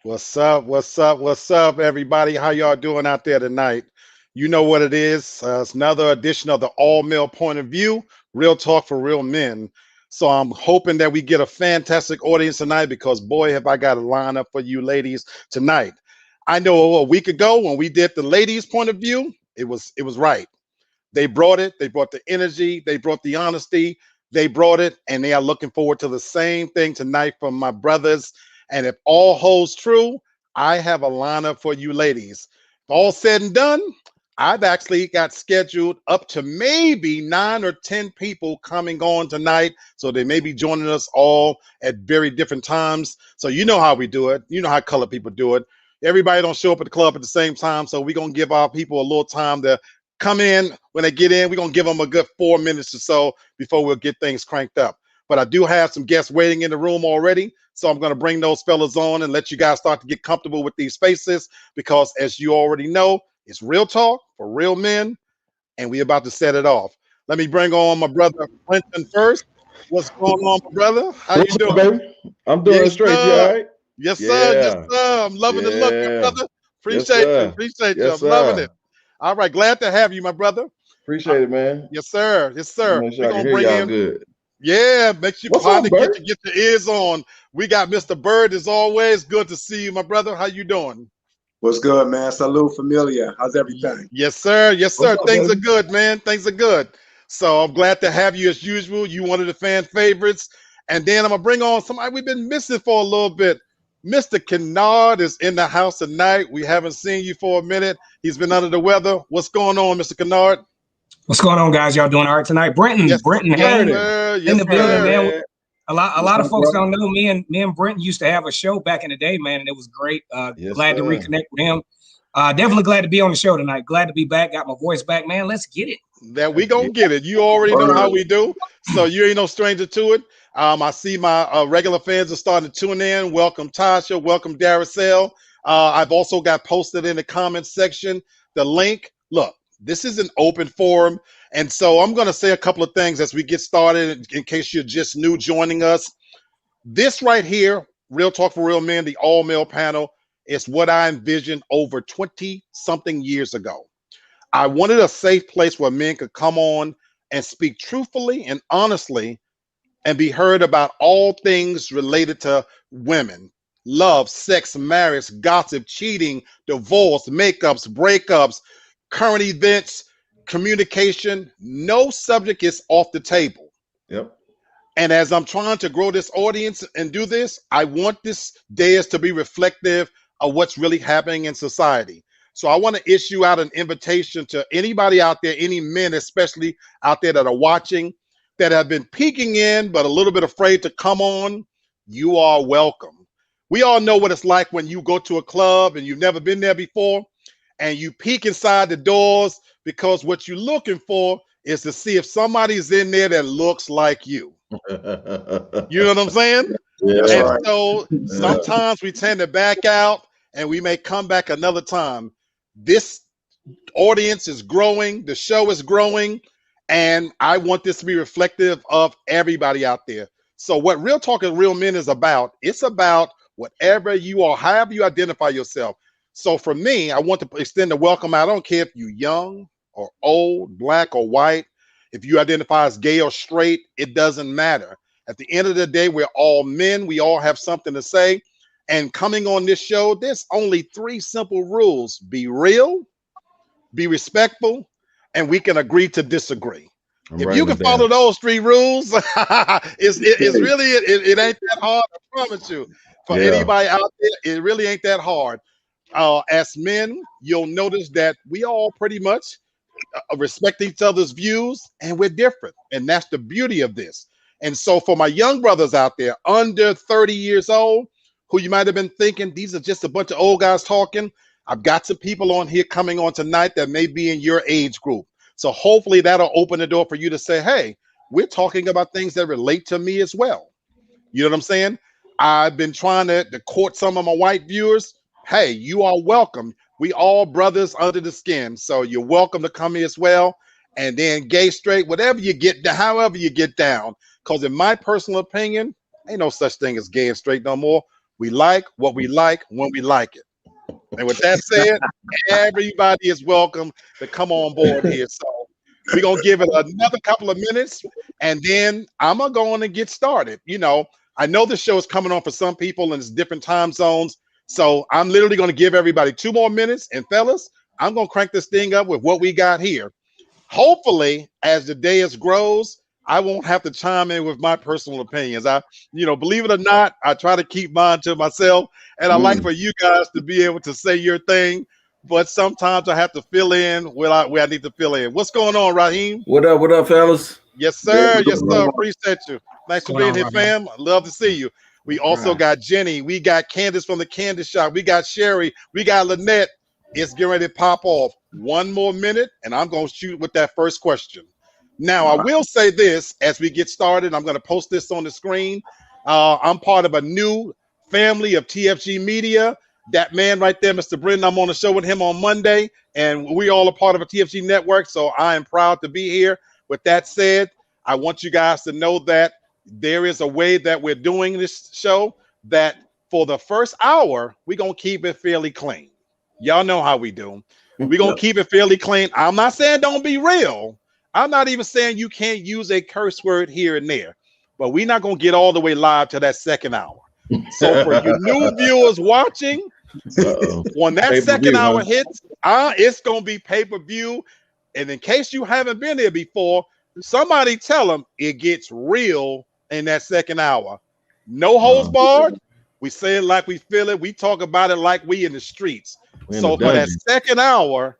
What's up? What's up? What's up, everybody? How y'all doing out there tonight? You know what it is. It's another edition of the All Male Point of View, Real Talk for Real Men. So I'm hoping that we get a fantastic audience tonight because, boy, have I got a lineup for you ladies tonight. I know a week ago when we did the ladies' point of view, it was right. They brought it. They brought the energy. They brought the honesty. They brought it, and they are looking forward to the same thing tonight from my brothers. And if all holds true, I have a lineup for you ladies. If all said and done, I've actually got scheduled up to maybe 9 or 10 people coming on tonight. So they may be joining us all at very different times. So you know how we do it. You know how colored people do it. Everybody don't show up at the club at the same time. So we're going to give our people a little time to come in. When they get in, we're going to give them a good 4 minutes or so before we'll get things cranked up. But I do have some guests waiting in the room already. So I'm going to bring those fellas on and let you guys start to get comfortable with these faces because as you already know, it's real talk for real men, and we're about to set it off. Let me bring on my brother Clinton first. What's going on, my brother? How you What's up, doing? baby? I'm doing Yes, straight. You all sir. right? Yes, sir. Yes, Yeah. sir. I'm loving the look, my Yeah. brother. Yes, Appreciate you. sir. Appreciate you. Yes, I'm loving sir. it. All right. Glad to have you, my brother. Uh, Appreciate it, man. yes, sir. Yes, Let me sir. make We're sure I can going to hear bring y'all in, good. yeah, make you What's partner, up, get Bert? your ears on. We got Mr. Bird as always. Good to see you, my brother. How you doing? What's good, man? Salute, familia. How's everything? Yes, sir. Yes, What's sir. up, Things are baby? good, man. Things are good. So I'm glad to have you as usual. You one of the fan favorites. And then I'm gonna bring on somebody we've been missing for a little bit. Mr. Kennard is in the house tonight. We haven't seen you for a minute. He's been under the weather. What's going on, Mr. Kennard? What's going on, guys? Y'all doing all right tonight? Brenton, Yes, Brenton Haynes Burning. sir. in Yes, the Hey, building, sir. man. man. A What's lot of up, folks bro? don't know me and Brenton used to have a show back in the day, man, and it was great. Yes, Glad to sir. reconnect with him. Definitely glad to be on the show tonight. Glad to be back. Got my voice back, man. Let's get it. That we Let's gonna get get it. You already know how Word. we do, so you ain't no stranger to it. I see my regular fans are starting to tune in. Welcome, Tasha. Welcome, Daracel. I've also got posted in the comments section the link. Look, this is an open forum, and so I'm gonna say a couple of things as we get started. In case you're just new joining us, this right here, Real Talk for Real Men, the all male panel, is what I envisioned over 20 something years ago. I wanted a safe place where men could come on and speak truthfully and honestly and be heard about all things related to women, love, sex, marriage, gossip, cheating, divorce, makeups, breakups, current events, communication. No subject is off the table. Yep. And as I'm trying to grow this audience and do this, I want this dais to be reflective of what's really happening in society. So I want to issue out an invitation to anybody out there, any men especially out there that are watching, that have been peeking in but a little bit afraid to come on. You are welcome. We all know what it's like when you go to a club and you've never been there before, and you peek inside the doors because what you're looking for is to see if somebody's in there that looks like you. You know what I'm saying? That's Yeah. And right. so Yeah. sometimes we tend to back out and we may come back another time. This audience is growing, the show is growing, and I want this to be reflective of everybody out there. So, what Real Talk and Real Men is about, it's about whatever you are, however you identify yourself. So, for me, I want to extend the welcome out. I don't care if you're young or old, black or white, if you identify as gay or straight, it doesn't matter. At the end of the day, we're all men, we all have something to say. And coming on this show, there's only three simple rules: be real, be respectful, and we can agree to disagree. I'm If you writing can them down. follow those three rules, it's Hey, really it ain't that hard. I promise you. For Yeah. anybody out there, it really ain't that hard. As men, you'll notice that we all pretty much respect each other's views, and we're different, and that's the beauty of this. And so, for my young brothers out there under 30 years old, who you might have been thinking these are just a bunch of old guys talking, I've got some people on here coming on tonight that may be in your age group. So hopefully that'll open the door for you to say, hey, we're talking about things that relate to me as well. You know what I'm saying? I've been trying to court some of my white viewers. Hey, you are welcome. We all brothers under the skin. So you're welcome to come here as well. And then gay, straight, whatever you get, however you get down. Because in my personal opinion, ain't no such thing as gay and straight no more. We like what we like when we like it. And with that said, everybody is welcome to come on board here. So we're gonna give it another couple of minutes, and then I'm gonna go on and get started. I know the show is coming on for some people and it's different time zones. So I'm literally gonna give everybody 2 more minutes. And fellas, I'm gonna crank this thing up with what we got here. Hopefully, as the day grows, I won't have to chime in with my personal opinions. Believe it or not, I try to keep mine to myself, and I like for you guys to be able to say your thing. But sometimes I have to fill in where I need to fill in. What's going on, Raheem? What up, fellas? Yes, sir. Yes, sir. Appreciate you. Nice What's for going being on, here, Raheem? fam. I love to see you. We also got Jenny. We got Candace from the Candace Shop. We got Sherry. We got Lynette. It's getting ready to pop off. 1 more minute, and I'm going to shoot with that first question. Now, I will say this as we get started. I'm going to post this on the screen. I'm part of a new family of TFG Media. That man right there, Mr. Brendan, I'm on the show with him on Monday, and we all are part of a TFG network, so I am proud to be here. With that said, I want you guys to know that there is a way that we're doing this show that for the first hour, we're going to keep it fairly clean. Y'all know how we do. We're going to keep it fairly clean. I'm not saying don't be real. I'm not even saying you can't use a curse word here and there, but we're not going to get all the way live to that second hour. So for you new viewers watching, when that second hour hits, it's going to be pay-per-view. And in case you haven't been there before, somebody tell them it gets real in that second hour. No holds barred. We say it like we feel it. We talk about it like we in the streets. So for that second hour,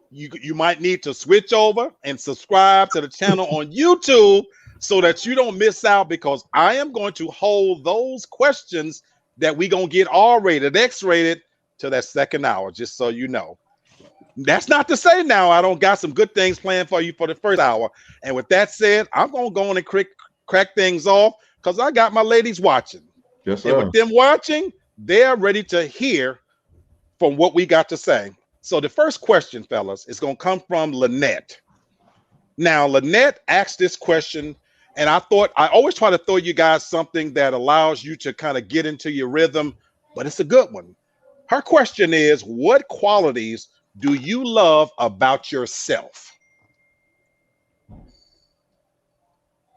you might need to switch over and subscribe to the channel on YouTube so that you don't miss out, because I am going to hold those questions that we going to get R-rated, X-rated to that second hour, just so you know. That's not to say now I don't got some good things planned for you for the first hour. And with that said, I'm going to go on and crack things off because I got my ladies watching. Yes, sir. And with them watching, they're ready to hear from what we got to say. So the first question, fellas, is going to come from Lynette. Now, Lynette asked this question, and I thought I always try to throw you guys something that allows you to kind of get into your rhythm, but it's a good one. Her question is, what qualities do you love about yourself?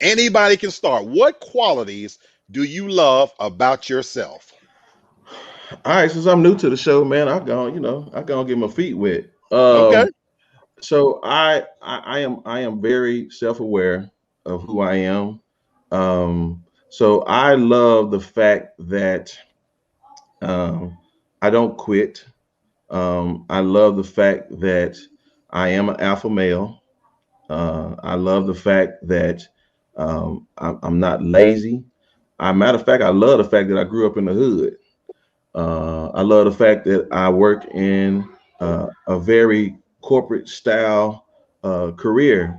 Anybody can start. What qualities do you love about yourself? All right, since I'm new to the show, man, I gonna get my feet wet. Okay. So I am very self-aware of who I am. So I love the fact that I don't quit. I love the fact that I am an alpha male. I love the fact that I'm not lazy. Matter of fact, I love the fact that I grew up in the hood. I love the fact that I work in a very corporate style career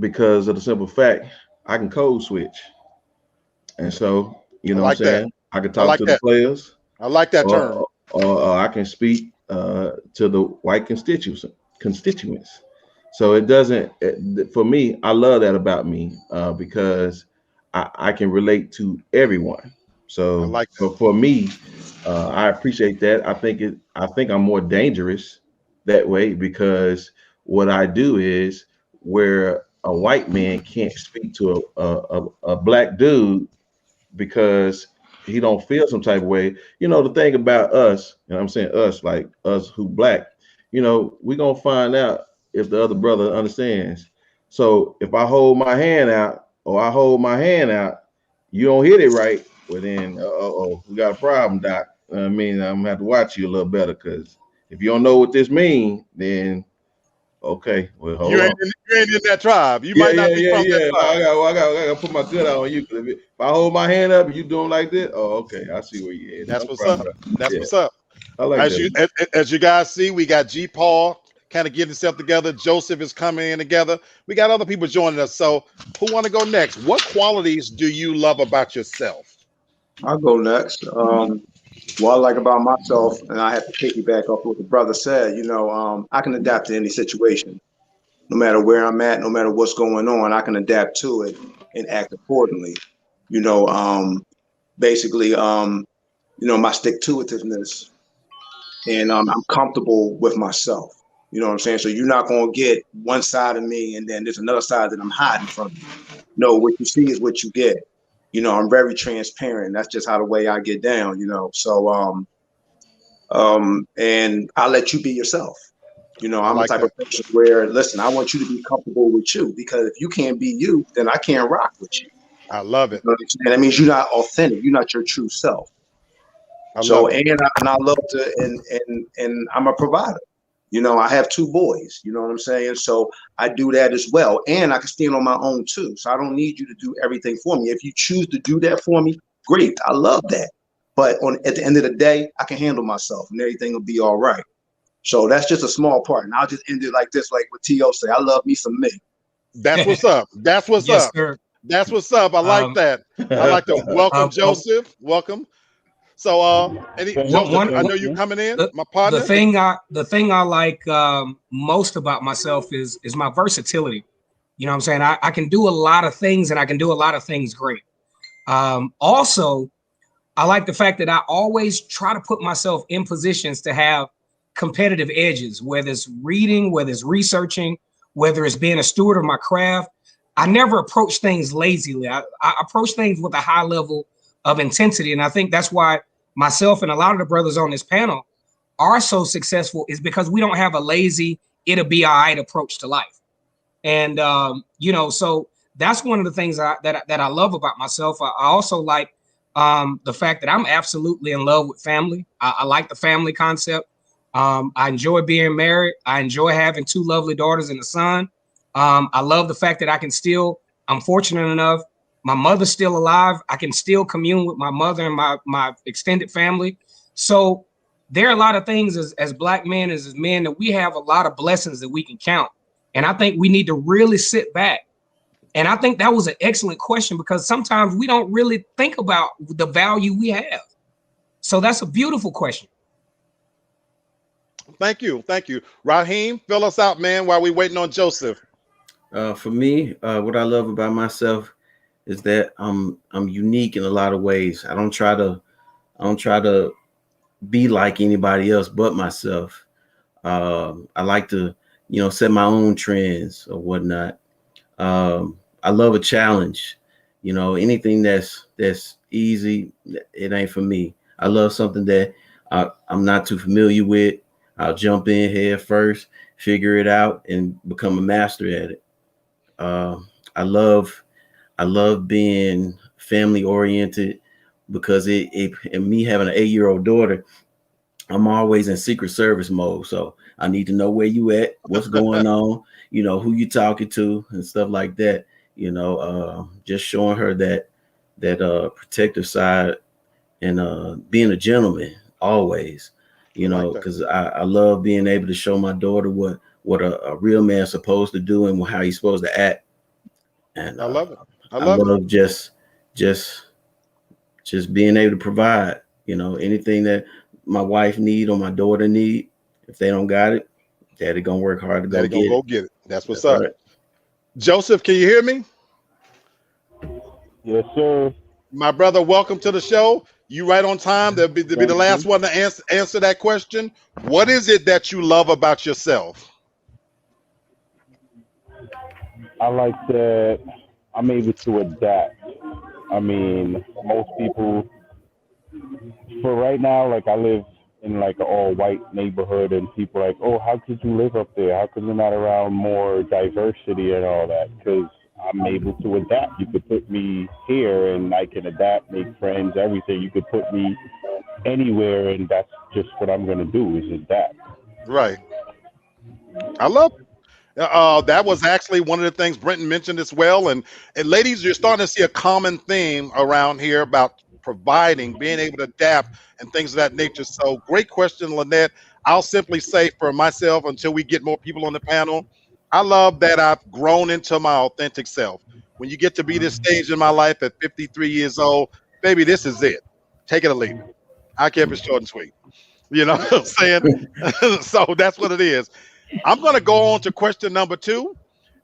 because of the simple fact I can code switch. And so, you know what I'm saying? I can talk to the players. I like that term. Or I can speak to the white constituents. So it doesn't, for me, I love that about me because I can relate to everyone. So for me, I appreciate that. I think I'm more dangerous that way because what I do is where a white man can't speak to a black dude because he don't feel some type of way. You know, the thing about us, and I'm saying us, like us who black, you know, we gonna find out if the other brother understands. So if I hold my hand out or I hold my hand out, you don't hit it right, well then, we got a problem, Doc. I mean, I'm gonna have to watch you a little better because if you don't know what this means, then okay, well, hold on. You ain't in that tribe. You might not be from that tribe. I got to put my good out on you. If I hold my hand up and you doing like this, oh, okay, I see where you at. That's what's up. That's what's up. I like that. As you guys see, we got G. Paul kind of getting himself together. Joseph is coming in together. We got other people joining us. So who want to go next? What qualities do you love about yourself? I'll go next. What I like about myself, and I have to piggyback off what the brother said, I can adapt to any situation. No matter where I'm at, no matter what's going on, I can adapt to it and act accordingly. Basically, my stick-to-itiveness, and I'm comfortable with myself. You know what I'm saying? So you're not gonna get one side of me, and then there's another side that I'm hiding from you. No, what you see is what you get. I'm very transparent. That's just how the way I get down. So and I let you be yourself. I I'm the like type that. of person where, listen, I want you to be comfortable with you, because if you can't be you, then I can't rock with you. I love You it. know what I'm saying? That means you're not authentic. You're not your true self. I So, love it. and I love to, and I'm a provider. I have two boys. You know what I'm saying? So I do that as well, and I can stand on my own too. So I don't need you to do everything for me. If you choose to do that for me, great. I love that. But at the end of the day, I can handle myself, and everything will be all right. So that's just a small part, and I'll just end it like this, like what T.O. say. I love me some me. That's what's up. That's what's Yes, up. sir. That's what's up. I like Um, that. I like to welcome well, Joseph. Welcome. So any one, Joseph, one, I one, know you coming in, the, my the partner. thing I like most about myself is my versatility. You know what I'm saying? I can do a lot of things, and I can do a lot of things great. Also, I like the fact that I always try to put myself in positions to have competitive edges, whether it's reading, whether it's researching, whether it's being a steward of my craft. I never approach things lazily. I approach things with a high level of intensity. And I think that's why myself and a lot of the brothers on this panel are so successful, is because we don't have a lazy, it'll be all right approach to life. And, so that's one of the things that I love about myself. I also like the fact that I'm absolutely in love with family. I like the family concept. I enjoy being married. I enjoy having two lovely daughters and a son. I love the fact that I'm fortunate enough, my mother's still alive. I can still commune with my mother and my extended family. So there are a lot of things as Black men, as men, that we have a lot of blessings that we can count. And I think we need to really sit back. And I think that was an excellent question, because sometimes we don't really think about the value we have. So that's a beautiful question. Thank you. Thank you. Raheem, fill us out, man, while we waiting on Joseph. For me, what I love about myself is that I'm unique in a lot of ways. I don't try to be like anybody else but myself. I like to, set my own trends or whatnot. I love a challenge. Anything that's easy, it ain't for me. I love something that I'm not too familiar with. I'll jump in head first, figure it out, and become a master at it. Uh, I love I love being family oriented because it and me having an 8-year-old daughter, I'm always in secret service mode. So I need to know where you at, what's going on, who you talking to and stuff like that. Just showing her that protective side and being a gentleman always, I like that. because I love being able to show my daughter what a real man's supposed to do and how he's supposed to act. And I love it. I I love it. love just just being able to provide, anything that my wife need or my daughter need. If they don't got it, daddy gonna work hard to go Daddy gonna get go it. get it. That's what's That's up. right. Joseph, can you hear me? Yes, sir. My brother, welcome to the show. You right on time. To be the Thank last you. one to answer that question. What is it that you love about yourself? I like that I'm able to adapt. I mean, most people, for right now, like I live in like an all white neighborhood, and people are like, oh, how could you live up there? How come you're not around more diversity and all that? Because I'm able to adapt. You could put me here and I can adapt, make friends, everything. You could put me anywhere, and that's just what I'm going to do is adapt. Right. I love it. That was actually one of the things Brenton mentioned as well. And ladies, you're starting to see a common theme around here about providing, being able to adapt, and things of that nature. So, great question, Lynette. I'll simply say for myself, until we get more people on the panel, I love that I've grown into my authentic self. When you get to be this stage in my life at 53 years old, baby, this is it. Take it or leave it. I kept it short and sweet. You know what I'm saying? So that's what it is. I'm going to go on to question number 2.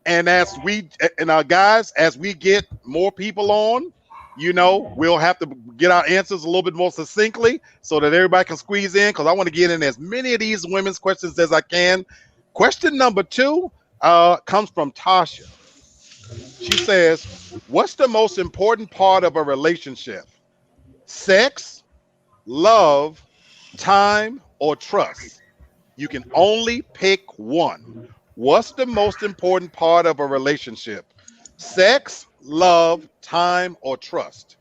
And as we and our guys, as we get more people on, We'll have to get our answers a little bit more succinctly so that everybody can squeeze in, because I want to get in as many of these women's questions as I can. Question number 2 comes from Tasha. She says, what's the most important part of a relationship? Sex, love, time, or trust? You can only pick one. What's the most important part of a relationship? Sex, love, time, or trust?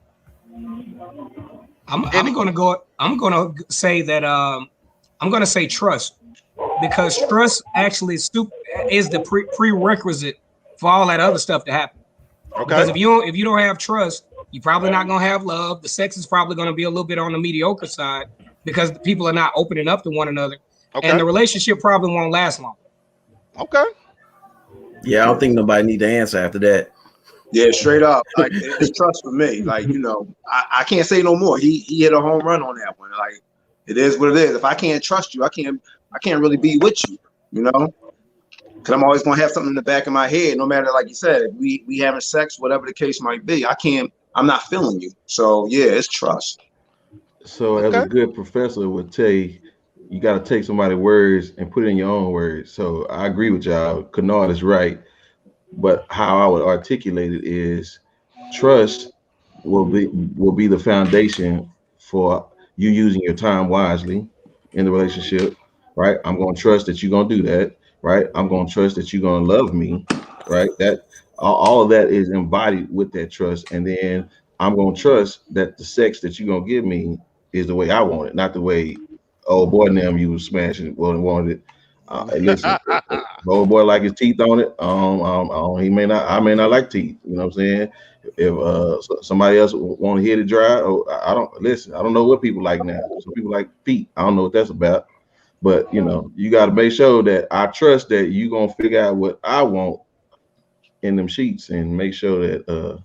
I'm gonna go. I'm gonna say that. I'm gonna say trust, because trust actually is the prerequisite for all that other stuff to happen. Okay. Because if you don't have trust, you're probably not gonna have love. The sex is probably gonna be a little bit on the mediocre side because the people are not opening up to one another, and Okay. the relationship probably won't last long. Okay. Yeah, I don't think nobody need to answer after that. Yeah, straight up. Like it's trust for me. Like, I can't say no more. He hit a home run on that one. Like, it is what it is. If I can't trust you, I can't really be with you, you know? Because I'm always gonna have something in the back of my head, no matter, like you said, if we having sex, whatever the case might be. I'm not feeling you. So yeah, it's trust. So, as a Okay. good professor would tell you, you got to take somebody's words and put it in your own words. So, I agree with y'all. Kennard is right, but how I would articulate it is trust will be the foundation for you using your time wisely in the relationship, right? I'm going to trust that you're going to do that, right? I'm going to trust that you're going to love me, right? That all of that is embodied with that trust, and then I'm going to trust that the sex that you're going to give me is the way I want it, not the way old boy them you was smashing well and wanted it. And listen, if old boy like his teeth on it. He may not. I may not like teeth. You know what I'm saying? If somebody else want to hit it dry, oh, I don't listen. I don't know what people like now. Some people like feet. I don't know what that's about. But you got to make sure that I trust that you gonna figure out what I want in them sheets and make sure that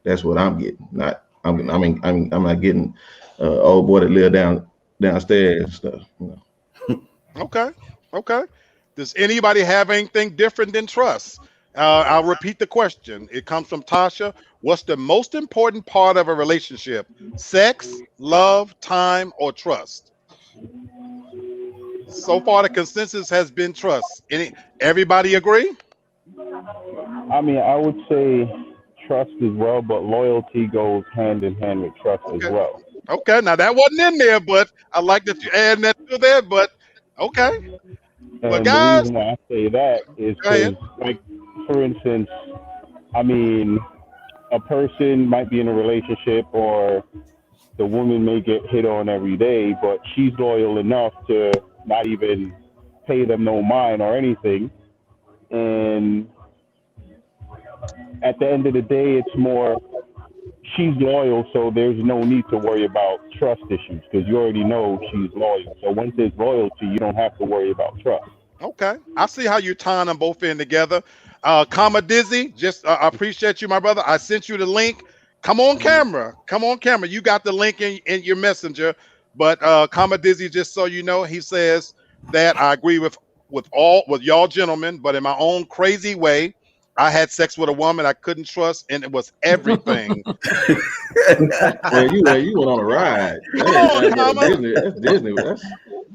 that's what I'm getting. Not I'm not getting old boy that live downstairs and stuff. Okay. Okay. Does anybody have anything different than trust? I'll repeat the question. It comes from Tasha. What's the most important part of a relationship? Sex, love, time, or trust? So far, the consensus has been trust. Everybody agree? I mean, I would say trust as well, but loyalty goes hand in hand with trust as Okay. well. Okay. Now that wasn't in there, but I like that you add that to there. But okay. Well, And the guys, reason why I say that is go ahead. because, like, for instance, I mean, a person might be in a relationship, or the woman may get hit on every day, but she's loyal enough to not even pay them no mind or anything. And at the end of the day, it's more she's loyal, so there's no need to worry about trust issues because you already know she's loyal. So once there's loyalty, you don't have to worry about trust. Okay. I see how you're tying them both in together. Comma Dizzy, just I appreciate you, my brother. I sent you the link. Come on camera. Come on camera. You got the link in your messenger. But Comma Dizzy, just so you know, he says that I agree with y'all gentlemen, but in my own crazy way, I had sex with a woman I couldn't trust, and it was everything. Well, you went on a ride. Come on, That ain't Comma. Disney. That's Disney.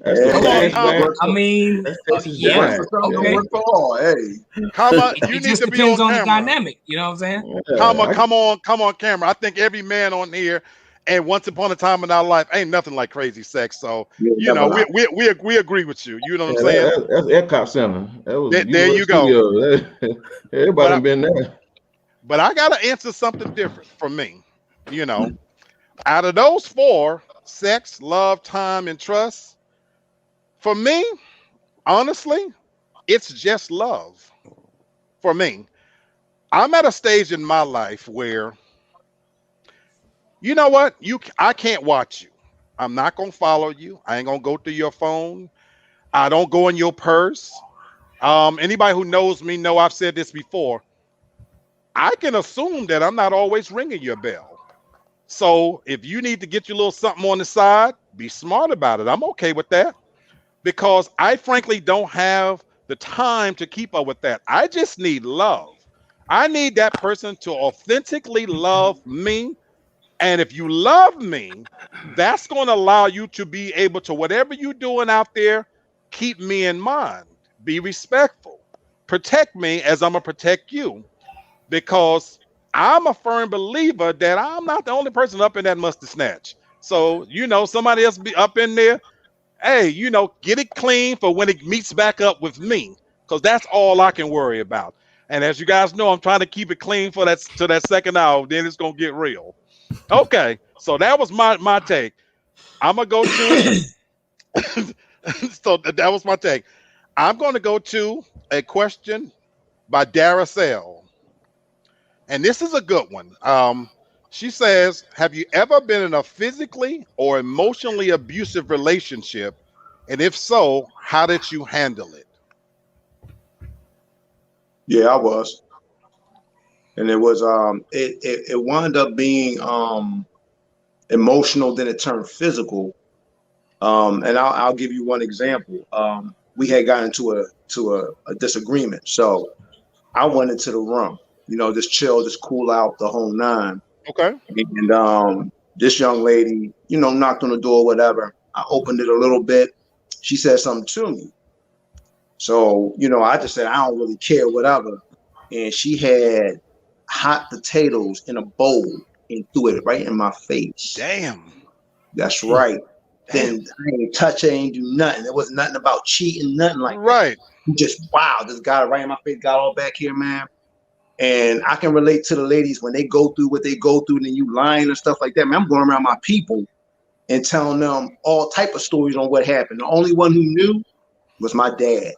That's the Yeah, Come on, hey, Comma. work I for, mean, That's Texas work yeah, Divine. for some, don't okay. work for all. Hey, Comma, It, you it need just to be on depends on the camera. dynamic. You know what I'm saying? Yeah, Come on, camera. I think every man on here, and once upon a time in our life, ain't nothing like crazy sex. So yeah, never lie. we agree with you. You know what I'm yeah, saying? that's Epcot Center. That was There you Universal go. Studios. But Everybody I, done been there. but I gotta answer something different from me. You know, out of those four, sex, love, time, and trust, for me, honestly, it's just love. For me, I'm at a stage in my life where you know what? I can't watch you. I'm not gonna follow you. I ain't gonna go through your phone. I don't go in your purse. Anybody who knows me know I've said this before. I can assume that I'm not always ringing your bell. So if you need to get your little something on the side, be smart about it. I'm okay with that because I frankly don't have the time to keep up with that. I just need love. I need that person to authentically love me. And if you love me, that's going to allow you to be able to, whatever you're doing out there, keep me in mind, be respectful, protect me as I'm going to protect you. Because I'm a firm believer that I'm not the only person up in that mustard snatch. So, somebody else be up in there. Hey, get it clean for when it meets back up with me. Because that's all I can worry about. And as you guys know, I'm trying to keep it clean for that to that second hour. Then it's gonna get real. Okay, so that was my take. I'm gonna go to so that was my take. I'm gonna go to a question by Daracel. And this is a good one. She says, "Have you ever been in a physically or emotionally abusive relationship? And if so, how did you handle it?" Yeah, I was, and it was it wound up being emotional, then it turned physical. And I'll give you one example. We had gotten into a disagreement, so I went into the room, just chill, just cool out the whole nine. Okay. And this young lady, knocked on the door, whatever. I opened it a little bit. She said something to me. So, I just said, I don't really care, whatever. And she had hot potatoes in a bowl and threw it right in my face. Damn. That's right. Damn. Then I ain't touch her, ain't do nothing. There was nothing about cheating, nothing like that. Right. Just, wow, this got it right in my face, got all back here, man. And I can relate to the ladies when they go through what they go through, and then you lying and stuff like that. Man, I'm going around my people and telling them all type of stories on what happened. The only one who knew was my dad.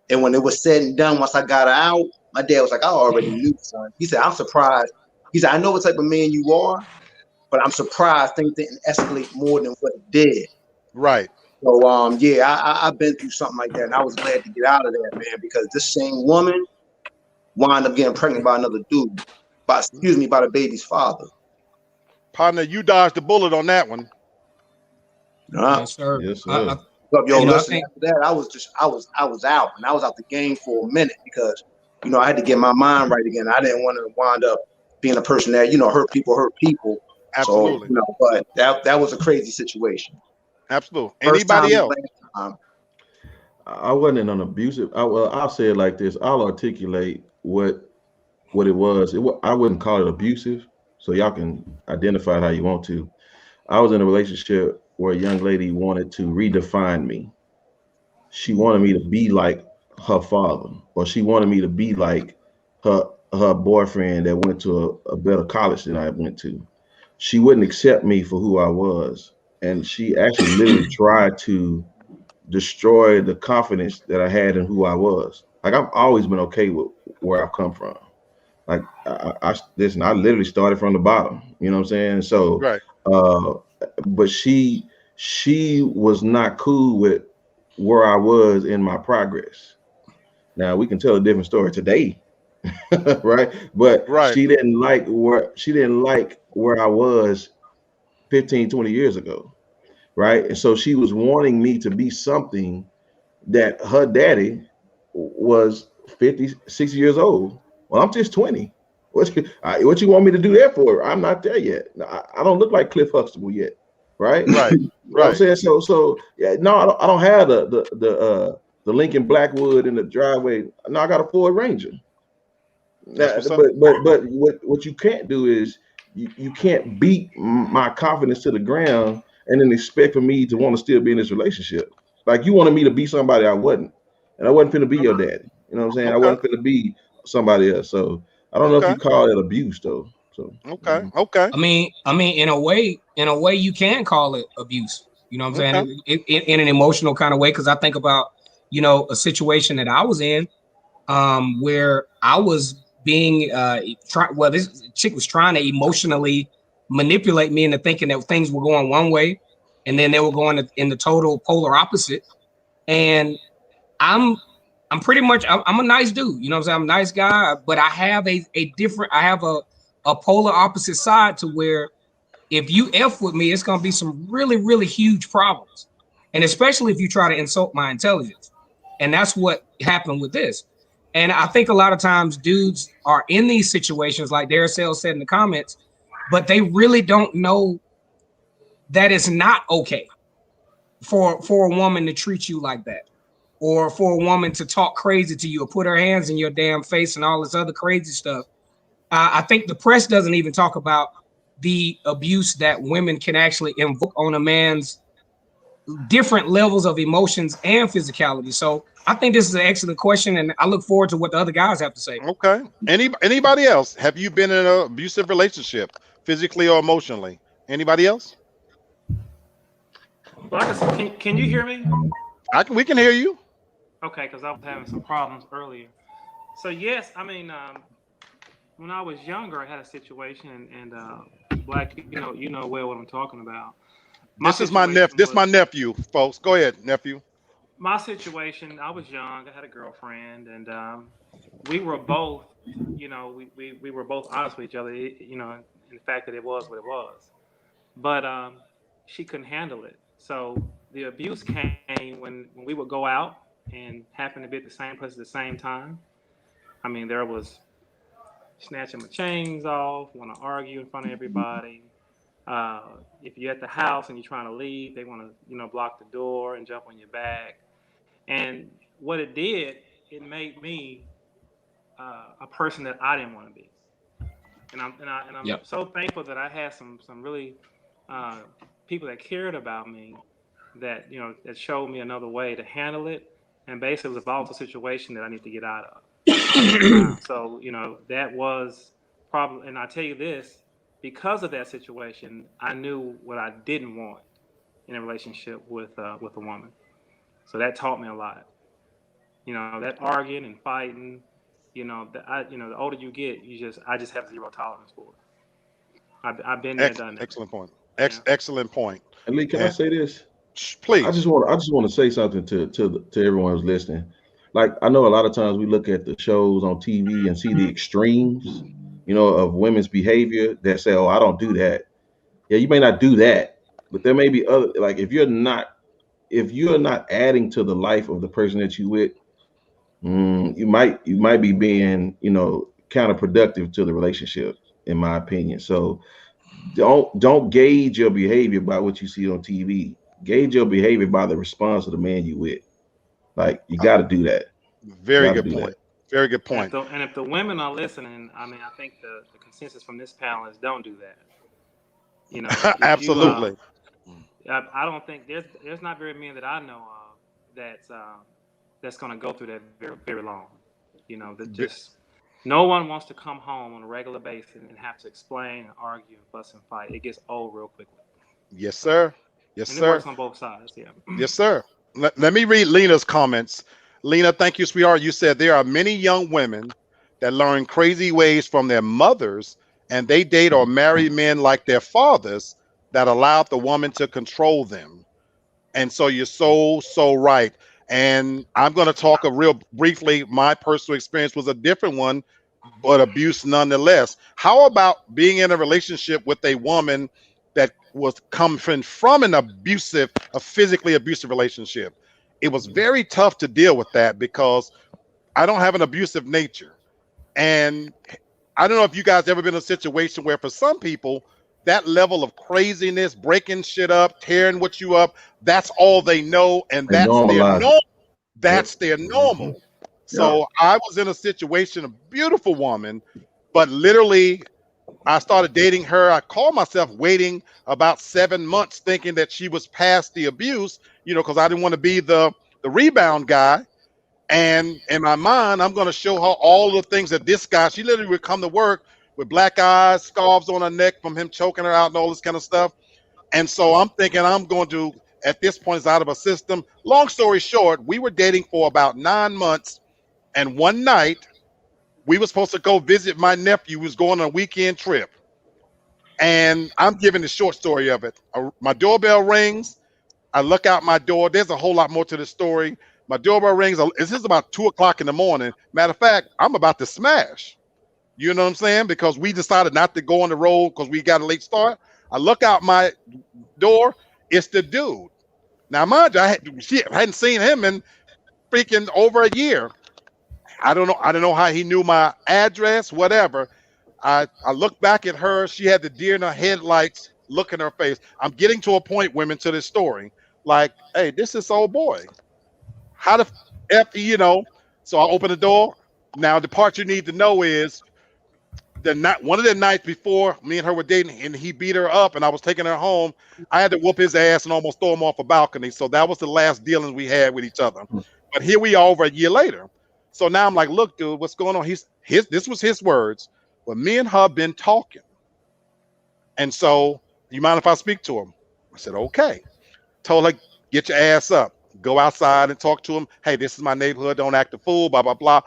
And when it was said and done, once I got her out, my dad was like, I already knew, son. He said, I'm surprised. He said, I know what type of man you are, but I'm surprised things didn't escalate more than what it did. Right. So, yeah, I've been through something like that, and I was glad to get out of that, man, because this same woman wound up getting pregnant by another dude, by the baby's father. Partner, you dodged the bullet on that one. Yes, sir. Yes, sir. Listen, after that, I was out, and I was out the game for a minute because, I had to get my mind right again. I didn't want to wind up being a person that, hurt people. Absolutely. So, but that was a crazy situation. Absolutely. First Anybody time, else? last time. I wasn't in an abusive. I'll say it like this. I'll articulate what it was. I wouldn't call it abusive, so y'all can identify it how you want to. I was in a relationship where a young lady wanted to redefine me. She wanted me to be like her father, or she wanted me to be like her boyfriend that went to a better college than I went to. She wouldn't accept me for who I was, and she actually literally tried to destroy the confidence that I had in who I was. Like, I've always been okay with where I've come from. Like, I listen, I literally started from the bottom. You know what I'm saying? So, Right. But she was not cool with where I was in my progress. Now we can tell a different story today, right? But Right. she didn't like where I was 15, 20 years ago, right? And so she was wanting me to be something that her daddy was 50, 60 years old. Well, I'm just 20. What you want me to do that for? I'm not there yet. I don't look like Cliff Huxtable yet, right? Right. You know what I'm saying? So yeah, no, I don't have the Lincoln Blackwood in the driveway. No, I got a Ford Ranger. That's Now, what's up. but what you can't do is you can't beat my confidence to the ground and then expect for me to want to still be in this relationship. Like, you wanted me to be somebody I wasn't, and I wasn't finna be your daddy. You know what I'm saying? I Okay. wasn't finna be somebody else. So I don't know if Okay. you call it abuse though. So Okay. Okay. In a way, you can call it abuse. You know what I'm Okay. saying? In an emotional kind of way, because I think about, a situation that I was in, where I was being this chick was trying to emotionally manipulate me into thinking that things were going one way, and then they were going in the total polar opposite. And I'm pretty much I'm a nice dude, you know what I'm saying? I'm a nice guy, but I have a polar opposite side to where if you F with me, it's gonna be some really, really huge problems. And especially if you try to insult my intelligence. And that's what happened with this. And I think a lot of times dudes are in these situations, like Darcel said in the comments, but they really don't know that it's not okay for a woman to treat you like that, or for a woman to talk crazy to you, or put her hands in your damn face and all this other crazy stuff. I think the press doesn't even talk about the abuse that women can actually invoke on a man's different levels of emotions and physicality. So I think this is an excellent question, and I look forward to what the other guys have to say. Okay. Anybody else? Have you been in an abusive relationship, physically or emotionally? Anybody else? Well, can you hear me? We can hear you. Okay, because I was having some problems earlier. So yes, I mean, when I was younger, I had a situation, and Black, you know well what I'm talking about. This is my nephew. This is my nephew, folks. Go ahead, nephew. My situation. I was young. I had a girlfriend, and we were both, we were both honest with each other. In the fact that it was what it was, but she couldn't handle it. So the abuse came when we would go out and happen to be at the same place at the same time. I mean, there was snatching my chains off, want to argue in front of everybody. If you're at the house and you're trying to leave, they want to, block the door and jump on your back. And what it did, it made me a person that I didn't want to be. And I'm Yep. so thankful that I had some really people that cared about me, that that showed me another way to handle it. And basically, it was a volatile situation that I need to get out of. So that was probably, and I tell you this, because of that situation, I knew what I didn't want in a relationship with a woman. So that taught me a lot. That arguing and fighting. The older you get, I just have zero tolerance for it. I've been there, done that. Excellent point. Yeah. Excellent point. And Lee, can I And say this? I please. just want to say something to everyone who's listening. Like, I know a lot of times we look at the shows on TV and see the extremes, of women's behavior that say, "Oh, I don't do that." Yeah, you may not do that, but there may be other, like, if you're not adding to the life of the person that you with, you might be being, counterproductive to the relationship, in my opinion. So don't gauge your behavior by what you see on TV. Gauge your behavior by the response of the man you with. Like, you got to do that. Very Got to good do that. point. Very good And point. if the women are listening, I mean, I think the consensus from this panel is don't do that. If you Absolutely. I don't think there's not very many that I know of that's going to go through that very very long. That Ve- just no one wants to come home on a regular basis and have to explain and argue and fuss and fight. It gets old real quickly. Yes, So, sir. Yes, and it sir. works on both sides. Yeah. Yes, sir. Let me read Lena's comments. Lena, thank you, sweetheart. You said there are many young women that learn crazy ways from their mothers, and they date or marry men like their fathers that allowed the woman to control them. And so you're so right. And I'm going to talk a real briefly. My personal experience was a different one, but abuse nonetheless. How about being in a relationship with a woman that was coming from an abusive, a physically abusive relationship? It was very tough to deal with that because I don't have an abusive nature. And I don't know if you guys ever been in a situation where for some people, that level of craziness, breaking shit up, tearing what you up, that's all they know, and And that's their normalize it. normal. Yep. That's their normal. Yeah. So I was in a situation, a beautiful woman, but literally I started dating her. I called myself waiting about 7 months, thinking that she was past the abuse, because I didn't want to be the rebound guy. And in my mind, I'm going to show her all the things that this guy, she literally would come to work with black eyes, scarves on her neck from him choking her out and all this kind of stuff. And so I'm thinking I'm going to, at this point, it's out of a system. Long story short, we were dating for about 9 months. And one night, we were supposed to go visit my nephew who was going on a weekend trip. And I'm giving the short story of it. My doorbell rings. I look out my door. There's a whole lot more to the story. My doorbell rings. This is about 2 o'clock in the morning. Matter of fact, I'm about to smash. You know what I'm saying? Because we decided not to go on the road because we got a late start. I look out my door. It's the dude. Now, mind you, I hadn't seen him in freaking over a year. I don't know. I don't know how he knew my address, whatever. I looked back at her. She had the deer in her headlights look in her face. I'm getting to a point, women, to this story. Like, hey, this is old boy. How the F, you know? So I open the door. Now, the part you need to know is the night, one of the nights before me and her were dating, and he beat her up, and I was taking her home. I had to whoop his ass and almost throw him off a balcony. So that was the last dealings we had with each other. But here we are over a year later. So now I'm like, look, dude, what's going on? This was his words. Well, me and her been talking. And so, you mind if I speak to him? I said, okay. Told her, get your ass up. Go outside and talk to him. Hey, this is my neighborhood. Don't act a fool, blah, blah, blah.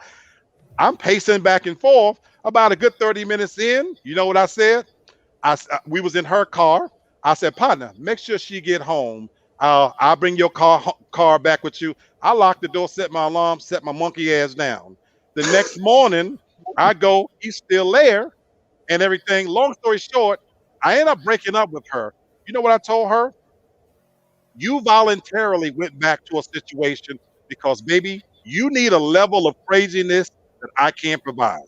I'm pacing back and forth. About a good 30 minutes in, you know what I said? We was in her car. I said, partner, make sure she get home. I'll bring your car back with you. I locked the door, set my alarm, set my monkey ass down. The next morning, I go, he's still there and everything. Long story short, I end up breaking up with her. You know what I told her? You voluntarily went back to a situation because, baby, you need a level of craziness that I can't provide.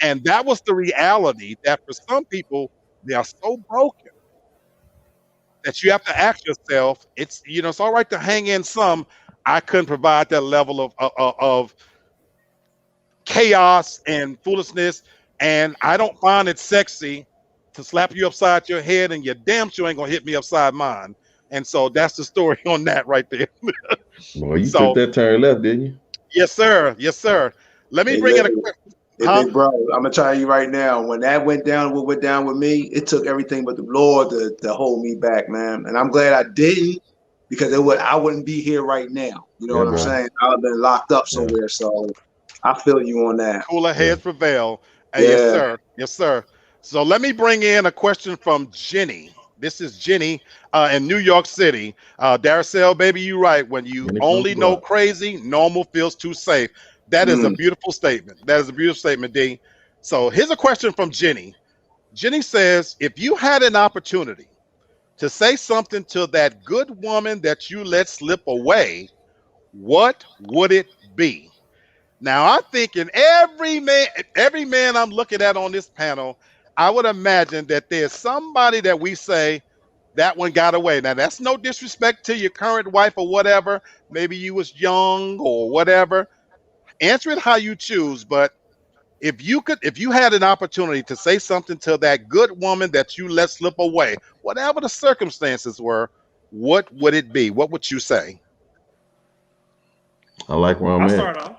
And that was the reality that for some people, they are so broken that you have to ask yourself, it's, you know, it's all right to hang in some. I couldn't provide that level of chaos and foolishness. And I don't find it sexy to slap you upside your head, and you damn sure ain't gonna hit me upside mine. And so that's the story on that right there. Boy, you took So that turn left, didn't you? yes, sir. Yes, sir. Let me Hey, bring in a listen, question. hey, Huh? big bro, I'm gonna tell you right now. When that went down, what went down with me, it took everything but the Lord to hold me back, man. And I'm glad I didn't, because I wouldn't be here right now. You know Yeah, what I'm bro. saying? I'd have been locked up Yeah, somewhere. So I feel you on that. Cooler yeah. heads prevail. Yes, Yeah. sir. Yes, sir. So let me bring in a question from Jenny. This is Jenny in New York City. Darcel, baby, you right. When you Jenny from the only know block. crazy, normal feels too safe. That is a Mm. beautiful statement. That is a beautiful statement, D. So here's a question from Jenny. Jenny says, if you had an opportunity to say something to that good woman that you let slip away, what would it be? Now I'm thinking every man I'm looking at on this panel, I would imagine that there's somebody that we say that one got away. Now that's no disrespect to your current wife or whatever. Maybe you was young or whatever. Answer it how you choose, but if you had an opportunity to say something to that good woman that you let slip away, whatever the circumstances were, what would it be? What would you say? I like where I'm I'll at. start off.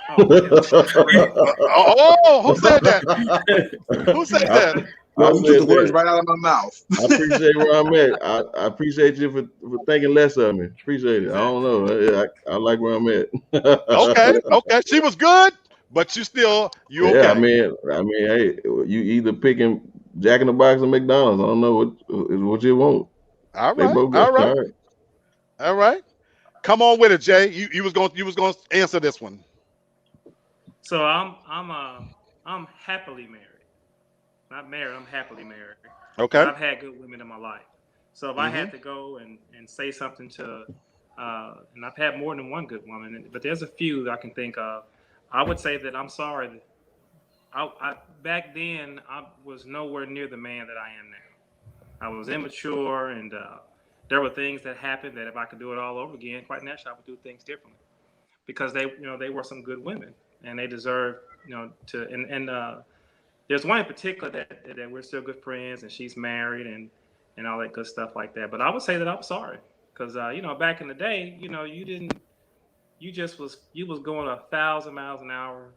Oh, go ahead. Ready? Oh, who said that? Who said I, that? Okay. I Yo, you took the said words that. right out of my mouth. I appreciate where I'm at. I appreciate you for thinking less of me. Appreciate it. I don't Exactly. know. I like where I'm at. Okay, okay. She was good, but you Yeah, okay. hey, you either picking Jack in the Box or McDonald's. I don't know what you want. All They right, both got all right, all right. all right. Come on with it, Jay. You was going to answer this one. So I'm happily married. Not married. I'm happily married because Okay. I've had good women in my life. So if I Mm-hmm. had to go and say something to, and I've had more than one good woman, but there's a few that I can think of. I would say that I'm sorry. That back then I was nowhere near the man that I am now. I was immature, and there were things that happened that if I could do it all over again, quite naturally, I would do things differently because they were some good women and they deserve, to and there's one in particular that we're still good friends, and she's married and all that good stuff like that. But I would say that I'm sorry because back in the day, you didn't, you was going 1,000 miles an hour.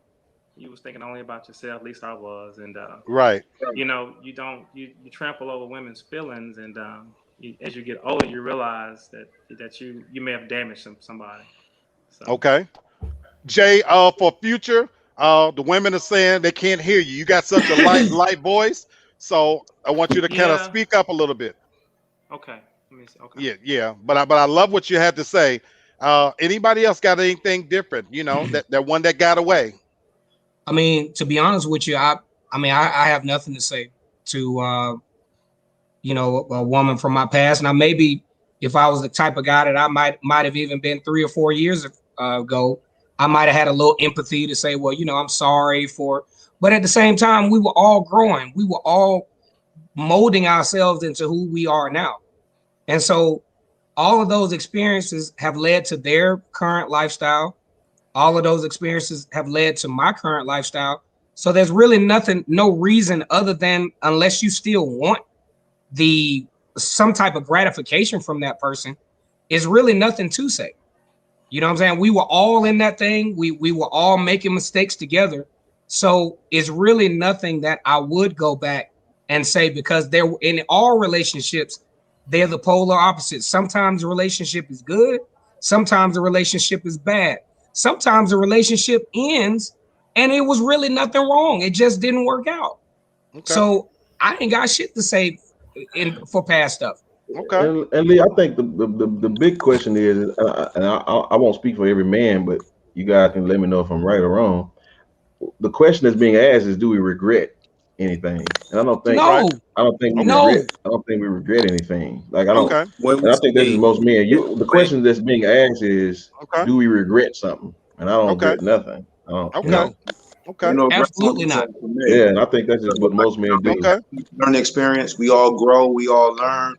You was thinking only about yourself. At least I was, and Right. you don't you trample over women's feelings, and as you get older, you realize that you may have damaged somebody. So Okay. Jay, for future, the women are saying they can't hear you. You got such a light voice, so I want you to kind of yeah, speak up a little bit. okay. Let me see. Okay. Yeah, yeah. But I love what you had to say. Anybody else got anything different? You know, that one that got away. I mean, to be honest with you, I have nothing to say to a woman from my past. Now, maybe if I was the type of guy that I might have even been 3 or 4 years ago, I might have had a little empathy to say, well, I'm sorry for, but at the same time, we were all growing. We were all molding ourselves into who we are now. And so all of those experiences have led to their current lifestyle. All of those experiences have led to my current lifestyle. So there's really nothing, no reason other than unless you still want some type of gratification from that person, is really nothing to say. You know what I'm saying? We were all in that thing. We were all making mistakes together. So it's really nothing that I would go back and say, because they're in all relationships, they're the polar opposites. Sometimes the relationship is good. Sometimes the relationship is bad. Sometimes the relationship ends and it was really nothing wrong. It just didn't work out. Okay. So I ain't got shit to say for past stuff. Okay. And Lee, I think the big question is, and I won't speak for every man, but you guys can let me know if I'm right or wrong. The question that's being asked is, do we regret anything? And I don't think No, we Okay. no. regret. I don't think we regret anything. Like I don't, Okay. When and we I think this is say most men. The question that's being asked is, Okay. do we regret something? And I don't Okay. regret nothing. I don't, Okay. No, Okay. no regret absolutely not. for me. yeah, and I think that's just what most men do. Okay. Learning experience. We all grow. We all learn.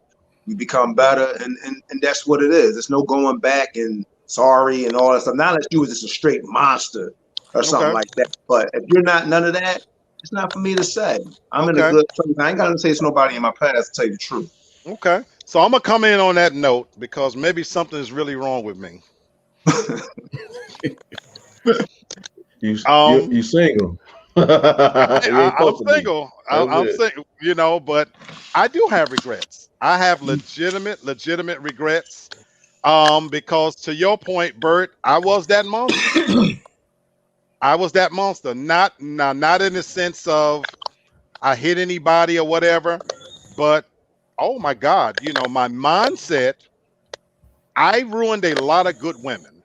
We become better, and that's what it is. There's no going back and sorry and all that stuff. Not unless you was just a straight monster or something Okay. like that. But if you're not none of that, it's not for me to say. I'm in a Okay. good place. I ain't got to say it's nobody in my past to tell you the truth. Okay. So I'm gonna come in on that note because maybe something is really wrong with me. Um, You single. You ain't I'm supposed to be. single. That's I'm it. single, but I do have regrets. I have legitimate regrets. Because to your point, Bert, I was that monster. I was that monster. Not in the sense of I hit anybody or whatever, but oh my God, my mindset, I ruined a lot of good women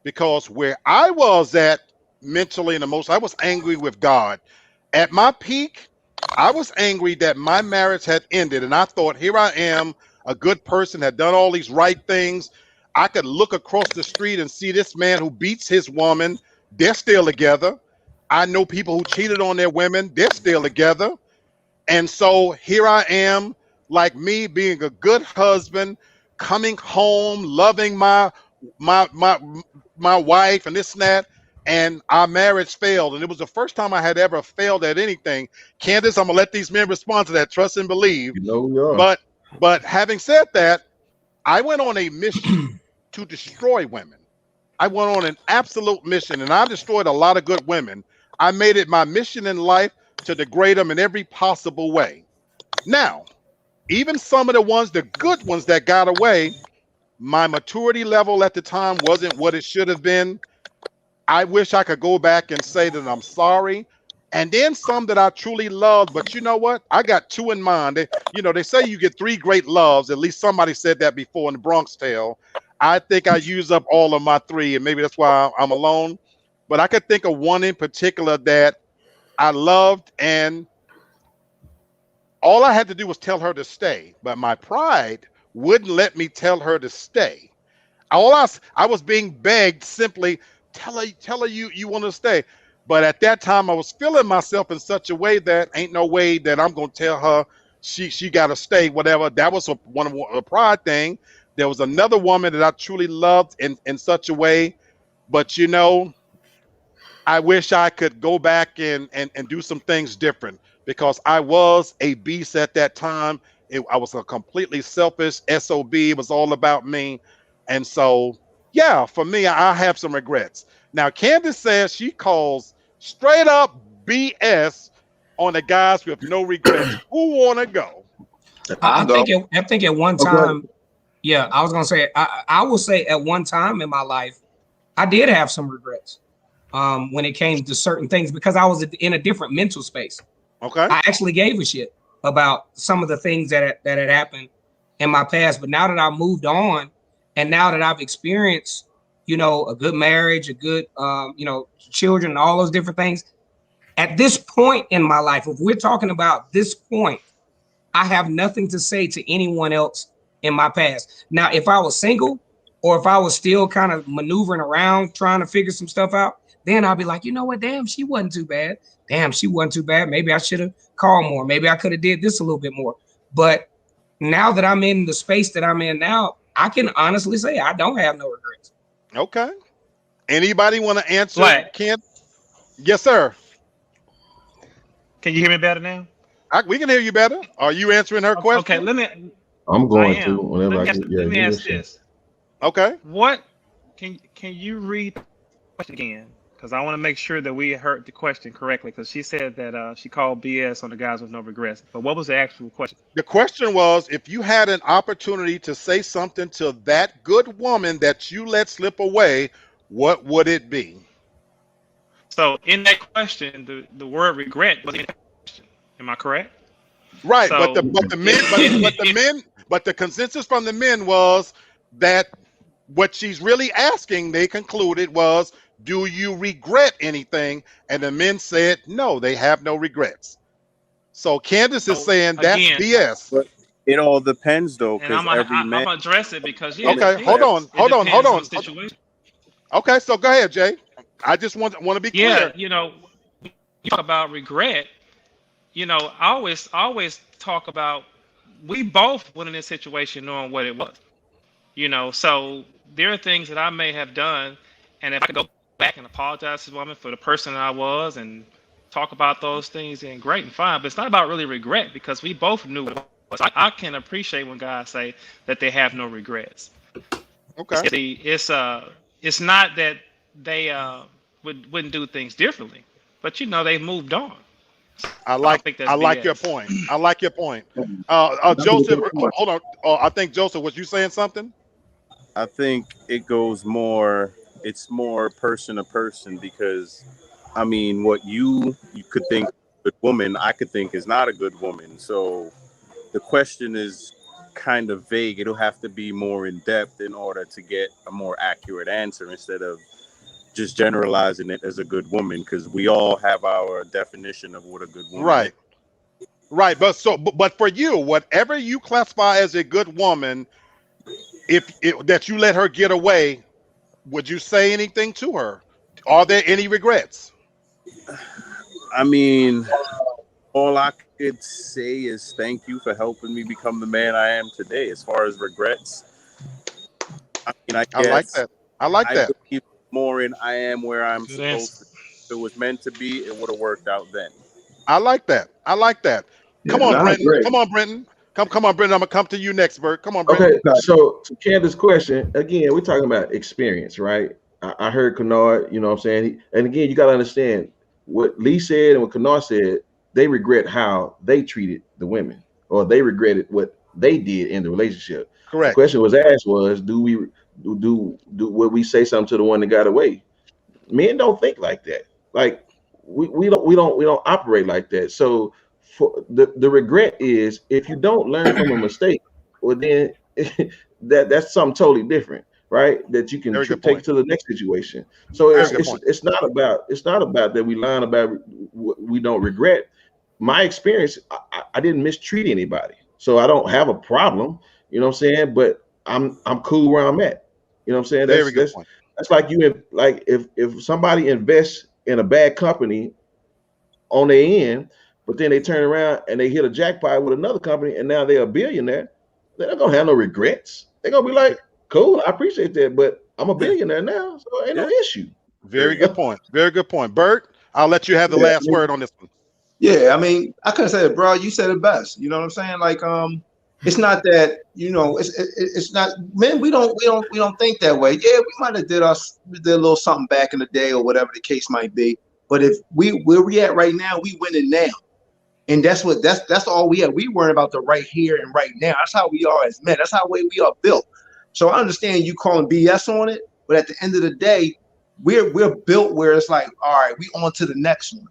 because where I was at mentally and emotionally, I was angry with God. At my peak, I was angry that my marriage had ended, and I thought, here I am, a good person, had done all these right things. I could look across the street and see this man who beats his woman. They're still together. I know people who cheated on their women. They're still together. And so here I am, like me being a good husband, coming home, loving my my my wife and this and that, and our marriage failed. And it was the first time I had ever failed at anything. Candace, I'm gonna let these men respond to that. Trust and believe. You know we are. But having said that, I went on a mission to destroy women. I went on an absolute mission and I destroyed a lot of good women. I made it my mission in life to degrade them in every possible way. Now, even some of the good ones that got away, my maturity level at the time wasn't what it should have been. I wish I could go back and say that I'm sorry. And then some that I truly loved, but you know what? I got two in mind. They say you get three great loves. At least somebody said that before in the Bronx Tale. I think I used up all of my three, and maybe that's why I'm alone. But I could think of one in particular that I loved, and all I had to do was tell her to stay. But my pride wouldn't let me tell her to stay. I was being begged simply tell her you want to stay. But at that time I was feeling myself in such a way that ain't no way that I'm gonna tell her she got to stay, whatever. That was a pride thing. There was another woman that I truly loved in such a way, but I wish I could go back and do some things different because I was a beast at that time. I was a completely selfish SOB. It was all about me. And so, yeah, for me, I have some regrets. Now, Candace says she calls straight up BS on the guys with no regrets. Who want to go? I go. I think at one Okay. time, yeah, I was gonna say I will say at one time in my life, I did have some regrets when it came to certain things because I was in a different mental space. Okay. I actually gave a shit about some of the things that had happened in my past. But now that I've moved on, and now that I've experienced, a good marriage, a good, children, and all those different things. At this point in my life, if we're talking about this point, I have nothing to say to anyone else in my past. Now, if I was single or if I was still kind of maneuvering around trying to figure some stuff out, then I'll be like, you know what? Damn, she wasn't too bad. Damn, she wasn't too bad. Maybe I should have called more. Maybe I could have did this a little bit more. But now that I'm in the space that I'm in now, I can honestly say I don't have no regrets. Okay. Anybody want to answer? Black. Can't. Yes, sir. Can you hear me better now? We can hear you better. Are you answering her Okay, question? let me. I'm I going to am. whenever I get. Yeah, Let me give me a ask shot. this. Okay. What can you read the question again? Because I want to make sure that we heard the question correctly. Because she said that she called BS on the guys with no regrets. But what was the actual question? The question was, if you had an opportunity to say something to that good woman that you let slip away, what would it be? So in that question, the word regret was in the question. Am I correct? Right, but So the consensus from the men was that what she's really asking, they concluded, was, do you regret anything? And the men said no, they have no regrets. So Candace is saying that's again, BS. But it all depends though, and I'm because gonna every man address it because yeah, it Okay, depends. It hold depends on on. the situation. Okay, so go ahead, Jay. I just want to be Yeah, clear. you talk about regret. I always talk about we both went in this situation knowing what it was. So there are things that I may have done, and if I could go back and apologize to the woman for the person that I was and talk about those things, then great and fine. But it's not about really regret because we both knew what it was. I can appreciate when guys say that they have no regrets. Okay. It's not that they wouldn't do things differently, but they moved on. I I don't like think that's I like your BS. point. I like your point. That's a Joseph, good point. hold on. I think Joseph, was you saying something? I think it goes more. It's more person to person because, I mean, what you could think is a good woman, I could think is not a good woman. So the question is kind of vague. It'll have to be more in depth in order to get a more accurate answer instead of just generalizing it as a good woman because we all have our definition of what a good woman is. Right. Right. But for you, whatever you classify as a good woman, if that you let her get away, would you say anything to her? Are there any regrets? I mean, all I could say is thank you for helping me become the man I am today. As far as regrets, I mean, I I like guess that. I like I that. believe more in I am where I'm Good answer. supposed to. If it was meant to be, it would have worked out then. I like that. I like that. Yeah, Come on, I Brenton. agree. Come on, Brenton. Come on, Brenton. I'm gonna come to you next, Bert. Come on, Brenton. Okay, so to Candace's question, again, we're talking about experience, right? I heard Kennard, you know what I'm saying? And again, you got to understand what Lee said and what Kennard said, they regret how they treated the women, or they regretted what they did in the relationship. The Correct. question was asked was, do we would we say something to the one that got away? Men don't think like that. Like we don't operate like that. So for the regret is if you don't learn from a mistake, well then that's something totally different, right? That you can Very good take point. to the next situation. So Very it's good it's point. it's not about that we lying about what we don't regret. My experience, I didn't mistreat anybody, so I don't have a problem. You know what I'm saying? But I'm cool where I'm at. You know what I'm saying? Very That's good that's point. that's like like if somebody invests in a bad company on their end, but then they turn around and they hit a jackpot with another company and now they're a billionaire, they're not gonna have no regrets. They're gonna be like, cool, I appreciate that, but I'm a Yeah. billionaire now, so ain't no Yeah, issue. Very good point. Very good point. Bert, I'll let you have the Yeah, I last mean, word on this one. yeah, I mean, I couldn't say it, bro. You said it best. You know what I'm saying? Like, it's not that it's not men. We don't think that way. Yeah, we might have did a little something back in the day or whatever the case might be. But if where we at right now, we winning now, and that's all we have. We worrying about the right here and right now. That's how we are as men. That's how we are built. So I understand you calling BS on it, but at the end of the day, we're built where it's like, all right, we on to the next one.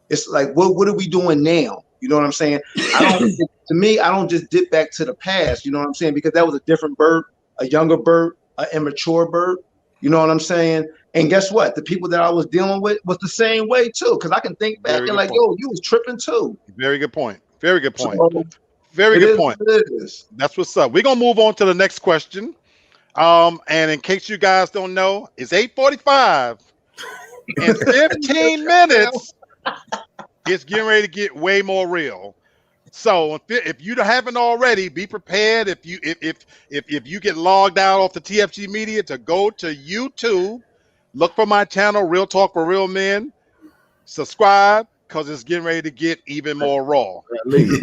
It's like, what are we doing now? You know what I'm saying? To me, I don't just dip back to the past. You know what I'm saying? Because that was a different Bert, a younger Bert, an immature Bert. You know what I'm saying? And guess what? The people that I was dealing with was the same way too. Because I can think back Very and good like, point. yo, you was tripping too. Very good point. Very good point. So Very it good is point. what it is. That's what's up. We're gonna move on to the next question. And in case you guys don't know, it's 8:45. In 15 minutes, it's getting ready to get way more real. So if you haven't already, be prepared. If you get logged out off the TFG Media, to go to YouTube, look for my channel, Real Talk for Real Men. Subscribe, because it's getting ready to get even more raw. Lee,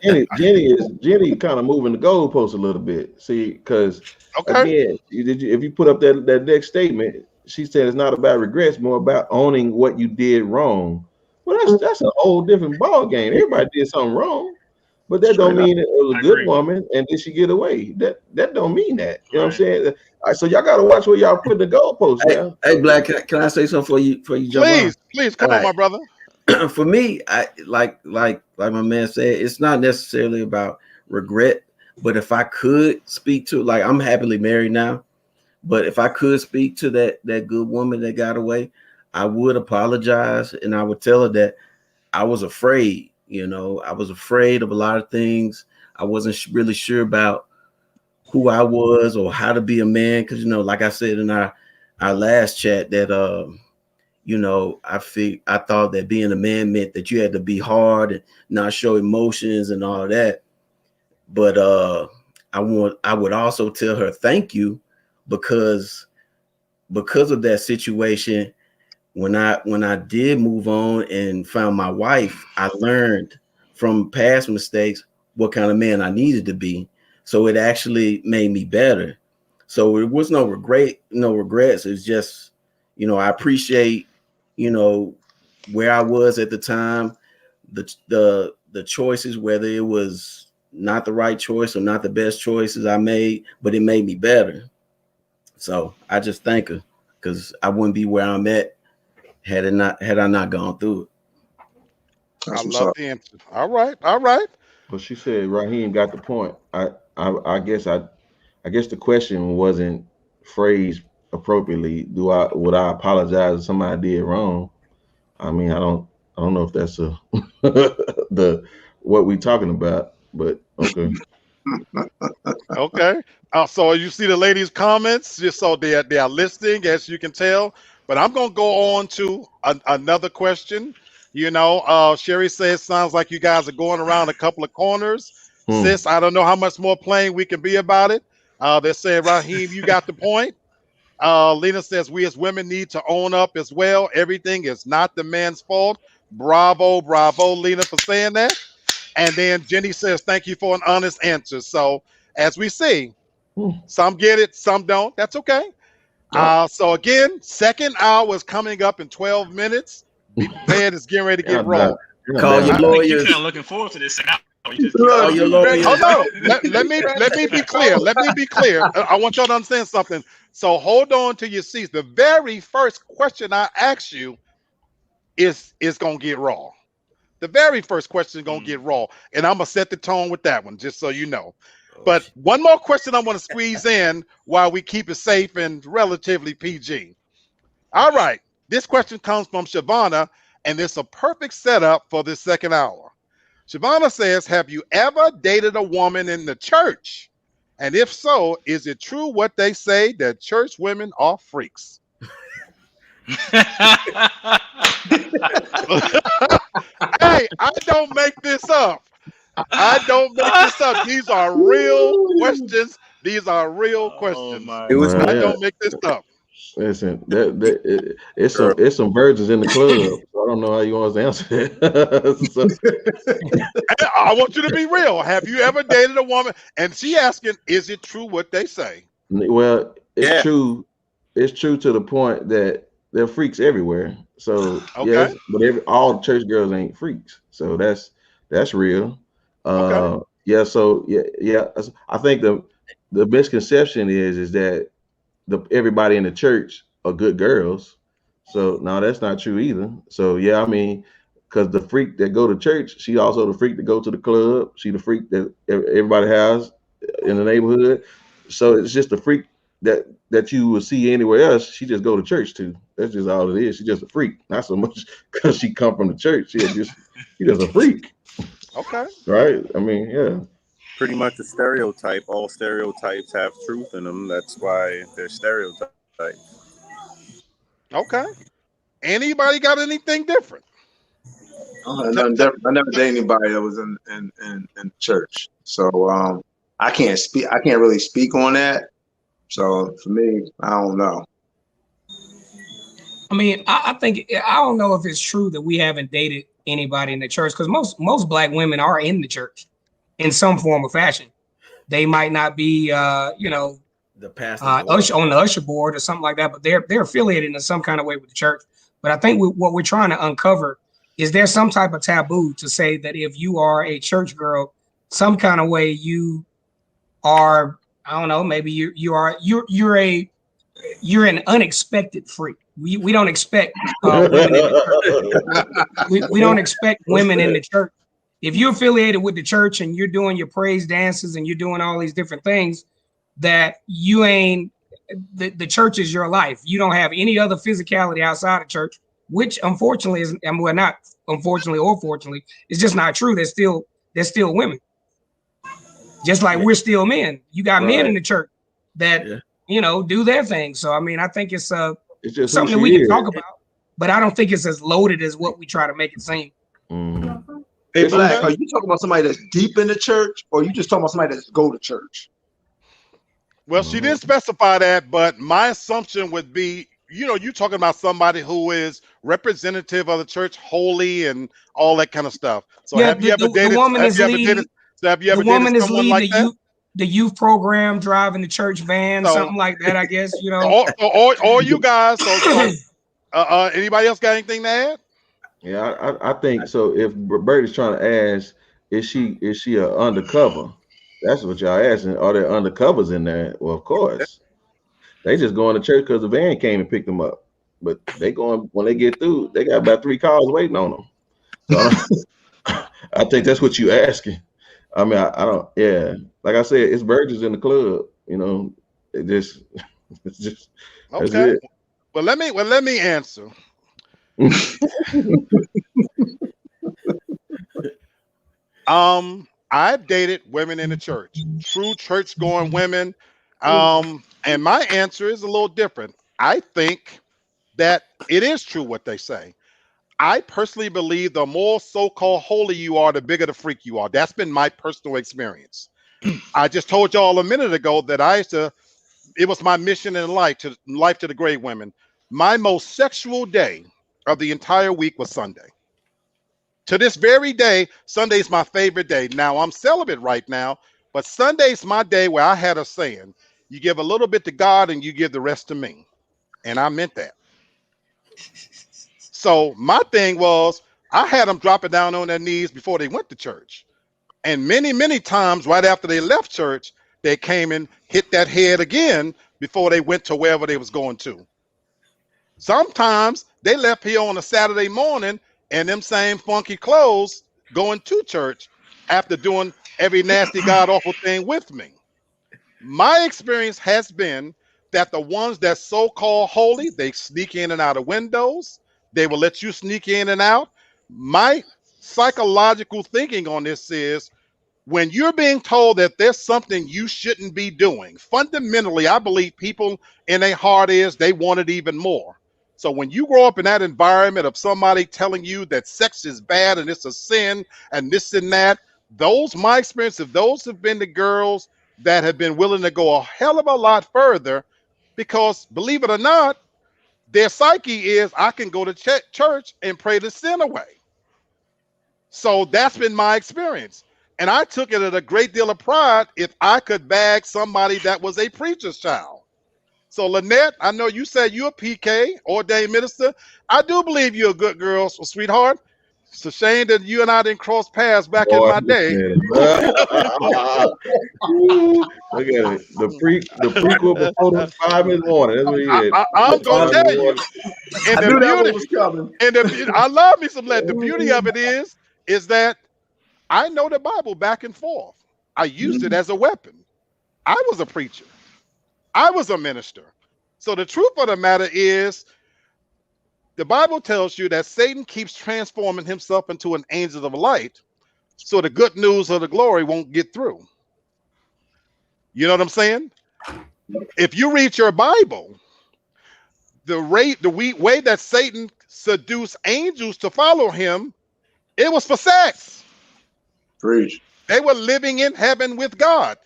Jenny kind of moving the goalpost a little bit. See, because Okay. again, if you put up that next statement, she said it's not about regrets, more about owning what you did wrong. Well, that's a whole different ball game. Everybody did something wrong, but that don't mean it was a good woman and did she get away. That don't mean that. You know what I'm saying? All right, so y'all got to watch where y'all put the goalpost now. Hey, Black, can I say something before you jump on? Please, come on, my brother. For me, I like my man said, it's not necessarily about regret, but if I could speak to, like, I'm happily married now, but if I could speak to that good woman that got away, I would apologize and I would tell her that I was afraid. I was afraid of a lot of things. I wasn't really sure about who I was or how to be a man, because like I said in our last chat, that I thought that being a man meant that you had to be hard and not show emotions and all of that. But I would also tell her thank you, because of that situation. When I did move on and found my wife, I learned from past mistakes what kind of man I needed to be. So it actually made me better. So it was no regrets. It's just, I appreciate, where I was at the time, the choices, whether it was not the right choice or not the best choices I made, but it made me better. So I just thank her, because I wouldn't be where I'm at had I not gone through it. I love the answer. All right. But she said Raheem got the point. I guess the question wasn't phrased appropriately. Would I apologize if somebody did wrong? I mean, I don't know if that's what we talking about, but okay. Okay. So you see the ladies' comments, just so they are listening, as you can tell. But I'm gonna go on to another question. Sherry says, sounds like you guys are going around a couple of corners. Sis, I don't know how much more plain we can be about it. They're saying, Raheem, you got the point. Lena says, we as women need to own up as well. Everything is not the man's fault. Bravo, Lena, for saying that. And then Jenny says, thank you for an honest answer. So as we see, some get it, some don't. That's okay. So again, second hour is coming up in 12 minutes. Be prepared. It's getting ready to get raw. Call your lawyers. You're kind of looking forward to this. Call your lawyers. Hold on. Let me be clear. I want y'all to understand something. So hold on to your seats. The very first question I ask you is gonna get raw. The very first question is gonna get raw, and I'm gonna set the tone with that one, just so you know. But one more question I want to squeeze in while we keep it safe and relatively PG. All right, this question comes from Shavana, and it's a perfect setup for this second hour. Shavana says, have you ever dated a woman in the church? And if so, is it true what they say that church women are freaks? Hey, I don't make this up. These are real questions. I don't make this up. Listen, it's some virgins in the club. So I don't know how you want us to answer that. I want you to be real. Have you ever dated a woman? And she asking, is it true what they say? Well, it's true. It's true to the point that there are freaks everywhere. So yes, but all church girls ain't freaks. So that's real. Yeah. So yeah. I think the misconception is that everybody in the church are good girls. So no, that's not true either. So yeah, I mean, because the freak that go to church, she also the freak that go to the club. She the freak that everybody has in the neighborhood. So it's just the freak that you will see anywhere else. She just go to church too. That's just all it is. She's just a freak, not so much because she come from the church. She just a freak. Okay. Right. I mean, yeah. pretty much a stereotype. All stereotypes have truth in them. That's why they're stereotypes. Okay. Anybody got anything different? T- t- I never dated anybody that was in church, so I can't speak. I can't really speak on that. So for me, I don't know. I mean, I think I don't know if it's true that we haven't dated anybody in the church because most black women are in the church in some form or fashion. They might not be, The pastor's on the usher board or something like that, but they're affiliated in some kind of way with the church. But I think what we're trying to uncover is there some type of taboo to say that if you are a church girl, some kind of way you are, I don't know, maybe you're an unexpected freak. We don't expect women in the church. We don't expect What's women in that? the church. If you're affiliated with the church and you're doing your praise dances and you're doing all these different things, that you ain't the church is your life. You don't have any other physicality outside of church, which unfortunately is, and we're not unfortunately or fortunately, it's just not true. There's still women. Just like we're still men. You got men in Right. the church that do their thing. So I mean, I think it's It's just who something that she we can is. talk about, but I don't think it's as loaded as what we try to make it seem. Mm-hmm. Hey, It's Black, Okay. are you talking about somebody that's deep in the church, or you just talking about somebody that's go to church? Well, she didn't specify that, but my assumption would be, you talking about somebody who is representative of the church, holy and all that kind of stuff. So Yeah, have you ever the dated? woman Have is you ever dated? leading. So have you The ever dated woman is someone leading like that? the youth program, driving the church van, So, something like that. I guess all you guys. Anybody else got anything to add? Yeah, I think so. If Bert is trying to ask, is she a undercover? That's what y'all asking. Are there undercovers in there? Well, of course. They just going to church because the van came and picked them up. But they going when they get through, they got about 3 cars waiting on them. So I think that's what you asking. I mean, I don't. Yeah, like I said, it's virgins in the club. It just, it's just that's Okay. it. Well, let me answer. I've dated women in the church, true church going women. And my answer is a little different. I think that it is true what they say. I personally believe the more so-called holy you are, the bigger the freak you are. That's been my personal experience. I just told y'all a minute ago that it was my mission in life to the great women. My most sexual day of the entire week was Sunday. To this very day, Sunday's my favorite day. Now I'm celibate right now, but Sunday's my day where I had a saying, you give a little bit to God and you give the rest to me. And I meant that. So my thing was, I had them dropping down on their knees before they went to church. And many, many times right after they left church, they came and hit that head again before they went to wherever they was going to. Sometimes they left here on a Saturday morning and them same funky clothes going to church after doing every nasty god awful thing with me. My experience has been that the ones that so-called holy, they sneak in and out of windows. They will let you sneak in and out. My psychological thinking on this is when you're being told that there's something you shouldn't be doing, fundamentally, I believe people in their heart is they want it even more. So when you grow up in that environment of somebody telling you that sex is bad and it's a sin and this and that, my experience of those have been the girls that have been willing to go a hell of a lot further because believe it or not, their psyche is I can go to church and pray the sin away. So that's been my experience. And I took it at a great deal of pride if I could bag somebody that was a preacher's child. So Lynette, I know you said you're a PK, ordained minister. I do believe you're a good girl, so sweetheart. It's a shame that you and I didn't cross paths back in Boy, my day. look at it. The prequel before the 5 minute warning. That's what he had. I'm gonna 5 minute tell you, warning. I and the knew that beauty, one was coming. I love me some Lynette. The beauty of it is that I know the Bible back and forth. I used it as a weapon. I was a preacher. I was a minister. So the truth of the matter is, the Bible tells you that Satan keeps transforming himself into an angel of light, so the good news of the glory won't get through. You know what I'm saying? If you read your Bible, the way that Satan seduced angels to follow him, it was for sex. Preach. They were living in heaven with God.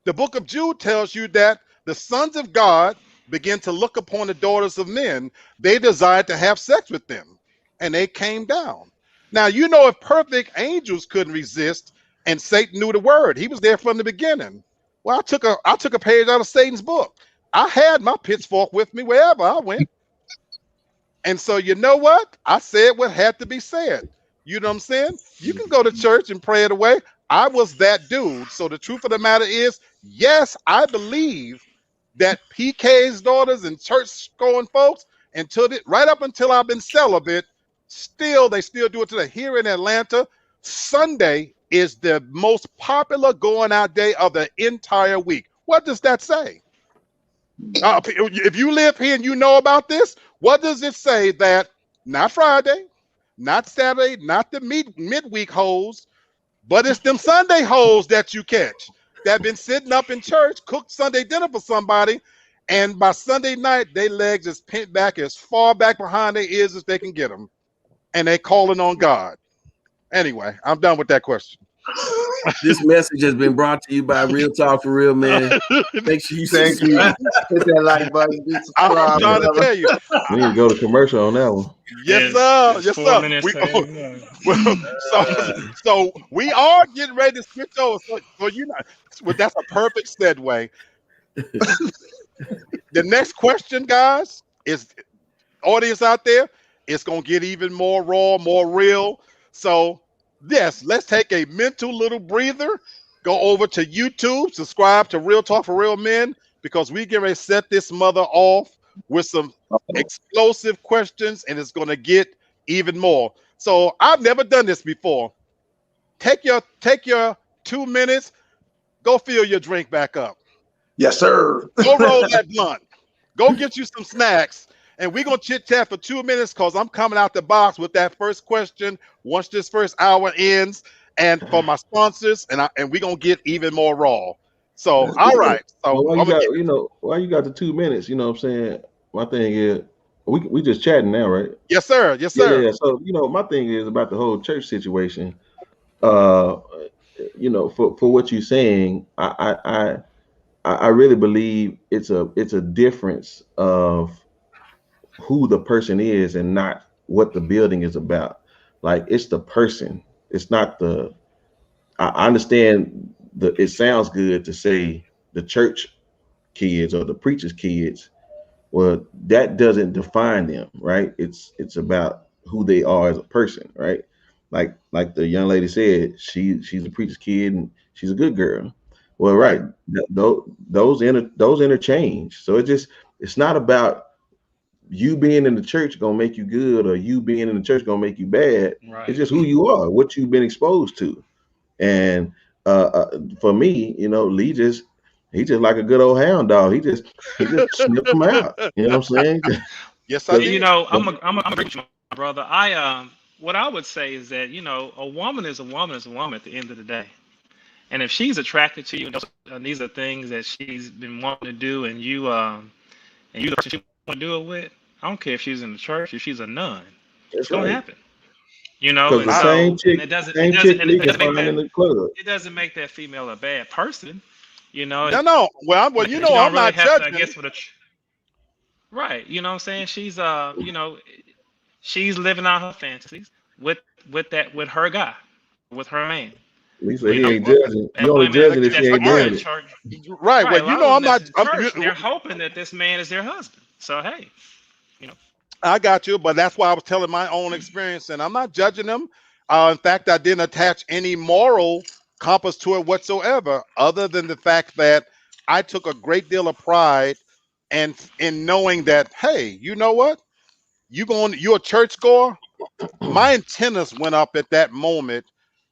The book of Jude tells you that the sons of God began to look upon the daughters of men. They desired to have sex with them, and they came down. Now, you know, if perfect angels couldn't resist, and Satan knew the word, he was there from the beginning. Well, I took a page out of Satan's book. I had my pitchfork with me wherever I went. And so, you know what? I said what had to be said. You know what I'm saying? You can go to church and pray it away. I was that dude. So the truth of the matter is, yes, I believe that PK's daughters and church going folks, right up until I've been celibate, they still do it today. Here in Atlanta, Sunday is the most popular going out day of the entire week. What does that say? If you live here and you know about this, what does it say that not Friday, not Saturday, not the midweek hoes, but it's them Sunday hoes that you catch that been sitting up in church, cooked Sunday dinner for somebody, and by Sunday night, their legs is pent back as far back behind their ears as they can get them, and they calling on God. Anyway, I'm done with that question. This message has been brought to you by Real Talk for Real Men. Make sure you Thank you. Hit that like button. I'm trying to tell you. We need to go to commercial on that one. Yes, sir. It's Yes, 4 sir. So we are getting ready to switch over. So you know, that's a perfect segue. The next question, guys, is audience out there. It's gonna get even more raw, more real. So yes, let's take a mental little breather. Go over to YouTube, subscribe to Real Talk for Real Men, because we get ready to set this mother off with some explosive questions, and it's gonna get even more. So I've never done this before. Take your 2 minutes, go fill your drink back up. Yes, sir. Go roll that blunt. Go get you some snacks. And we're going to chit chat for 2 minutes because I'm coming out the box with that first question once this first hour ends. And for my sponsors, and we're going to get even more raw. So, That's all good. right. So, Well, why you got the 2 minutes? You know what I'm saying? My thing is, we just chatting now, right? yes, sir. Yes, sir. Yeah. So, my thing is about the whole church situation. For what you're saying, I really believe it's a difference of who the person is and not what the building is about. Like, it's the person. It's not the. I understand it sounds good to say the church kids or the preacher's kids. Well, that doesn't define them, right? It's about who they are as a person, right? Like the young lady said, she's a preacher's kid and she's a good girl. Well, right, those interchange. So it's not about you being in the church gonna make you good or you being in the church gonna make you bad. Right. It's just who you are, what you've been exposed to. And for me, Lee he just like a good old hound dog. He just sniff them out. You know what I'm saying? Yes, I did. I'm agree with you, my brother. What I would say is that a woman is a woman is a woman at the end of the day, and if she's attracted to you, and these are things that she's been wanting to do, and you the person she want to do it with, I don't care if she's in the church, if she's a nun, it's gonna happen. Because the same chick can find in the club. It doesn't make that female a bad person. No. Well, I'm you not really have judging. to, I guess, right. You know what I'm saying? She's living out her fantasies with her guy, with her man. Lisa, he ain't judging. You only judging if she ain't doing it. Right. Well, I'm not. They're hoping that this man is their husband. So hey, I got you, but that's why I was telling my own experience, and I'm not judging them. In fact, I didn't attach any moral compass to it whatsoever, other than the fact that I took a great deal of pride and in knowing that, hey, you know what? You're a churchgoer. My antennas went up at that moment,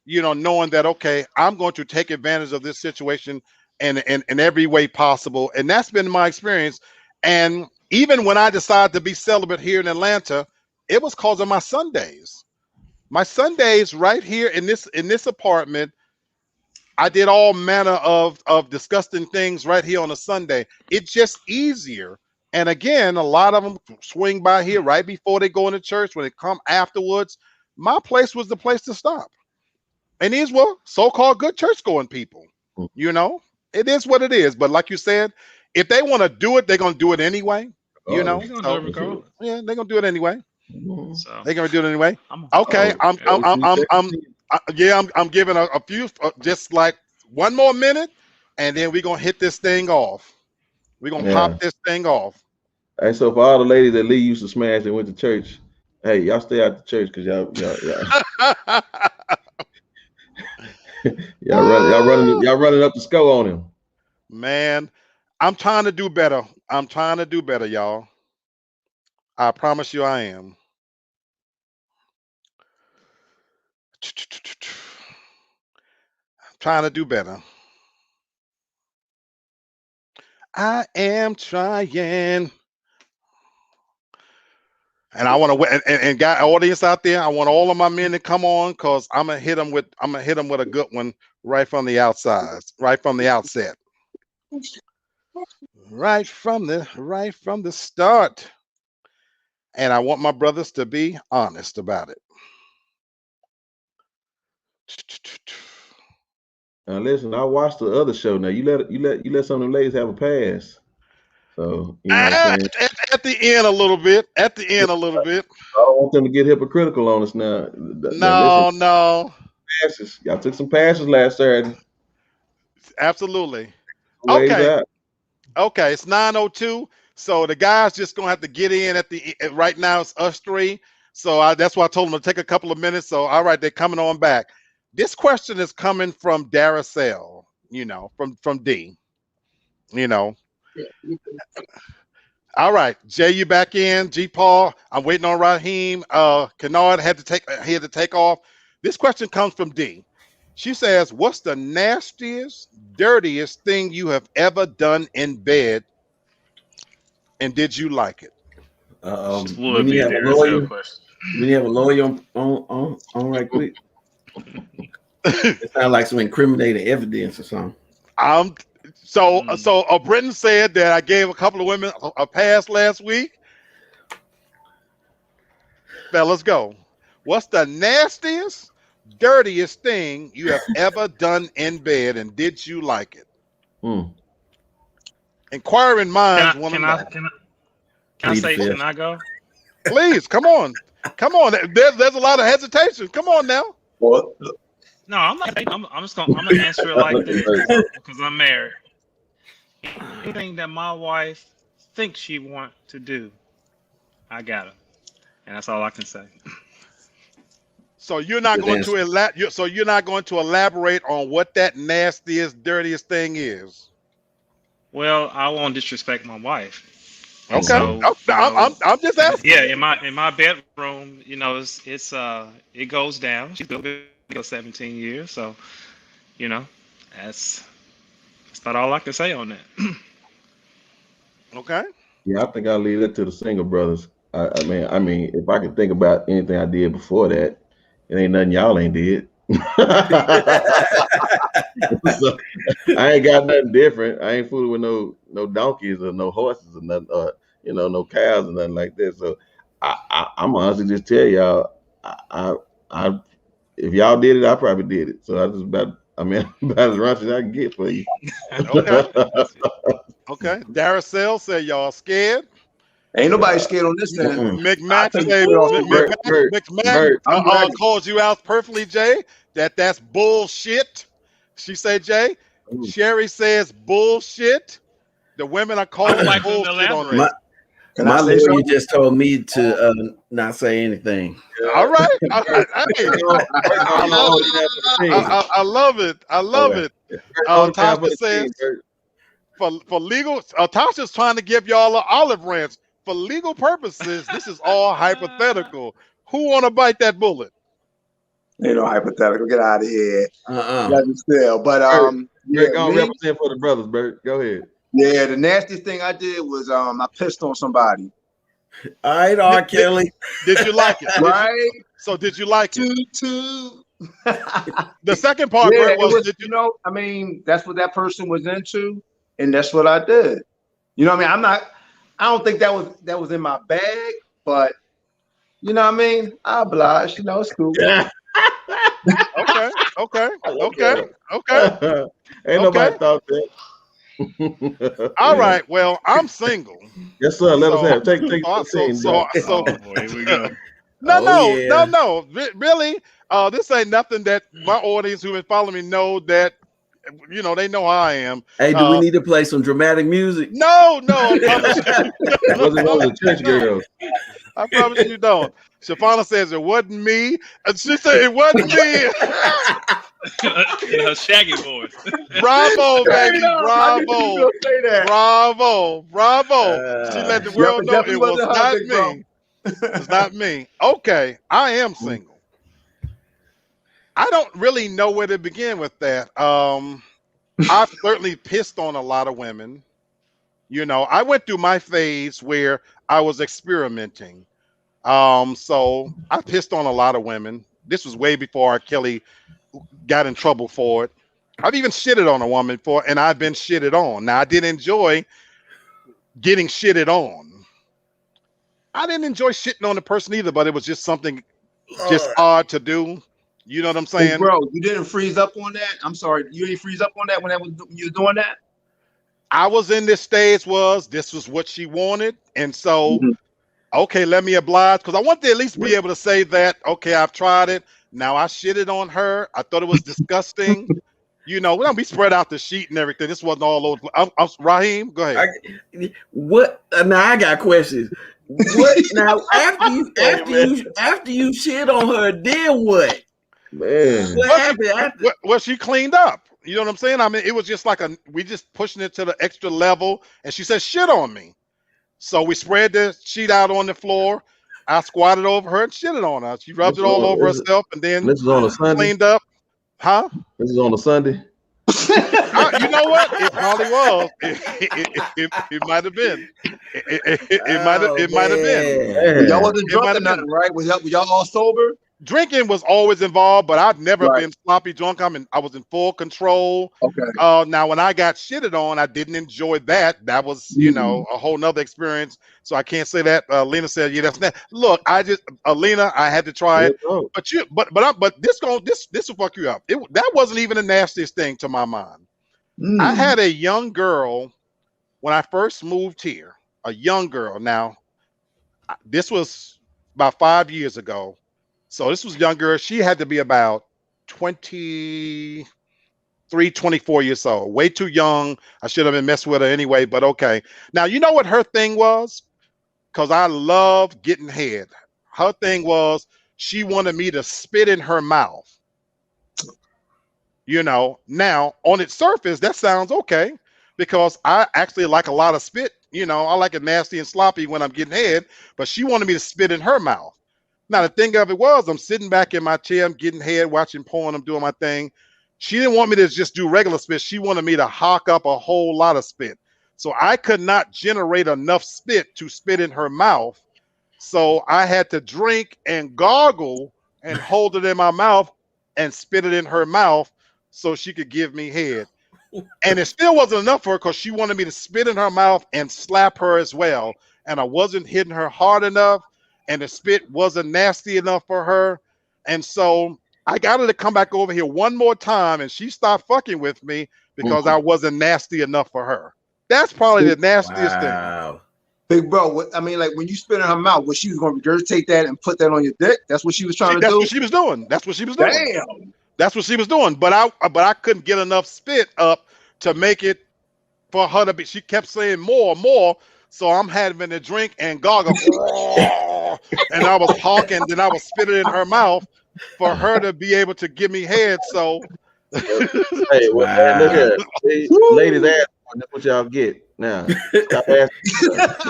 knowing that, okay, I'm going to take advantage of this situation in every way possible. And that's been my experience. And even when I decided to be celibate here in Atlanta, it was because of my Sundays. My Sundays right here in this apartment, I did all manner of disgusting things right here on a Sunday. It's just easier. And again, a lot of them swing by here right before they go into church. When they come afterwards, my place was the place to stop. And these were so-called good church-going people. You know, it is what it is. But like you said, if they want to do it, they're gonna do it anyway. You know, They're gonna do so it regardless. yeah, they're gonna do it anyway. So They're gonna do it anyway. I'm Okay, yeah. I'm giving a few, just like one more minute, and then we're gonna hit this thing off. We're gonna Yeah. pop this thing off. Hey, so for all the ladies that Lee used to smash and went to church, hey, y'all stay out the church because y'all y'all running up the score on him. Man, I'm trying to do better. I'm trying to do better, y'all. I promise you I am. Trying to do better. I am trying. And I want to and got audience out there. I want all of my men to come on because I'm gonna hit them with a good one right from the outside, right from the outset, right from the start. And I want my brothers to be honest about it. Now listen, I watched the other show. Now you let some of them ladies have a pass. So you know what I'm saying? At the end a little bit. At the end a little bit. I don't want them to get hypocritical on us now. No, listen, no. passes. Y'all took some passes last Saturday. Absolutely. Ways out. Okay, it's 9:02. So the guys just gonna have to get in at the right now. It's us three. So that's why I told them to take a couple of minutes. So all right, they're coming on back. This question is coming from Daracel, you know, from D. You know. All right, Jay, you back in. G Paul, I'm waiting on Raheem. Kennard had to take off. This question comes from D. She says, "What's the nastiest, dirtiest thing you have ever done in bed, and did you like it?" We need to have a lawyer. We need to have a lawyer on right quick. It sounds like some incriminating evidence or something. So Britton said that I gave a couple of women a pass last week. Now let's go. What's the nastiest, dirtiest thing you have ever done in bed, and did you like it? Inquiring minds want to know. Can I go? Please, come on. There's a lot of hesitation. Come on now. What? No, I'm gonna answer it like this because I'm married. Anything that my wife thinks she wants to do, I got her, and that's all I can say. So you're not going to elaborate on what that nastiest, dirtiest thing is. Well, I won't disrespect my wife. Okay, so, I'm just asking. Yeah, in my bedroom, it goes down. She's been for 17 years, so that's about all I can say on that. Okay. Yeah, I think I'll leave that to the single brothers. I mean, if I could think about anything I did before that, it ain't nothing y'all ain't did. So, I ain't got nothing different. I ain't fooling with no donkeys or no horses or nothing, no cows or nothing like that. So I'm honestly just tell y'all, I if y'all did it, I probably did it. So about as raunchy as I can get for you. Okay. Daracel said y'all scared. Ain't nobody scared on this end. McMax calls you out perfectly, Jay. That's bullshit. She said, Jay. Sherry says bullshit. The women are calling bullshit on it. My lawyer just told me to not say anything. All right. Hey. I love it. I love it. Tasha says for legal, Tasha's trying to give y'all an olive branch. For legal purposes, this is all hypothetical. Who want to bite that bullet? Ain't no hypothetical. Get out of here. Still, but Bert, go represent for the brothers, Bert. Go ahead. Yeah, the nastiest thing I did was I pissed on somebody. All right, R. Kelly. Did you like it? Right. So did you like it? Toot. The second part, Yeah, Brett, it was was, I mean, that's what that person was into, and that's what I did. You know what I mean? I don't think that was in my bag, but you know what I mean? I obliged, it's cool. Yeah. okay, okay, okay, Okay. okay, Ain't okay. nobody thought that. All Yeah. right. Well, I'm single. Yes, sir. Let us So, have. Take so, 13, so, Doc. so, Oh boy, here we go. no, Oh no, no, yeah. no. Really, this ain't nothing that my audience who been following me know that, they know how I am. Hey, do we need to play some dramatic music? No, no, I promise you. I Was it one of promise the you church don't. girls? I promise you don't. Shafana says it wasn't me. And she said it wasn't me. In her shaggy voice. Bravo, Straight baby. up, I knew you Bravo. was gonna say that. Bravo. Bravo. She let the Yep, world it know definitely it was wasn't her, not big bro. me. It's not me. Okay. I am single. I don't really know where to begin with that. I've certainly pissed on a lot of women. I went through my phase where I was experimenting. So I pissed on a lot of women. This was way before R. Kelly got in trouble for it. I've even shitted on a woman for, and I've been shitted on. Now I did enjoy getting shitted on. I didn't enjoy shitting on the person either, but it was just something just Lord. odd to do. You know what I'm Big saying? bro, you didn't freeze up on that. I'm sorry, you didn't freeze up on that when you were doing that. I was in this stage this was what she wanted. And so, Mhm. okay, let me oblige. Because I want to at least be able to say that, okay, I've tried it. Now I shitted on her. I thought it was disgusting. We don't be spread out the sheet and everything. This wasn't all over. Raheem, go ahead. What? Now I got questions. What now? Hey, man. After you shit on her, then what? Man. What happened after? Well, she cleaned up. You know what I'm saying? I mean, it was just like we just pushing it to the extra level. And she said, shit on me. So we spread the sheet out on the floor. I squatted over her and shitted on her. She rubbed This it is all on over herself and then this is on a Sunday. cleaned up. Huh? This is on a Sunday. You know what? It probably was. It might have been. Oh It might have been. man. Y'all Man. wasn't It drunk might or have been. nothing, right? Was y'all all sober? Drinking was always involved, but I've never Right. been sloppy drunk. I was in full control. Okay. Now when I got shitted on, I didn't enjoy that. That was, Mm. a whole nother experience. So I can't say that. Lena said, yeah, that's that. Look, Lena, I had to try Real it. talk. But this will fuck you up. That wasn't even the nastiest thing to my mind. I Mm. had a young girl when I first moved here, a young girl. Now, this was about 5 years ago. So this was younger. She had to be about 23, 24 years old. Way too young. I should have been messing with her anyway, but okay. Now, you know what her thing was? Because I love getting head. Her thing was she wanted me to spit in her mouth. Now on its surface, that sounds okay because I actually like a lot of spit. I like it nasty and sloppy when I'm getting head, but she wanted me to spit in her mouth. Now, the thing of it was, I'm sitting back in my chair, I'm getting head, watching porn, I'm doing my thing. She didn't want me to just do regular spit. She wanted me to hawk up a whole lot of spit. So I could not generate enough spit to spit in her mouth. So I had to drink and gargle and hold it in my mouth and spit it in her mouth so she could give me head. And it still wasn't enough for her because she wanted me to spit in her mouth and slap her as well. And I wasn't hitting her hard enough, and the spit wasn't nasty enough for her. And so I got her to come back over here one more time, and she stopped fucking with me because I wasn't nasty enough for her. That's probably the nastiest thing. Wow. Big bro, I mean, like when you spit in her mouth, what she was going to regurgitate that and put that on your dick? That's what she was trying to That's do. what she was doing. That's what she was doing. Damn. That's what she was doing. But I couldn't get enough spit up to make it for her to be. She kept saying more, more. So I'm having a drink and gargle, and I was honking, then I was spitting in her mouth for her to be able to give me head. So Hey, well, man, look Wow. here. Ladies ask, that's what y'all get. Now, stop asking.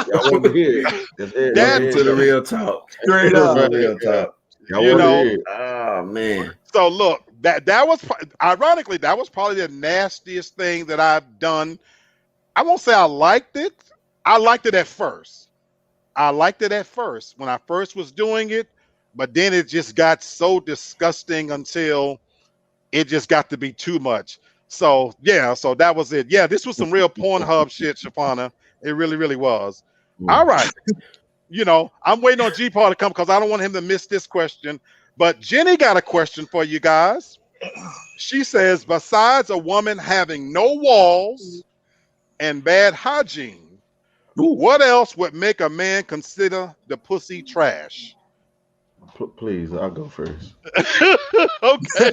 Y'all want to hear it. Just hear it. That- Welcome to the real talk. Straight Welcome to up. the real talk. Y'all You want to know, hear it. Oh man. so look, that was ironically that was probably the nastiest thing that I've done. I won't say I liked it. I liked it at first. I liked it at first when I first was doing it, but then it just got so disgusting until it just got to be too much. So yeah, so that was it. Yeah, this was some real Pornhub shit, Shafana. It really, really was. All right. I'm waiting on G Paul to come because I don't want him to miss this question. But Jenny got a question for you guys. She says, besides a woman having no walls and bad hygiene, what else would make a man consider the pussy trash? Please, I'll go first. Okay.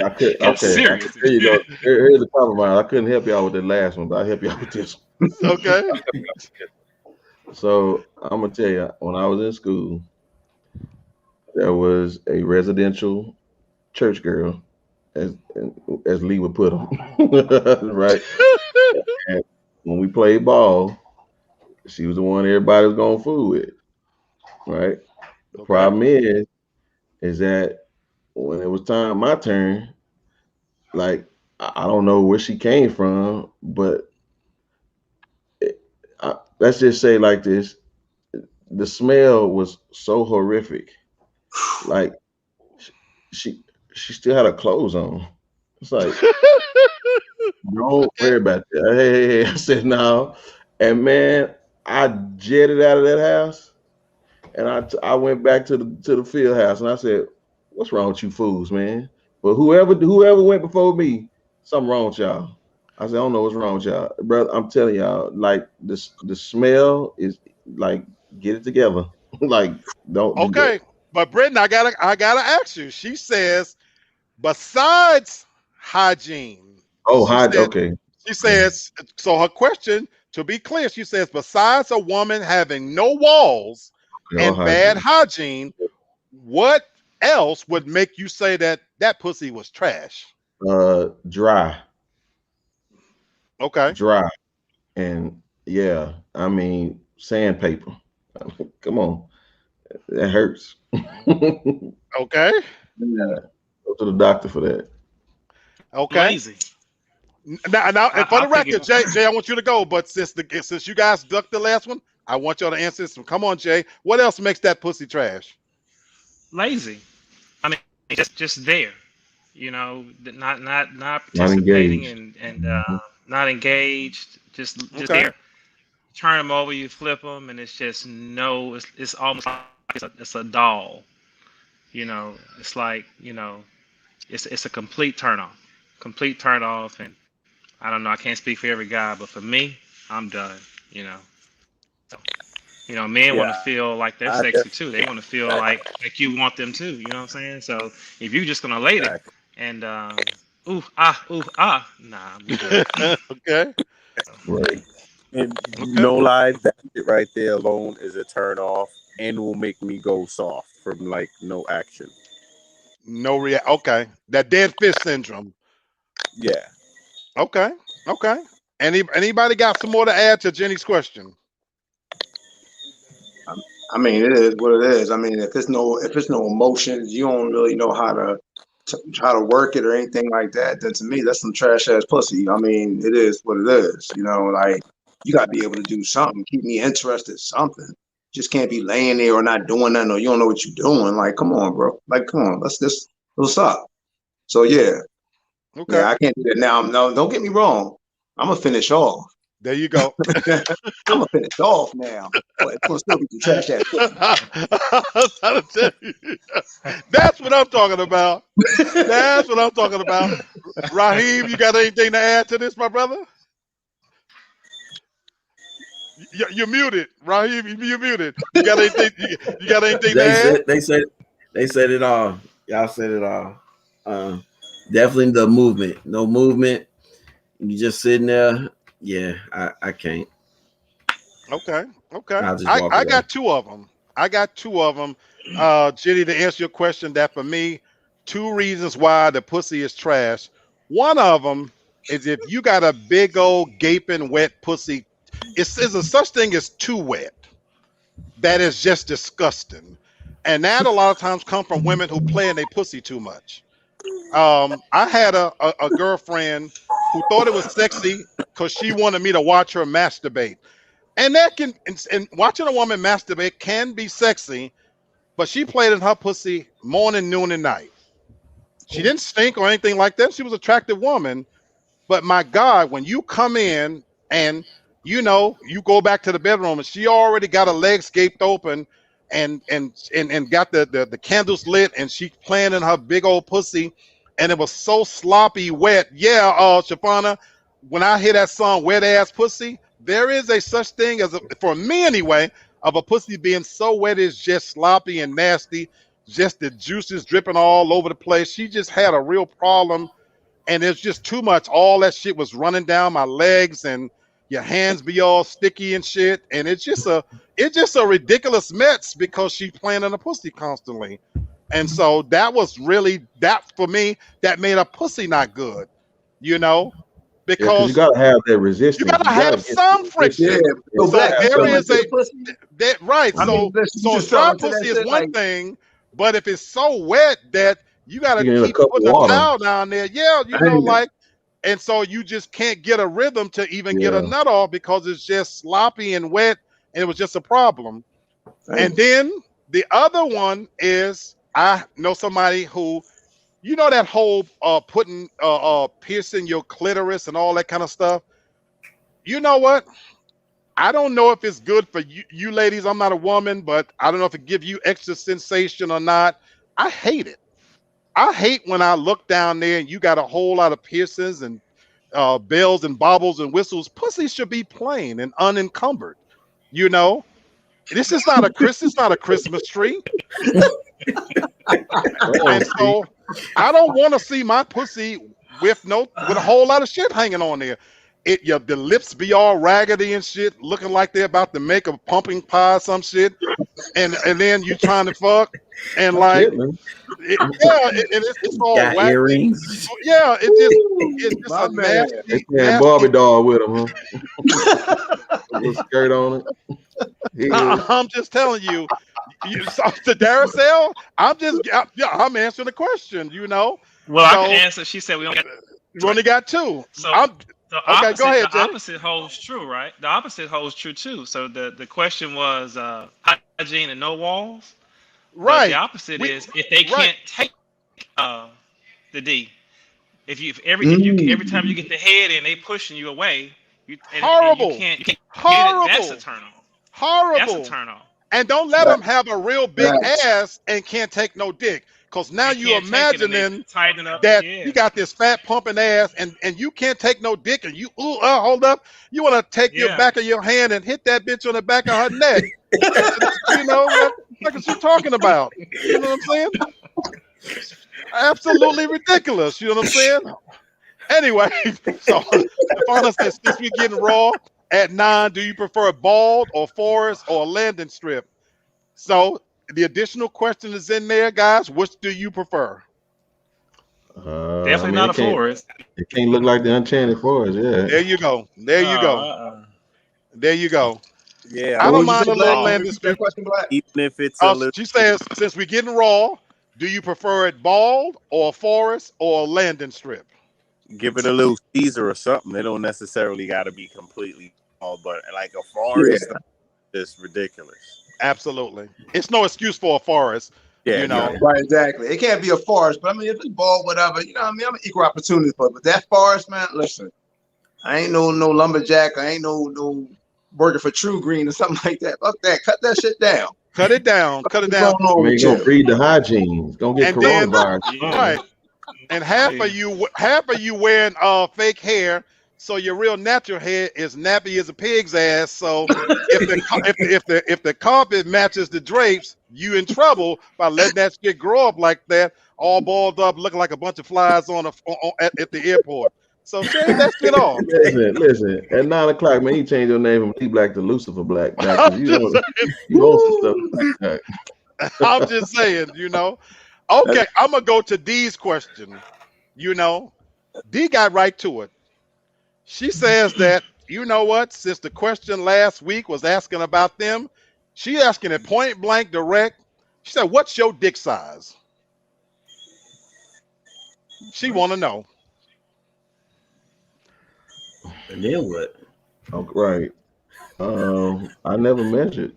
I could. Get Okay. serious. Here you go. Here's the compromise. I couldn't help y'all with the last one, but I'll help y'all with this one. Okay. So I'm gonna tell you, when I was in school, there was a residential church girl, as as Lee would put them, right? And when we played ball, she was the one everybody was going fool with, right? The Okay. problem is that when it was time my turn, like I don't know where she came from, but let's just say like this: the smell was so horrific. Like she she still had her clothes on. It's like, don't worry Okay. about that. Hey. I said no, and man, I jetted out of that house, and I went back to the field house, and I said, "What's wrong with you fools, man?" But whoever went before me, something wrong with y'all. I said, "I don't know what's wrong with y'all, brother. I'm telling y'all, like the smell is like, get it together. Like, don't do that." Okay. But Brittany, I gotta ask you. She says, besides hygiene, Oh, she hide. said, Okay. she Okay. says, so her question, to be clear, she says, besides a woman having no walls Oh, and bad hygiene. hygiene, what else would make you say that that pussy was trash? Dry, Okay. dry, and yeah, I mean sandpaper. Come on, that hurts. Go Okay. Yeah. to the doctor for that. Okay. Lazy. Now, and for I the think record, it Jay, I want you to go. But since you guys ducked the last one, I want y'all to answer this one. Come on, Jay. What else makes that pussy trash? lazy. I mean, just there. Not Not participating engaged. and Mhm. not engaged. Just Okay. there. Turn them over, you flip them, and it's just no. It's almost like it's a doll. It's like it's a complete turn off. Complete turn off, and I don't know. I can't speak for every guy, but for me, I'm done. You know. So, men want to Yeah, feel like they're I sexy too. They definitely want to feel like you want them too. You know what I'm saying? So if you're just gonna lay there exactly. and ooh ah, nah, I'm good. Okay. Right. And Okay. no lie, that shit right there alone is a turn off and will make me go soft from like no action. No react. Okay. That dead fish syndrome. Yeah. Okay. Okay. Anybody got some more to add to Jenny's question? I mean, it is what it is. I mean, if it's no emotions, you don't really know how to work it or anything like that. Then to me, that's some trash ass pussy. I mean, it is what it is. Like you got to be able to do something, keep me interested, something. Just can't be laying there or not doing nothing or you don't know what you're doing. Like, come on, bro. Like, come on, let's stop. So yeah, Okay. yeah, I can't do that now. No, don't get me wrong. I'm gonna finish off. There you go. I'm gonna finish off now, but it's gonna still be some trash ass pussy. I'm trying to tell you. That's what I'm talking about. That's what I'm talking about. Raheem, you got anything to add to this, my brother? You're muted. Raheem, you're muted. You got anything? You got anything to They add? said they said it all. Y'all said it all. Definitely the movement. No movement. You just sitting there. Yeah, I can't. Okay. Okay. I'll just I, walk I away. got two of them. I got two of them. Jenny, to answer your question, that for me, two reasons why the pussy is trash. One of them is if you got a big old gaping wet pussy, it's a such thing as too wet. That is just disgusting. And that a lot of times come from women who play in their pussy too much. I had a girlfriend who thought it was sexy because she wanted me to watch her masturbate. And that and watching a woman masturbate can be sexy, but she played in her pussy morning, noon, and night. She didn't stink or anything like that. She was an attractive woman. But my God, when you come in and you go back to the bedroom and she already got her legs gaped open and got the candles lit and she's playing in her big old pussy and it was so sloppy wet. Yeah, Shafana, when I hear that song Wet Ass Pussy, there is a such thing as for me anyway, of a pussy being so wet it's just sloppy and nasty, just the juices dripping all over the place. She just had a real problem and it's just too much. All that shit was running down my legs, and your hands be all sticky and shit. And it's just a ridiculous mess because she playing in a pussy constantly. And so that was really that for me. That made a pussy not good, Yeah, because you because gotta have that you resistance. gotta You gotta have get some Yeah, friction. so So Black, you there fell is into a the pussy. that right. I mean, So listen, you so a just fell dry into that pussy is shit one like, thing, but if it's so wet that you got to you get a keep cup of putting a water. towel down there, yeah, damn, like, and so you just can't get a rhythm to even get a Yeah. nut off because it's just sloppy and wet, and it was just a problem. And damn. then the other one is I know somebody who that whole putting piercing your clitoris and all that kind of stuff. You know what? I don't know if it's good for you ladies. I'm not a woman, but I don't know if it gives you extra sensation or not. I hate it. I hate when I look down there and you got a whole lot of piercings and bells and baubles and whistles. Pussy should be plain and unencumbered. You know, It's not a Christmas tree. Oh, And see, so I don't want to see my pussy with a whole lot of shit hanging on there. The lips be all raggedy and shit, looking like they're about to make a pumpkin pie, some shit, and then you trying to fuck, and no like, shit, man. it's all Got whack. earrings. Yeah, it's just My a man. They nasty, had nasty. Barbie doll with them, huh? A little skirt on it. Yeah. I'm just telling you, so, to Daracell, I'm answering the question. Well, I can So answer. She said we only got you right. only got two. So I'm okay. Go ahead, the Jay. opposite holds true, right? The opposite holds true too. So the question was hygiene and no walls, but the Right. opposite We is if they right. can't take uh, the D. If you every time you Mm. get the head in, they pushing you away, and Horrible. you can't get it. That's a Horrible. turn off. That's a Horrible. turn off. And don't let them Right, have a real big right. ass and can't take no dick. Cause now And you can't take it, and they imagining tighten up. that Yeah, you got this fat pumping ass and you can't take no dick and hold up. You want to take your yeah. back of your hand and hit that bitch on the back of her neck. What is she talking about? You know what I'm saying? Absolutely ridiculous. You know what I'm saying? Anyway, so Stefano says, since we're getting raw at 9, do you prefer bald or forest or landing strip? So the additional question is in there, guys. Which do you prefer? I Definitely mean, not a forest. it can't look like the Enchanted Forest. Yeah. There you go. There No, you go. There you go. Yeah, I What don't would you say, mind a Black? little Can you landing repeat that strip. question, Black? even if it's a little. She says, since we're getting raw, do you prefer it bald or forest or landing strip? Give it a little Caesar or something. They don't necessarily got to be completely small, but like a Yeah, forest is ridiculous. Absolutely. It's no excuse for a forest, Yeah, you no. know. right, exactly. It can't be a forest, but I mean, if it's bald, whatever, you know what I mean? I'm an equal opportunity, but that forest, man, listen, I ain't no lumberjack. I ain't no working for True Green or something like that. Fuck that. Cut that shit down. Cut it down. Cut it What's down. going I on mean, with you're gonna you? breed the hygiene. It's gonna get And then coronavirus. yeah, right. And half of you wearing fake hair, so your real natural hair is nappy as a pig's ass. So if the carpet matches the drapes, you in trouble by letting that shit grow up like that, all balled up, looking like a bunch of flies at the airport. So shave that shit off. Listen. At 9 o'clock, man, you change your name from Lee Black to Lucifer Black now, I'm because just saying. you own some stuff like that. I'm just saying. Okay, I'm gonna go to D's question. D got right to it. She says that, you know what, since the question last week was asking about them, she asking it point blank direct. She said, what's your dick size? She want to know. And then what? Oh, right. I never measured.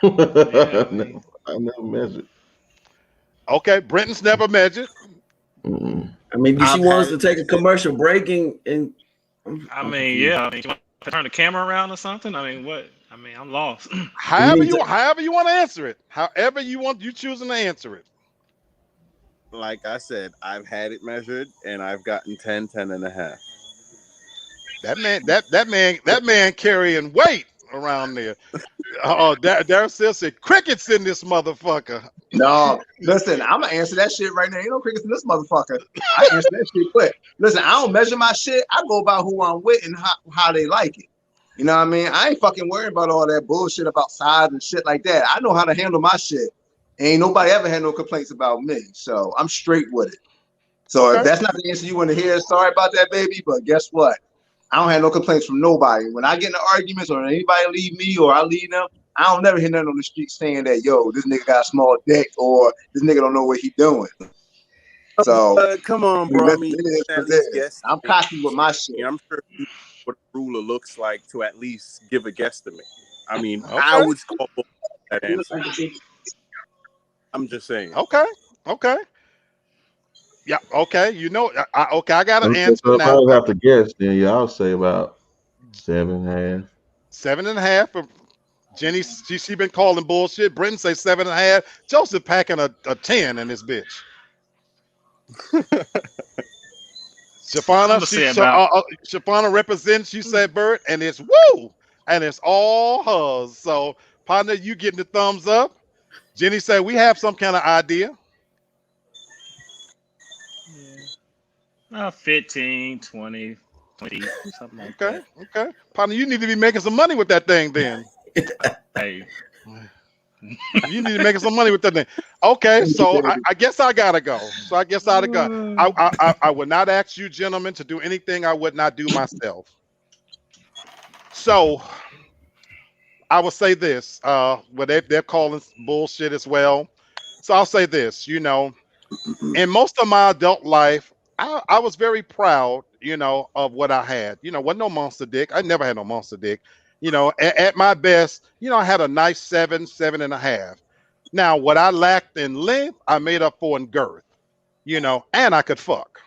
yeah. I never measured. Okay, Brenton's never measured. I mean, did she I've want us had to it take a measured. commercial break and I I'm mean, confused. yeah. I mean, you want to turn the camera around or something? I mean, what? I mean, I'm lost. We However need you to. however you want to answer it. However you want, you choosing to answer it. Like I said, I've had it measured and I've gotten 10, 10 and a half. That man carrying weight around there. Oh, Darren still said crickets in this motherfucker. No, listen, I'm gonna answer that shit right now. Ain't no crickets in this motherfucker. I answer that shit quick. Listen, I don't measure my shit. I go about who I'm with and how they like it. You know what I mean? I ain't fucking worried about all that bullshit about size and shit like that. I know how to handle my shit. Ain't nobody ever had no complaints about me. So I'm straight with it. So if Okay. that's not the answer you want to hear, sorry about that, baby. But guess what? I don't have no complaints from nobody. When I get into arguments or anybody leave me or I leave them, I don't never hear nothing on the street saying that, yo, this nigga got a small dick or this nigga don't know what he doing. So Come on, I mean, bro. I mean, it you is can what at it least is. guess. I'm cocky with my shit. I'm sure you know what a ruler looks like to at least give a guesstimate. I mean, I Okay. would call that answer. I'm just saying. Okay. Okay. Yeah. Okay. You know. Okay. I got an So answer if I now. would have to guess, then yeah, I'll say about 7.5. 7.5. Jenny, she been calling bullshit. Brenton say 7.5. Joseph packing a 10 in this bitch. I'm Shafana, gonna say about. Shafana represents. You said Bert, and it's woo, and it's all hers. So, partner, you getting the thumbs up. Jenny said we have some kind of idea. Yeah. 15, 20, 20, something like Okay, that. okay, partner, you need to be making some money with that thing then. Hey, You need to be making some money with that thing. Okay, so I guess I gotta go. So I guess I'd go. I would not ask you gentlemen to do anything I would not do myself. So I will say this. Well, they're calling bullshit as well. So I'll say this. In most of my adult life, I was very proud, of what I had. Wasn't no monster dick. I never had no monster dick. At my best, I had a nice 7.5. Now, what I lacked in length, I made up for in girth, and I could fuck.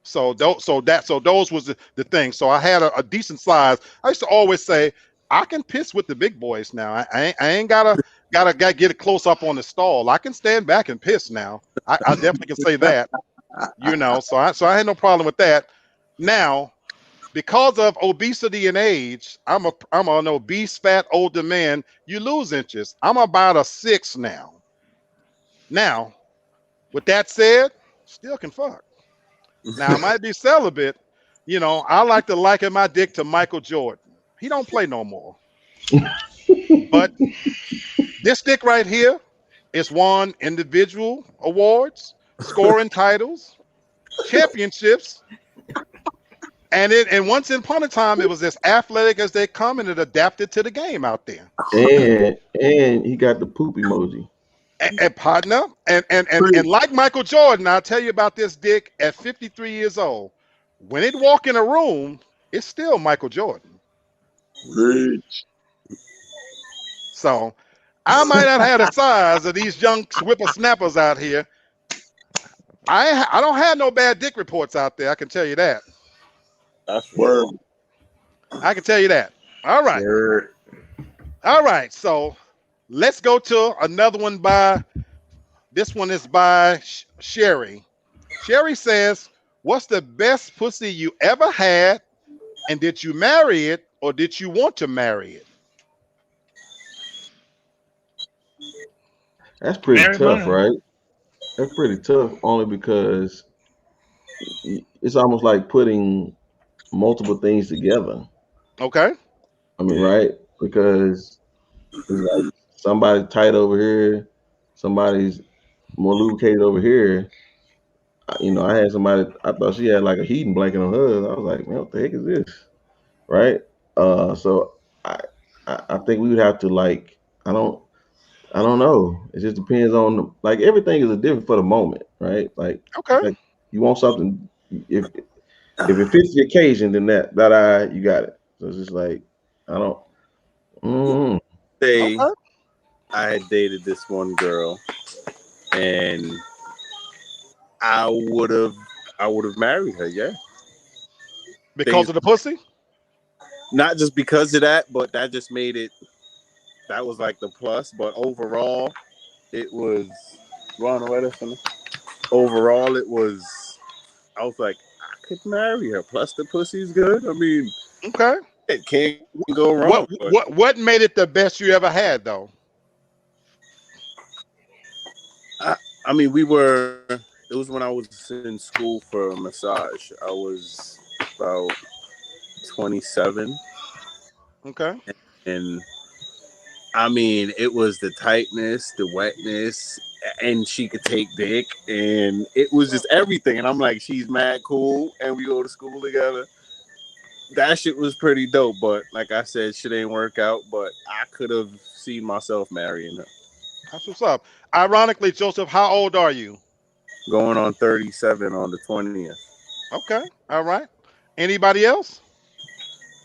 So those was the thing. So I had a decent size. I used to always say I can piss with the big boys now. I ain't gotta get it close up on the stall. I can stand back and piss now. I definitely can say that. So I had no problem with that. Now, because of obesity and age, I'm an obese, fat, older man. You lose inches. I'm about a 6 now. Now, with that said, still can fuck. Now I might be celibate. I like to liken my dick to Michael Jordan. He don't play no more. But this dick right here is won individual awards, scoring titles, championships, and once upon a time it was as athletic as they come, and it adapted to the game out there. And he got the poop emoji. And partner, and like Michael Jordan, I'll tell you about this dick at 53 years old. When it walk in a room, it's still Michael Jordan. So I might not have the size of these young whippersnappers out here. I don't have no bad dick reports out there. I can tell you that. That's for Word. sure. I can tell you that. All right. Word. All right. So let's go to another one this one is by Sherry. Sherry says, "What's the best pussy you ever had? And did you marry it or did you want to marry it?" That's pretty married tough, mine. right? That's pretty tough only because it's almost like putting multiple things together. Okay. I mean, Yeah. right? Because it's like somebody tight over here, somebody's more lubricated over here. I had somebody. I thought she had like a heating blanket on hers. I was like, man, what the heck is this? Right? So I think we would have to like. I don't know. It just depends on like everything is a different for the moment, right? Okay. Like you want something. If it fits the occasion, then that you got it. So it's just like I don't. Mm, Say Okay. I had dated this one girl, and I would have married her. Yeah, Because things of the pussy? not just because of that, but that just made it. That was like the plus. But overall, it was Ron Edison. Overall, it was. I was like, I could marry her. Plus, the pussy's good. I mean, Okay. it can't go wrong. What But what what made it the best you ever had though? I, I mean, we were. It was when I was in school for massage. I was about 27, Okay. and I mean, it was the tightness, the wetness, and she could take dick, and it was just everything. And I'm like, she's mad cool, and we go to school together. That shit was pretty dope, but like I said, shit ain't work out. But I could have seen myself marrying her. That's what's up. Ironically, Joseph, how old are you? Going on 37 on the 20th. Okay. All right. Anybody else?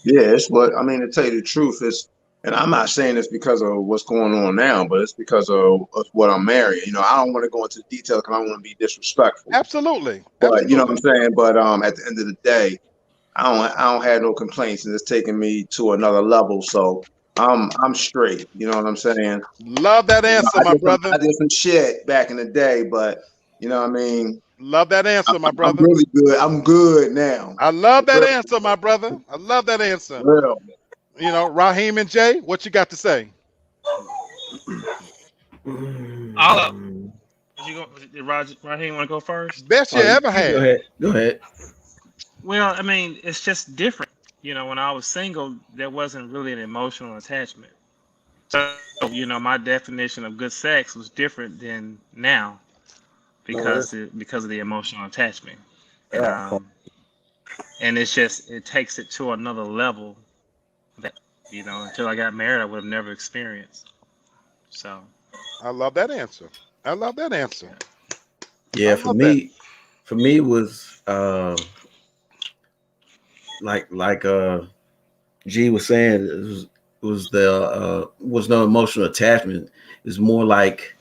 Yeah, it's what I mean. To tell you the truth, is, and I'm not saying this because of what's going on now, but it's because of what I'm married. You know, I don't want to go into detail because I don't want to be disrespectful. Absolutely. But you know what Absolutely. I'm saying. But at the end of the day, I don't have no complaints, and it's taking me to another level. So I'm straight. You know what I'm saying. Love that You know, answer, my brother. I did some shit back in the day, but you know what I mean. Love that answer, my I'm brother. really good. I'm good now. I love that Real, answer, my brother. I love that answer. real. You know, Raheem and Jay, what you got to say? All up. You go, Roger. Raheem, want to go first? Best you ever You go had. ahead. Go ahead. Well, I mean, it's just different. When I was single, there wasn't really an emotional attachment. So, my definition of good sex was different than now No, that's because of the emotional attachment, and yeah. and it takes it to another level that until I got married, I would have never experienced. So, I love that answer. I love that answer. I Yeah, love that. for me it was like G was saying, was no emotional attachment. It was more like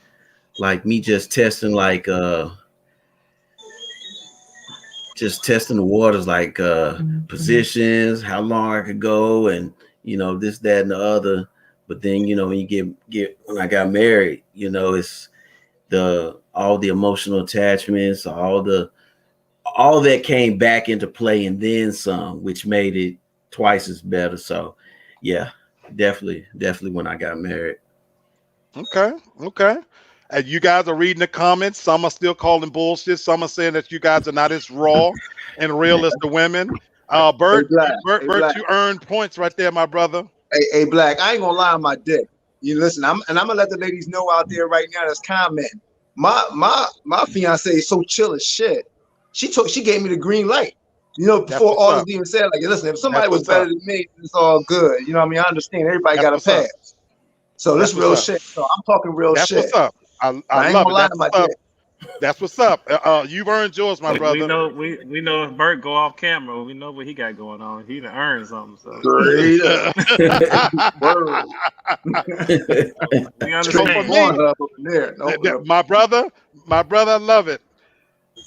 me just testing the waters, like positions, how long I could go, and this, that, and the other. But then when you get when I got married, it's all the emotional attachments, all that came back into play, and then some, which made it twice as better. So, yeah, definitely when I got married. Okay. Okay. And you guys are reading the comments. Some are still calling bullshit. Some are saying that you guys are not as raw and real as the women. Hey Bert, Black, hey Bert, Black, you earned points right there, my brother. hey Black. I ain't gonna lie on my dick. You listen, I'm gonna let the ladies know out there right now that's commenting. My fiance is so chill as shit. She gave me the green light. That's Before what's all this up. even said, like, listen, if That's somebody was what's better up. than me, it's all good. You know what I mean? I understand everybody That's got a what's up. pass. So this That's what's real up. shit. So I'm talking real That's what's shit. up. I I ain't love gonna it. lie That's to my what's up. dick. That's what's up. You've earned yours, my we brother. know we know if Bert go off camera, we know what he got going on. He done earned something, so Straight up. Word. we So Straight for understand. me, Pornhub up in there. No, no. my brother, I love it.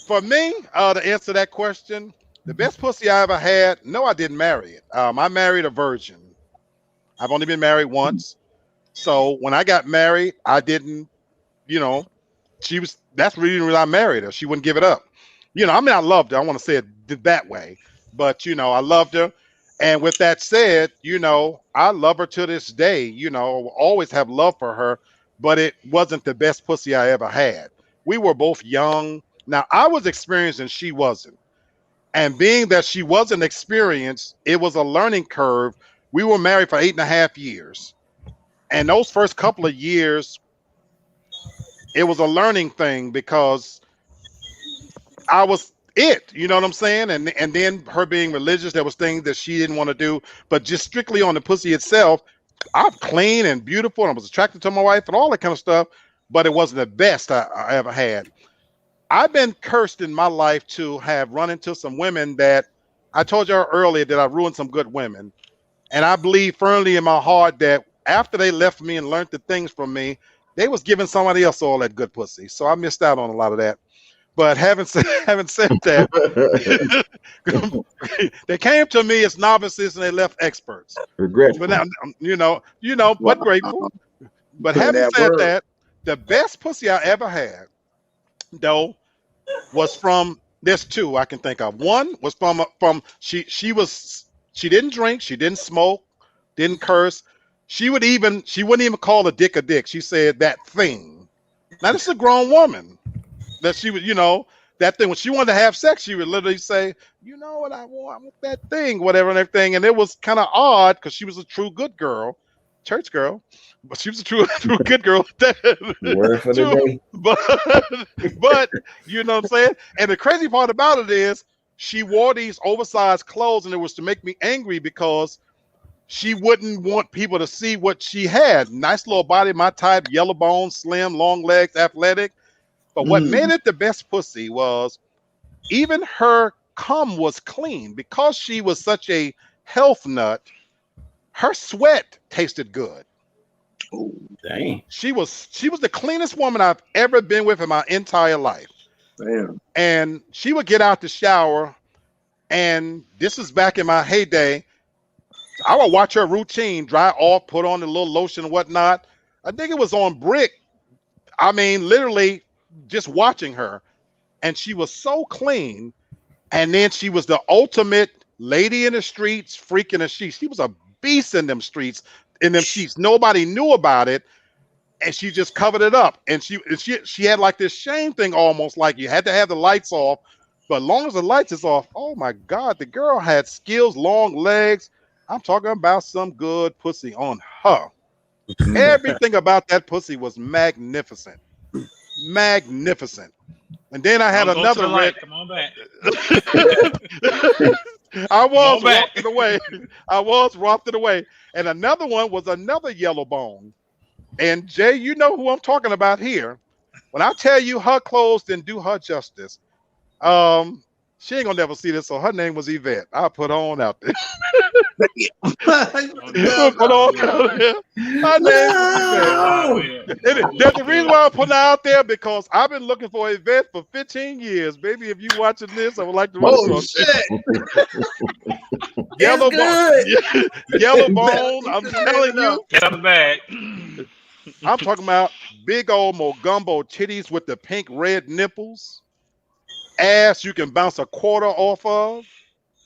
For me, to answer that question, the best pussy I ever had, no, I didn't marry it. I married a virgin. I've only been married once. So when I got married, I didn't, you know, that's really the reason I married her. She wouldn't give it up. I mean, I loved her. I want to say it that way, but I loved her. And with that said, I love her to this day. Always have love for her, but it wasn't the best pussy I ever had. We were both young. Now I was experienced and she wasn't. And being that she wasn't experienced, it was a learning curve. We were married for 8.5 years. And those first couple of years, it was a learning thing because I was it, you know what I'm saying? And then her being religious, there was things that she didn't want to do, but just strictly on the pussy itself, I'm clean and beautiful and I was attracted to my wife and all that kind of stuff, but it wasn't the best I ever had. I've been cursed in my life to have run into some women that I told you earlier that I ruined some good women. And I believe firmly in my heart that after they left me and learned the things from me, they was giving somebody else all that good pussy. So I missed out on a lot of that. But having said that, they came to me as novices and they left experts. But Regretful. now, Wow. but grateful. But Put in having that said word. that, the best pussy I ever had, though, was from there's two I can think of. One was from she didn't drink, she didn't smoke, didn't curse. She wouldn't even call a dick a dick. She said that thing. Now this is a grown woman that she would, that thing when she wanted to have sex, she would literally say, you know what I want that thing, whatever and everything. And it was kind of odd because she was a true good girl, church girl, but she was a true good girl. Word for the True, day. but you know what I'm saying. And the crazy part about it is she wore these oversized clothes, and it was to make me angry because she wouldn't want people to see what she had. Nice little body, my type, yellow bone, slim, long legs, athletic. But what made Mm. it the best pussy was even her cum was clean because she was such a health nut. Her sweat tasted good. Oh, Dang. She was the cleanest woman I've ever been with in my entire life. damn. And she would get out the shower, and this is back in my heyday. I would watch her routine, dry off, put on a little lotion and whatnot. I think it was on brick. I mean, literally just watching her. And she was so clean. And then she was the ultimate lady in the streets, freak in the sheets. She was a beast in them streets, in them sheets. Nobody knew about it, and she just covered it up. And she had like this shame thing, almost like you had to have the lights off. But long as the lights is off, oh my God, the girl had skills, long legs. I'm talking about some good pussy on her. Everything about that pussy was magnificent, magnificent. And then I had Don't go to another the red. light. Come on back. I Come on was back. walking away. I was walking away. And another one was another yellow bone. And Jay, you know who I'm talking about here. When I tell you her clothes didn't do her justice, she ain't gonna never see this. So her name was Yvette. I'll put her on out there. Don't do I'll it. put her Don't on do out it. there. Her name was Yvette. God No. will. There's the Don't do reason it. why I'm putting her out there because I've been looking for Yvette for 15 years. Baby, if you watching this, I would like to run Oh across you. shit. It's Yellow bone. good. Yellow You better bone. keep I'm his name telling it up. you. Get out the bag. I'm talking about big old mogumbo titties with the pink red nipples, ass you can bounce a quarter off of,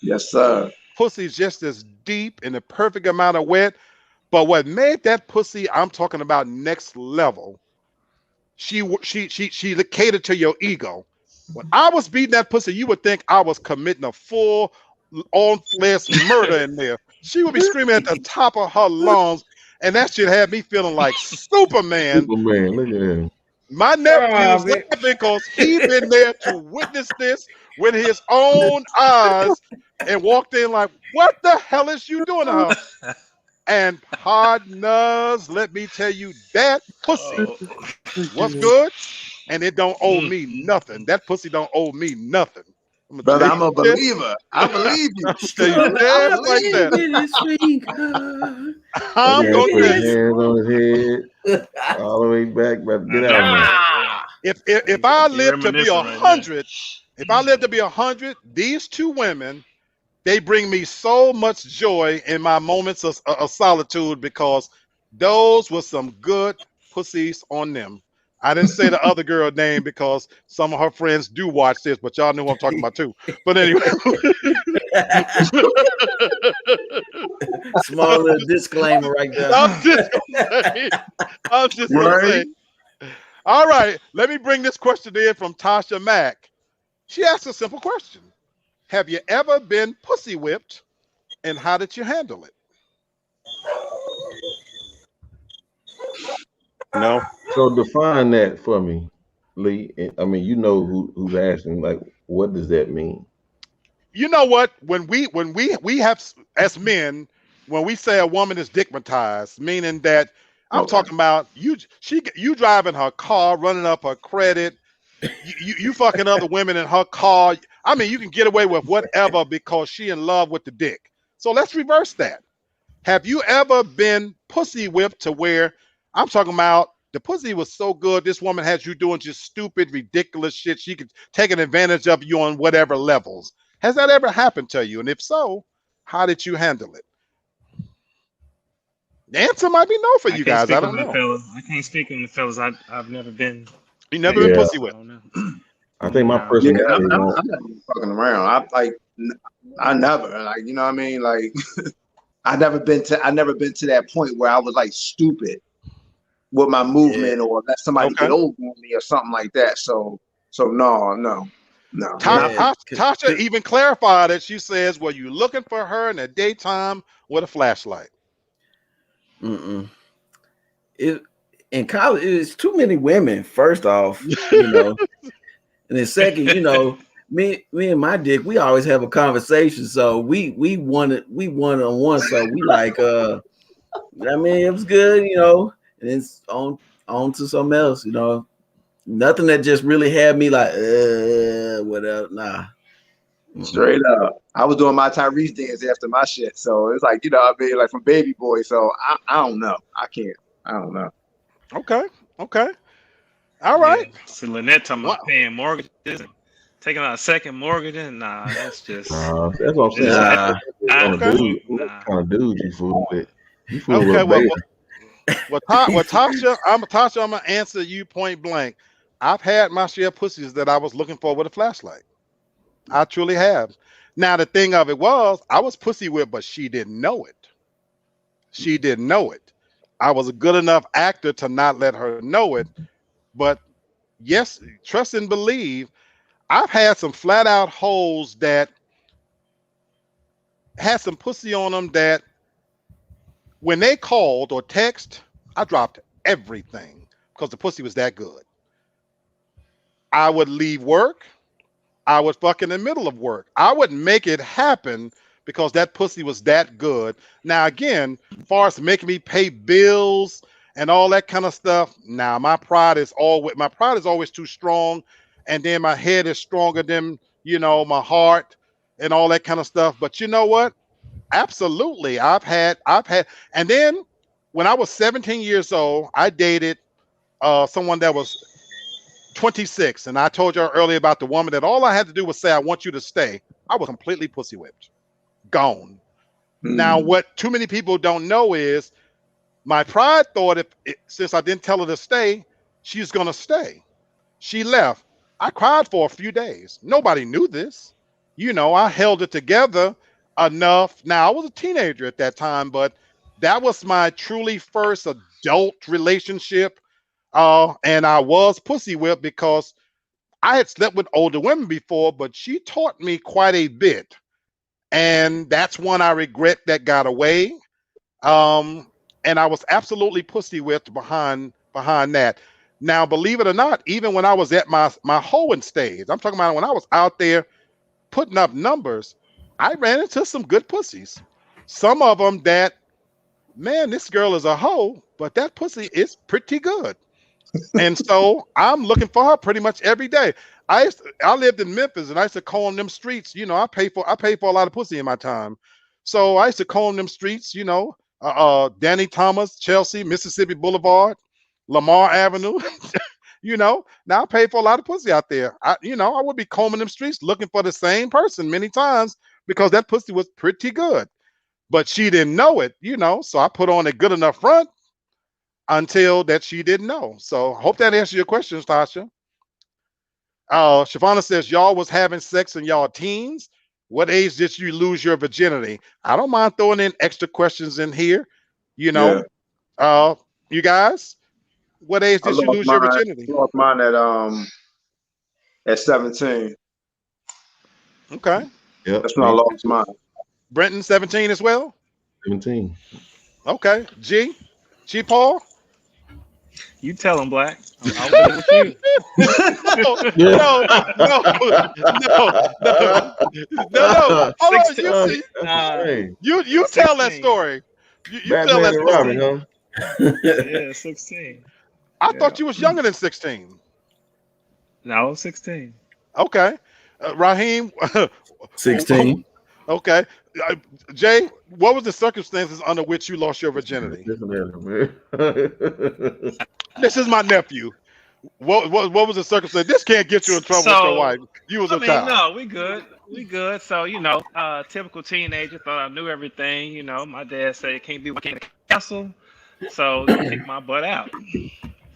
Yes, sir. pussy's just as deep and the perfect amount of wet. But what made that pussy, I'm talking about next level, she catered to your ego. When I was beating that pussy, you would think I was committing a full on flesh murder in there. She would be screaming at the top of her lungs, and that shit had me feeling like Superman. Superman, look at him. My Oh, nephew's man. laughing because he been there to witness this with his own eyes and walked in like, what the hell is you doing to her? And partners, let me tell you, that pussy Oh. was good and it don't owe Mm. me nothing. That pussy don't owe me nothing. I'm gonna Brother, tell I'm a you just, believer. I believe you. I'm gonna tell you I just like believe that. you. in his finger. That I'm man gonna put tell his you. hands on his head all the way back, but get out of here. Ah. If I He live to be reminiscing right there. 100, if I live to be 100, these two women, they bring me so much joy in my moments of solitude because those were some good pussies on them. I didn't say the other girl name because some of her friends do watch this, but y'all know who I'm talking about too. But anyway, Small little disclaimer right there. I'm just gonna say, I'm just gonna Right? say. All right, let me bring this question in from Tasha Mack. She asked a simple question: have you ever been pussy whipped, and how did you handle it? No. So define that for me, Lee. I mean, you know who's asking. Like, what does that mean? You know what? When we have as men, when we say a woman is stigmatized, meaning that I'm Okay. talking about you driving her car, running up her credit, you fucking other women in her car. I mean, you can get away with whatever because she in love with the dick. So let's reverse that. Have you ever been pussy whipped to where I'm talking about the pussy was so good. This woman had you doing just stupid, ridiculous shit. She could take an advantage of you on whatever levels. Has that ever happened to you? And if so, how did you handle it? The answer might be no for I you can't guys. I speak don't on the know. fellas. I can't speak on the fellas. I've never been You never that been Yeah, pussy close. I whipped. don't know. I think my No. Yeah, personality won't. I'm not even fucking around. I never like, you know what I mean? Like, I never been to that point where I was like stupid with my Yeah. movement or let somebody Okay. get over on me or something like that. So no, not Yeah. for Tasha even clarified it. She says, "Were you looking for her in the daytime with a flashlight?" Mm-mm. It in college, it's too many women. First off, you know, and then second, you know, me and my dick, we always have a conversation. So we one on one. So we like, I mean, it was good, you know, and it's on to something else, you know. Nothing that just really had me like, whatever. Nah. Mm-mm. straight up. I was doing my Tyrese dance after my shit. So it's like, you know what I mean? Like from Baby Boy. So I don't know. I can't. I don't know. Okay. Okay. All Yeah. right. So Lynette talking What? about paying mortgages and taking out a second mortgage, and nah, that's just That's what I'm saying. just What not Nah. kind of Okay. fool. dude? What Nah. kind of dude you fool with? You fool with Okay. a beta. Tasha, I'm gonna answer you point blank. I've had my share of pussies that I was looking for with a flashlight. I truly have. Now the thing of it was, I was pussy with, but she didn't know it. She didn't know it. I was a good enough actor to not let her know it. But yes, trust and believe. I've had some flat out hoes that had some pussy on them that when they called or text, I dropped everything because the pussy was that good. I would leave work. I would fuck in the middle of work. I would make it happen because that pussy was that good. Now, again, far as making me pay bills and all that kind of stuff, now my pride is always too strong, and then my head is stronger than my heart and all that kind of stuff. But you know what? Absolutely, I've had, and then when I was 17 years old, I dated someone that was 26, and I told you earlier about the woman that all I had to do was say, "I want you to stay." I was completely pussy whipped, gone. Now, Hmm. what too many people don't know is my pride thought since I didn't tell her to stay, she's gonna stay. She left. I cried for a few days. Nobody knew this. I held it together enough. Now, I was a teenager at that time, but that was my truly first adult relationship. And I was pussy whipped because I had slept with older women before, but she taught me quite a bit. And that's one I regret that got away. And I was absolutely pussy whipped behind that. Now, believe it or not, even when I was at my hoeing stage, I'm talking about when I was out there putting up numbers, I ran into some good pussies. Some of them that, man, this girl is a hoe, but that pussy is pretty good. And so I'm looking for her pretty much every day. I lived in Memphis and I used to comb them streets. I pay for a lot of pussy in my time. So I used to comb them streets, Danny Thomas, Chelsea, Mississippi Boulevard, Lamar Avenue. Now I pay for a lot of pussy out there. I would be combing them streets looking for the same person many times because that pussy was pretty good. But she didn't know it, so I put on a good enough front until that she didn't know. So hope that answers your questions, Tasha. Shavana says y'all was having sex in y'all teens. What age did you lose your virginity? I don't mind throwing in extra questions in here. You Yeah. know, uh, you guys, what age I did you lost lose your mine. virginity? Lost mine at 17. Okay. Yep. That's when I Me lost too. mine. Brenton, 17 as well. 17. Okay. G Paul. You tell him, Black. I was there with you. No, Yeah. no, no, no, no, no. Hold on. 16. You Oh, see, that's a Nah, shame. you tell that 16. story. You tell Batman that and story. Robin, huh? Yeah, 16. I Yeah. thought you was younger than 16. No, 16. Okay. Raheem. 16. Okay. Jay, what was the circumstances under which you lost your virginity? Listen to that, man. This is my nephew. What was the circumstance? This can't get you in trouble with your So, wife. You was I a mean, child. no, we good. We good. So, typical teenager, thought I knew everything. My dad said it can't be king of the castle. So kicked my butt out.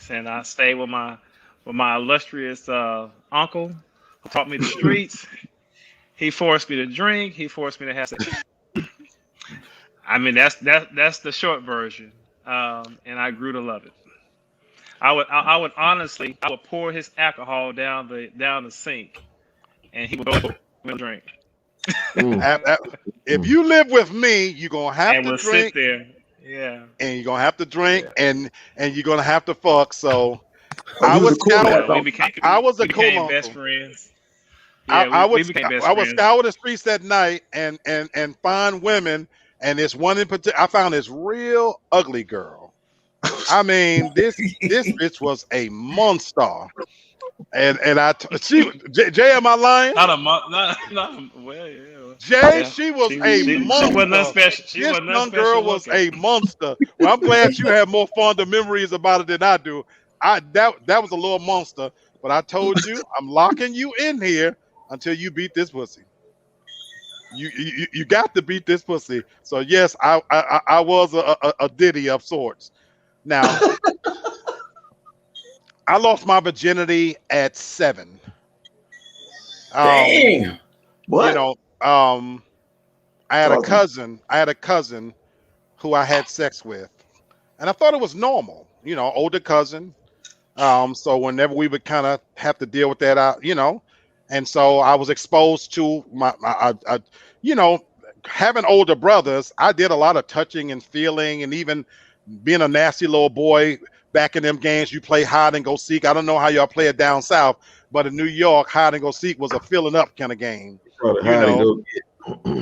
And I stayed with my illustrious uncle who taught me the streets. He forced me to drink. He forced me to have sex. I mean, that's the short version. And I grew to love it. I would honestly, I would pour his alcohol down the sink, and he would go and drink, If you live with me, you're gonna have and to we'll sit drink, there. Yeah. and you're gonna have to drink, and you're gonna have to fuck. So Oh, I you was a was cool scout. cat Yeah, we though. became I was a we cool became best uncle. friends. I, Yeah, I we would became best I would friends. scour the streets at night and find women, and this one in particular, I found this real ugly girl. I mean, this bitch was a monster, and Jay, am I lying? Not a month. Not well, yeah. Jay, Yeah. she was a She wasn't nothing monster. special. She This wasn't nothing young girl special was looking. a monster. Well, I'm glad you have more fonder memories about it than I do. That was a little monster, but I told you I'm locking you in here until you beat this pussy. You got to beat this pussy. So yes, I was a ditty of sorts. Now I lost my virginity at 7. Um, Dang. you What? know, Dog. I had a cousin who I had sex with, and I thought it was normal. Older cousin. So whenever we would kind of have to deal with that, and so I was exposed to you know, having older brothers. I did a lot of touching and feeling, and even being a nasty little boy back in them games. You play hide and go seek. I don't know how y'all play it down south, but in New York, hide and go seek was a filling up kind of game. Call it You hide and know, go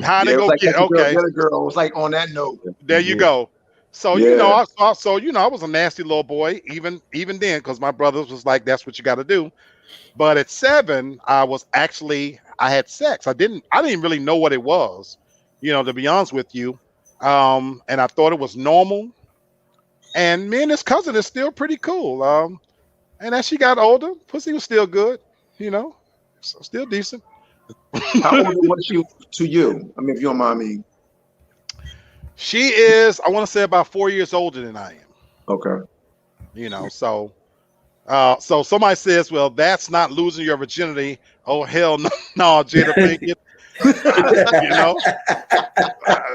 hide Yeah, and it was go like get. catch a girl, Okay, get a girl. It was like on that note. there you Yeah. go. So Yeah. I was a nasty little boy even then, because my brothers was like, that's what you got to do. But at 7, I had sex. I didn't really know what it was, to be honest with you. And I thought it was normal. And me and this cousin is still pretty cool. And as she got older, pussy was still good, so still decent. How old was she to you? I mean, if you don't mind me. She is, I want to say, about 4 years older than I am. Okay. So so somebody says, well, that's not losing your virginity. Oh hell no, no, Jada Pinkett. you know,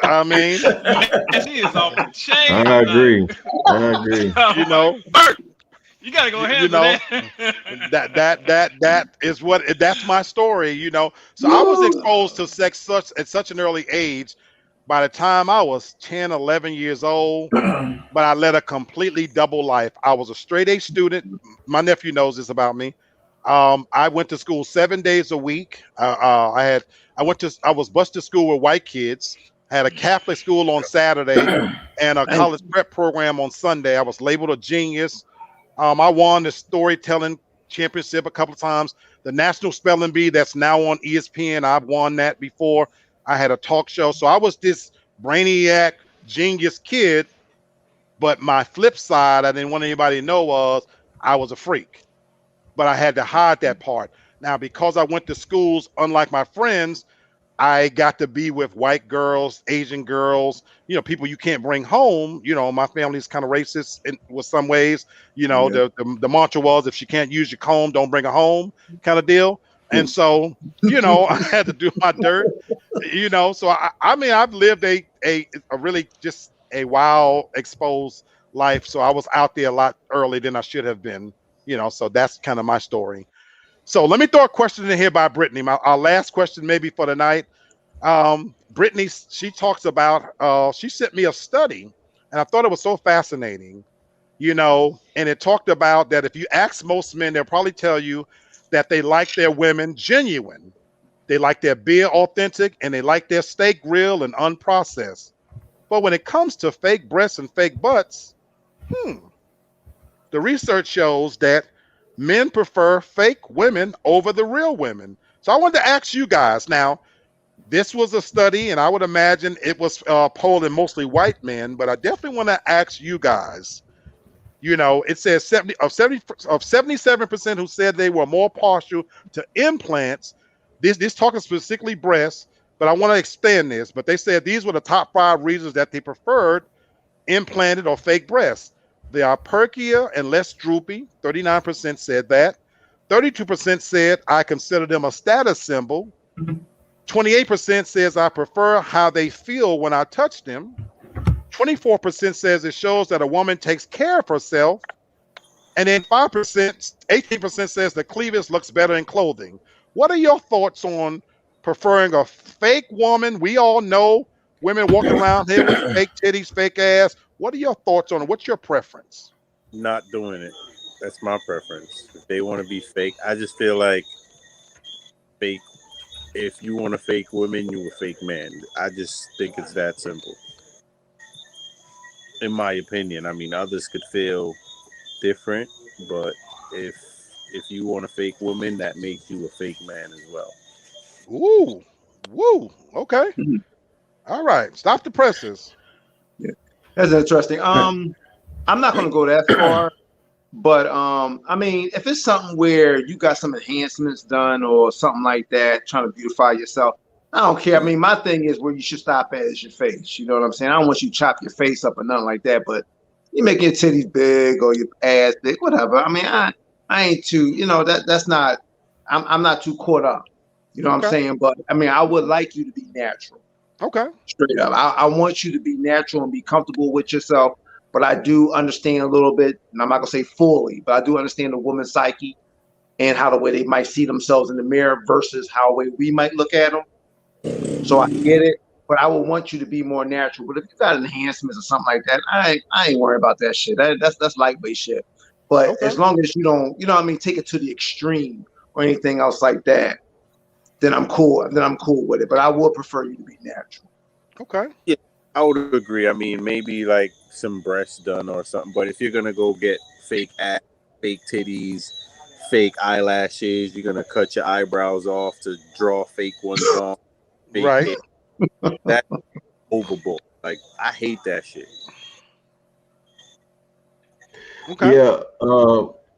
I mean, Man, she is off the chain I tonight. agree. I agree. I'm you know, like, Bert, you gotta go you handle know, that. that is that's my story. So I was exposed to sex at such an early age. By the time I was 10, 11 years old, but I led a completely double life. I was a straight A student. My nephew knows this about me. I went to school 7 days a week. I was bused to school with white kids. I had a Catholic school on Saturday and a college prep program on Sunday. I was labeled a genius. I won the storytelling championship a couple of times. The National Spelling Bee that's now on ESPN. I've won that before. I had a talk show. So I was this brainiac genius kid. But my flip side, I didn't want anybody to know, was I was a freak. But I had to hide that part. Now, because I went to schools, unlike my friends, I got to be with white girls, Asian girls, people you can't bring home. My family's kind of racist with some ways. Yeah. The mantra was, if she can't use your comb, don't bring her home, kind of deal. And so, I had to do my dirt. So I mean, I've lived a really just a wild, exposed life. So I was out there a lot earlier than I should have been. So that's kind of my story. So let me throw a question in here by Brittany. Our last question, maybe for the night. Brittany, she talks about. She sent me a study, and I thought it was so fascinating. And it talked about that if you ask most men, they'll probably tell you that they like their women genuine. They like their beer authentic, and they like their steak real and unprocessed. But when it comes to fake breasts and fake butts, the research shows that men prefer fake women over the real women. So I wanted to ask you guys now, This was a study, and I would imagine it was polling mostly white men, but I definitely want to ask you guys. You know, it says 77% who said they were more partial to implants. This talking specifically breasts, but I want to expand this. But they said these were the top 5 reasons that they preferred implanted or fake breasts. They are perkier and less droopy. 39% said that. 32% said I consider them a status symbol. 28% says I prefer how they feel when I touch them. 24% says it shows that a woman takes care of herself. And then 5%, 18% says the cleavage looks better in clothing. What are your thoughts on preferring a fake woman? We all know women walking around here with fake titties, fake ass. What are your thoughts on it? What's your preference? Not doing it. That's my preference. If they want to be fake, I just feel like fake. If you want a fake woman, you a fake man. I just think it's that simple. In my opinion, I mean, others could feel different, but if you want a fake woman, that makes you a fake man as well. Woo, woo. Okay. Mhm. All right. Stop the presses. Yeah, that's interesting. I'm not gonna go that far, but I mean, if it's something where you got some enhancements done or something like that, trying to beautify yourself, I don't care. I mean, my thing is where you should stop at is your face. You know what I'm saying? I don't want you to chop your face up or nothing like that, but you make your titties big or your ass big, whatever. I mean, I ain't too, that's not. I'm not too caught up. You know what I'm Okay. saying? But I mean, I would like you to be natural. Okay. Straight up. I want you to be natural and be comfortable with yourself. But I do understand a little bit, and I'm not gonna say fully, but I do understand the woman's psyche and how the way they might see themselves in the mirror versus how way we might look at them. So I get it, but I would want you to be more natural. But if you got enhancements or something like that, I ain't worried about that shit. That's lightweight shit. But Okay. as long as you don't, you know what I mean, take it to the extreme or anything else like that, then I'm cool. Then I'm cool with it. But I would prefer you to be natural. Okay. Yeah, I would agree. I mean, maybe like some breasts done or something. But if you're gonna go get fake ass, fake titties, fake eyelashes, you're gonna cut your eyebrows off to draw fake ones on, fake Right. hair. That's overboard. Like I hate that shit. Okay. Yeah.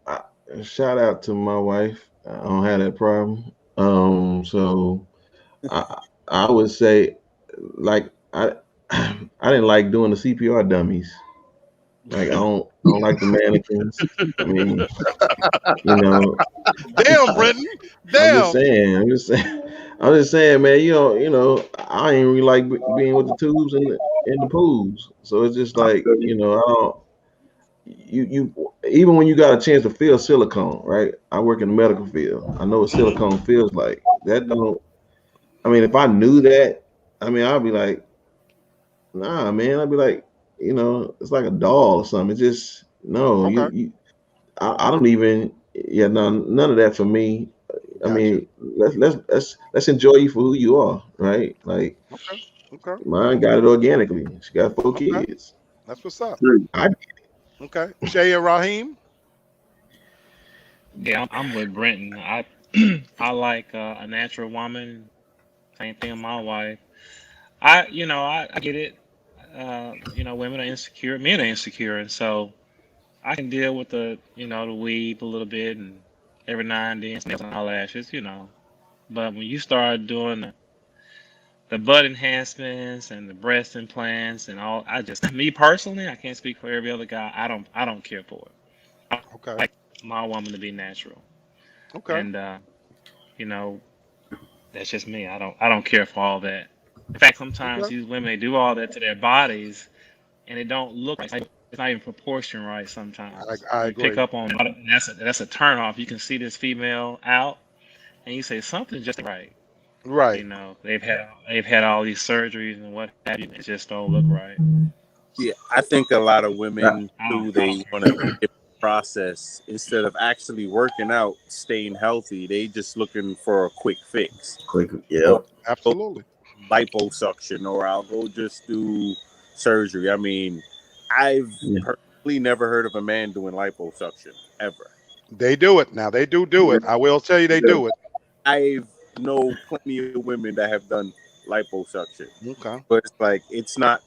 I, shout out to my wife. I don't have that problem. So I would say, like, I didn't like doing the CPR dummies. Like, I don't like the mannequins. I mean, you know, Damn, I, Brenton. I'm just Damn. saying. I'm just saying. I'm just saying, man. I ain't really like being with the tubes in the pools. So it's just I like, feel you. I don't. You even when you got a chance to feel silicone, right? I work in the medical field. I know what Hmm. silicone feels like. That don't. I mean, if I knew that, I mean, I'd be like, nah, man. I'd be like, it's like a doll or something. It's just no. Okay. I don't even. Yeah, none of that for me. I Gotcha. mean, let's enjoy you for who you are, right? Like Okay. Okay. mine got it organically. She got 4 Okay. kids. That's what's up. I Okay. Shay and Raheem. Yeah, I'm with Brenton. I I like a natural woman. Same thing with my wife. I get it. Women are insecure, men are insecure, and so I can deal with the weave a little bit and every now and then nails and eyelashes. But when you start doing the butt enhancements and the breast implants and all, me personally, I can't speak for every other guy. I don't care for it. I Okay. like my woman to be natural, Okay. and you know that's just me. I don't care for all that. In fact, sometimes Okay. these women they do all that to their bodies and it don't look right. It's not even proportion right sometimes. I You pick agree. up on it, and that's a turn off. You can see this female out and you say something just ain't right. Right. They've had all these surgeries and what have you. It just don't look right. Yeah, I think a lot of Yeah. women I don't, too. I They don't care want to for it. skip the process instead of actually working out, staying healthy. They just looking for a quick fix. Quick, Or yep. go Absolutely. liposuction, or I'll go just do surgery. I mean, I've Yeah. personally never heard of a man doing liposuction ever. They do it. Now they do Yeah. it. I will tell you they Yeah. do it. I've know plenty of women that have done liposuction. Okay. But it's like it's not.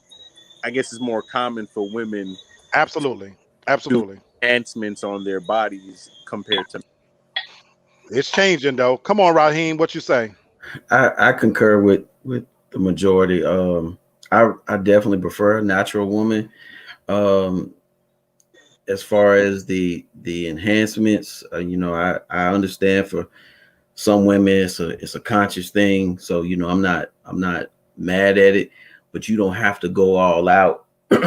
I guess it's more common for women Absolutely. do Absolutely. enhancements on their bodies compared to. It's changing though. Come on, Raheem, what you say? I concur with the majority. I definitely prefer a natural woman. Um, as far as the enhancements, I understand for some women it's a conscious thing. So I'm not mad at it, but you don't have to go all out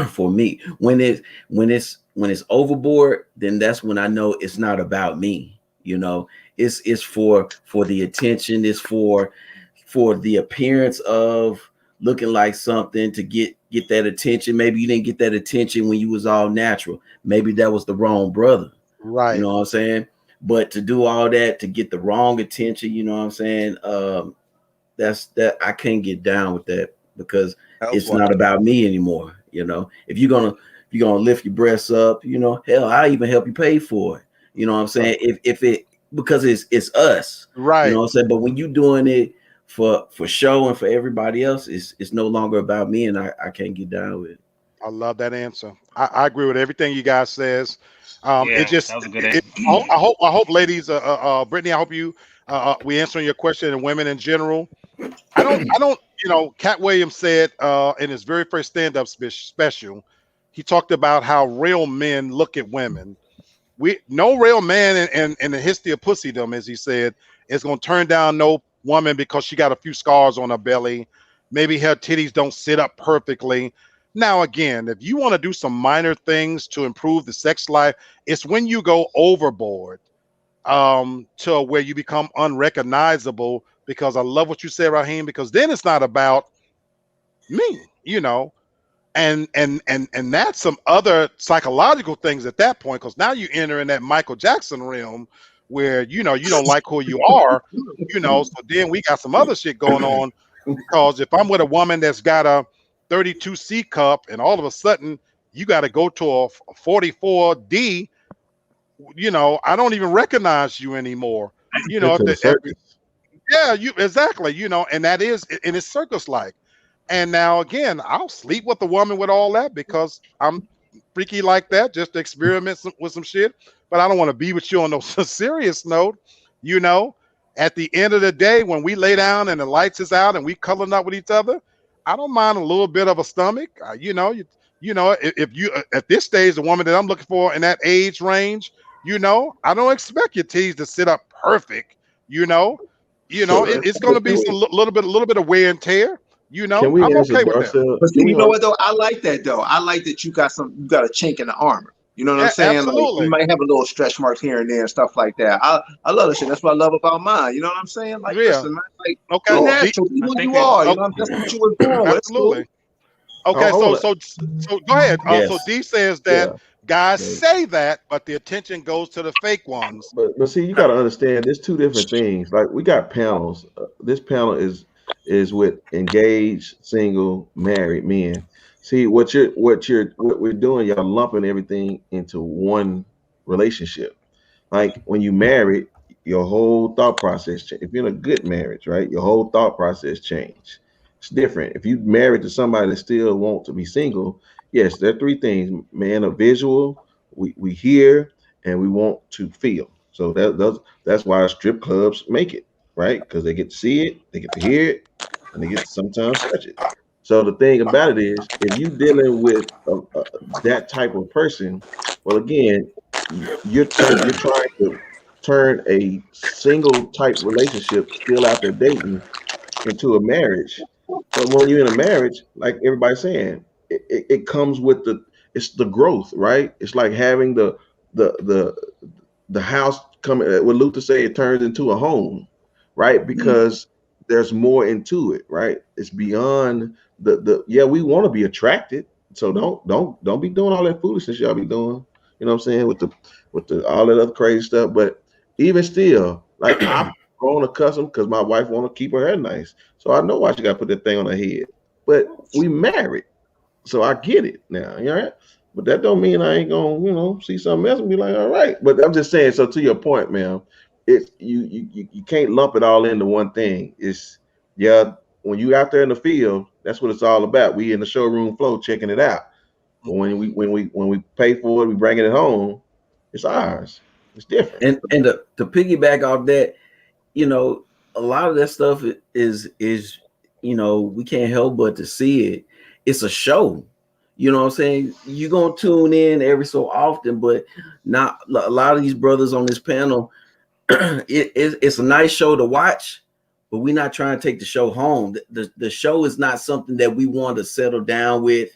for me. When it's overboard, then that's when I know it's not about me. It's for the attention. It's for the appearance of looking like something to get that attention. Maybe you didn't get that attention when you was all natural. Maybe that was the wrong brother. You Right. know what I'm saying? But to do all that to get the wrong attention, you know what I'm saying? That I can't get down with that because Health it's wise. not about me anymore. If you're gonna lift your breasts up, hell, I even help you pay for it. You know what I'm saying? If it because it's us, you know Right. what I'm saying? But when you doing it for show and for everybody else, it's no longer about me, and I can't get down with it. I love that answer. I agree with everything you guys says. It Yeah, just that was a good it, answer. I hope ladies, Brittany, I hope we answering your question and women in general. I don't. Cat Williams said in his very first stand-up special, he talked about how real men look at women. We no real man in the history of pussydom, as he said, is gonna turn down no woman because she got a few scars on her belly. Maybe her titties don't sit up perfectly. Now, again, if you want to do some minor things to improve the sex life, it's when you go overboard to where you become unrecognizable. Because I love what you said, Raheem, because then it's not about me. And that's some other psychological things at that point, because now you enter in that Michael Jackson realm where you don't like who you are. So then we got some other shit going on, because if I'm with a woman that's got a 32C cup and all of a sudden you got to go to a 44D, I don't even recognize you anymore. you know Into at the the, at circus. yeah, you exactly, and that is, and it's circus like. And now again, I'll sleep with a woman with all that because I'm freaky like that, just to experiment with some shit. But I don't want to be with you on no serious note. You know, at the end of the day, when we lay down and the lights is out and we cuddling up with each other, I don't mind a little bit of a stomach. If you at this stage, the woman that I'm looking for in that age range, I don't expect your teeth to sit up perfect. You know, So, it's going to but be some little bit of wear and tear. can we I'm answer okay with that. Darcel? But see, Can we you know hold? what though? I like that though. I like that you got a chink in the armor. You know what I'm saying? Like you Absolutely. might have a little stretch marks here and there and stuff like that. I love that shit. That's what I love about mine. You know what I'm saying? Like, Yeah. listen, man, like be Okay. Oh, natural, be I who think you it. are. You Oh, know, that's what you was born with. It's cool. absolutely. Okay. hold So it. so so go ahead. So Yes. D says that Yeah. guys Right. say that, but the attention goes to the fake ones. But see, you got to understand. There's two different things. Like we got panels. This panel is with engaged, single, married men. See what we're doing. Y'all lumping everything into one relationship. Like when you married, your whole thought process. If you're in a good marriage, right, your whole thought process change. It's different. If you married to somebody that still want to be single, yes, there are three things: man, a visual. We hear and we want to feel. So that's why strip clubs make it right because they get to see it, they get to hear it, and they get to sometimes touch it. So the thing about it is, if you dealing with that type of person, well, again, you're trying to turn a single type relationship still out there dating into a marriage. But when you're in a marriage, like everybody's saying, it comes with it's the growth, right? It's like having the the the house coming. What Luther say, it turns into a home, right? Because there's more into it, right? It's beyond the yeah. We want to be attracted, so don't be doing all that foolishness y'all be doing. You know what I'm saying with the all that other crazy stuff. But even still, like I've grown accustomed because my wife want to keep her hair nice, so I know why she got to put that thing on her head. But we married, so I get it now. You know, right? But that don't mean I ain't gonna, see something else and be like, all right. But I'm just saying. So to your point, man, it's you can't lump it all into one thing. It's yeah, when you out there in the field, that's what it's all about. We in the showroom floor checking it out. But when we pay for it, we bringing it home. It's ours. It's different. And to piggyback off that, you know, a lot of that stuff is we can't help but to see it. It's a show. You know what I'm saying? You're gonna tune in every so often, but not a lot of these brothers on this panel. It's a nice show to watch, but we're not trying to take the show home. The show is not something that we want to settle down with.